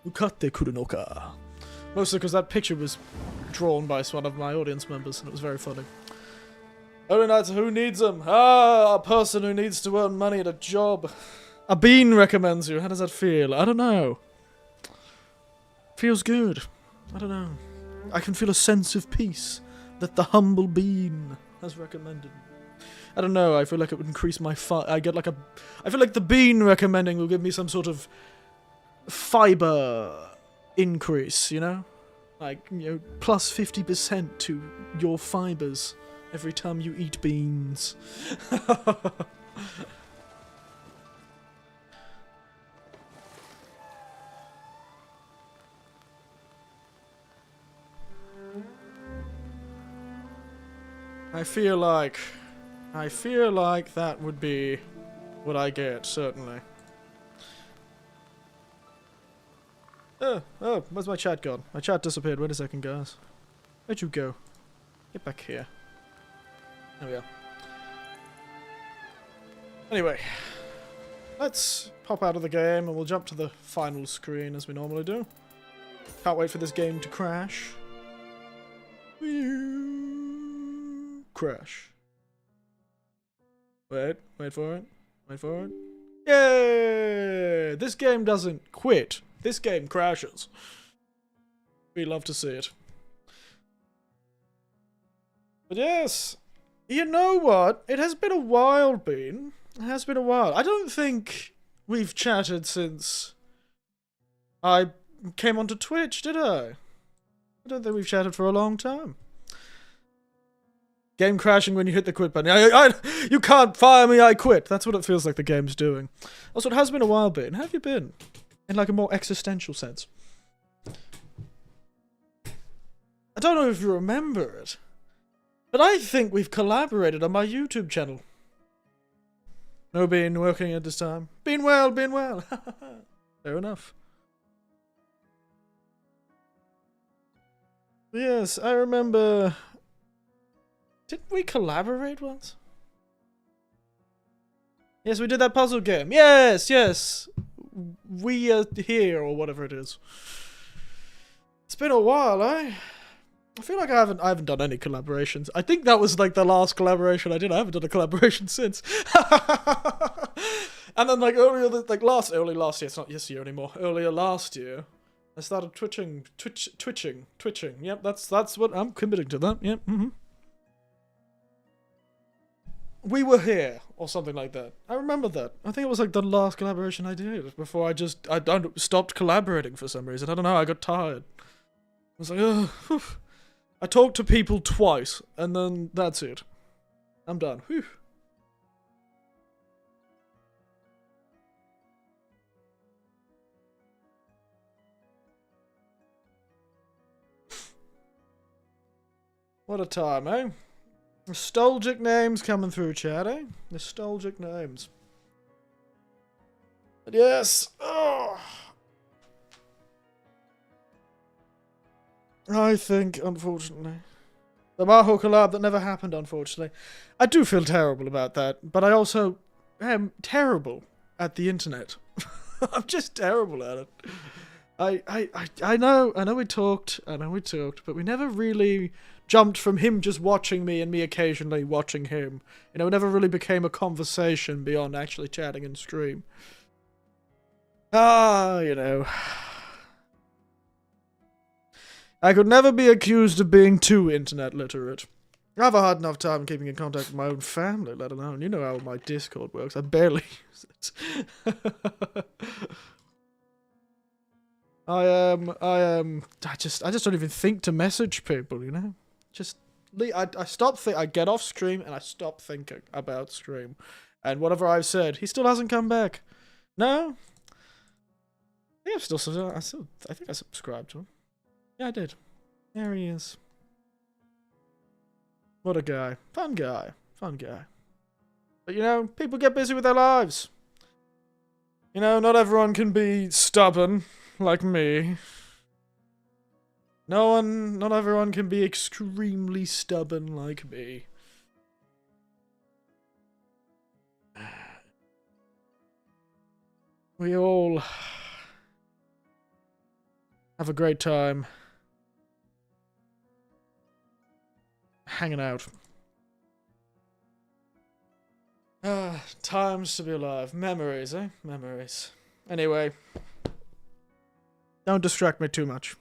[SPEAKER 1] Ukate kurunoka. Mostly because that picture was drawn by one of my audience members and it was very funny. Early nights, who needs them? A person who needs to earn money at a job. A bean recommends you. How does that feel? I don't know. Feels good. I don't know. I can feel a sense of peace that the humble bean has recommended. I don't know, I feel like it would increase my I feel like the bean recommending will give me some sort of fiber increase, you know? Like, you know, plus 50% to your fibers every time you eat beans. I feel like that would be what I get, certainly. Oh, where's my chat gone? My chat disappeared. Wait a second, guys. Where'd you go? Get back here. There we are. Anyway, let's pop out of the game and we'll jump to the final screen as we normally do. Can't wait for this game to crash. Crash. Wait for it. Wait for it. Yay! This game doesn't quit. This game crashes. We love to see it. But yes, you know what? It has been a while, Bean. It has been a while. I don't think we've chatted since I came onto Twitch, did I? I don't think we've chatted for a long time. Game crashing when you hit the quit button. You can't fire me, I quit. That's what it feels like the game's doing. Also, it has been a while, Bean. How have you been? In like a more existential sense. I don't know if you remember it, but I think we've collaborated on my YouTube channel. No, Bean working at this time. Been well, been well. Fair enough. Yes, I remember... Didn't we collaborate once? Yes, we did that puzzle game. Yes, yes. We are here, or whatever it is. It's been a while, eh? I feel like I haven't done any collaborations. I think that was like the last collaboration I did. I haven't done a collaboration since. And then like earlier last year, it's not this year anymore. Earlier last year, I started twitching. Yep, that's what I'm committing to that. Yep. We were here, or something like that. I remember that. I think it was like the last collaboration I did before I stopped collaborating for some reason. I don't know, I got tired. I was like, ugh. I talked to people twice, and then that's it. I'm done. Whew. What a time, eh? Nostalgic names coming through, chat, eh? Nostalgic names. But yes, oh, I think, unfortunately, the Maho collab that never happened, unfortunately. I do feel terrible about that, but I also am terrible at the internet. I'm just terrible at it. I know we talked, but we never really jumped from him just watching me and me occasionally watching him. You know, it never really became a conversation beyond actually chatting in stream. You know. I could never be accused of being too internet literate. I have a hard enough time keeping in contact with my own family, let alone, you know how my Discord works. I barely use it. I just don't even think to message people, you know? I get off stream and I stop thinking about stream. And whatever I've said, he still hasn't come back. No? I think I subscribed to him. Yeah, I did. There he is. What a guy. Fun guy. But you know, people get busy with their lives. You know, not everyone can be stubborn like me. Not everyone can be extremely stubborn like me. We all have a great time hanging out. Times to be alive. Memories, eh? Memories. Anyway, don't distract me too much.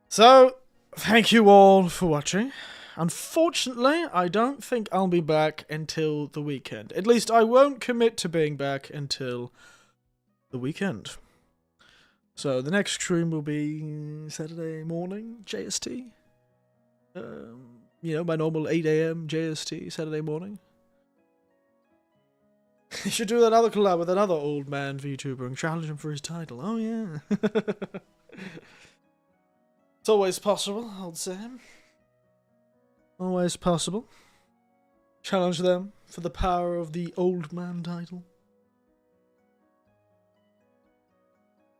[SPEAKER 1] So, thank you all for watching. Unfortunately, I don't think I'll be back until the weekend. At least I won't commit to being back until the weekend. So the next stream will be Saturday morning, JST. You know, my normal 8 AM JST Saturday morning. You should do another collab with another old man VTuber and challenge him for his title. Oh yeah. It's always possible, old Sam. Always possible. Challenge them for the power of the old man title.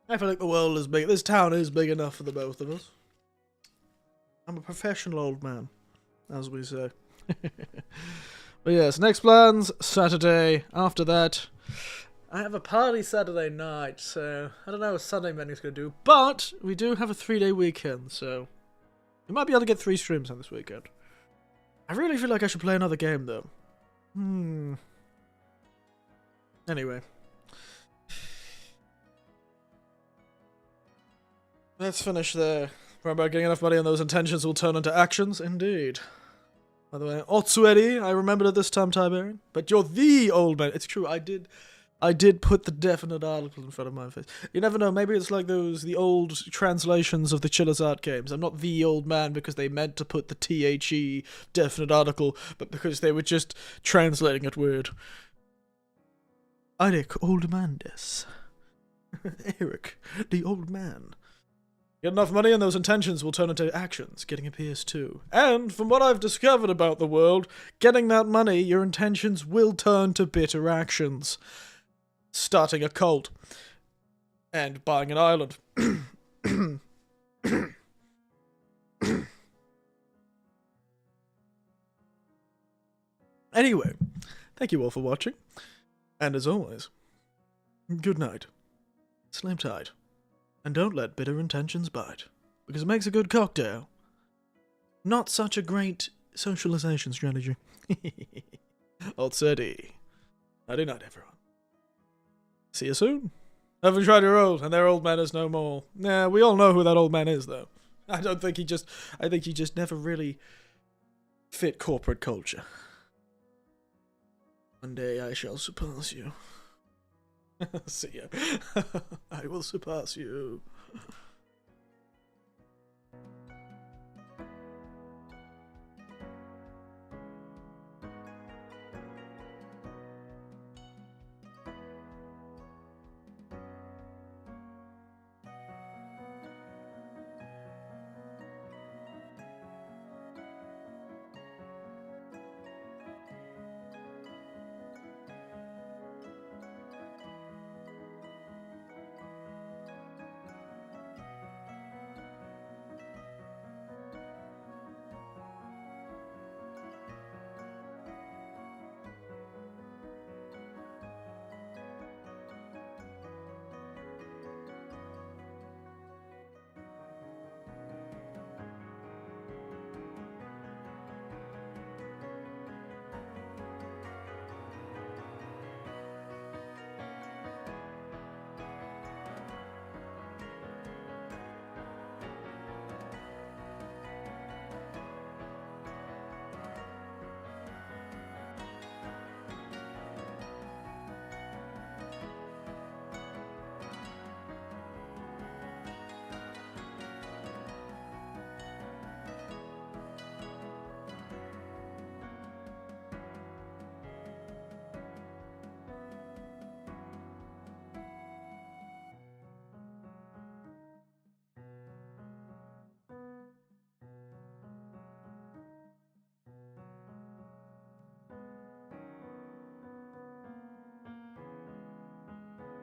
[SPEAKER 1] I feel like the world is big. This town is big enough for the both of us. I'm a professional old man, as we say. But yes, next plans, Saturday. After that, I have a party Saturday night, so I don't know what Sunday menu's going to do. But we do have a 3-day weekend, so we might be able to get 3 streams on this weekend. I really feel like I should play another game, though. Anyway. Let's finish there. Remember, getting enough money and those intentions will turn into actions? Indeed. By the way, Otsueri, I remembered it this time, Tiberian. But you're the old man. It's true, I did put the definite article in front of my face. You never know, maybe it's like the old translations of the Chillazart games. I'm not the old man because they meant to put the THE definite article, but because they were just translating it weird. Eric, old man des. Eric, the old man. Get enough money and those intentions will turn into actions, getting a PS2. And, from what I've discovered about the world, getting that money, your intentions will turn to bitter actions. Starting a cult. And buying an island. Anyway, thank you all for watching. And as always, good night. Sleep tight. And don't let bitter intentions bite, because it makes a good cocktail. Not such a great socialization strategy. Old Sadie. Nighty night, everyone. See you soon. Haven't tried your old, and their old man is no more. Nah, we all know who that old man is, though. I think he just never really fit corporate culture. One day I shall surpass you. See ya. I will surpass you.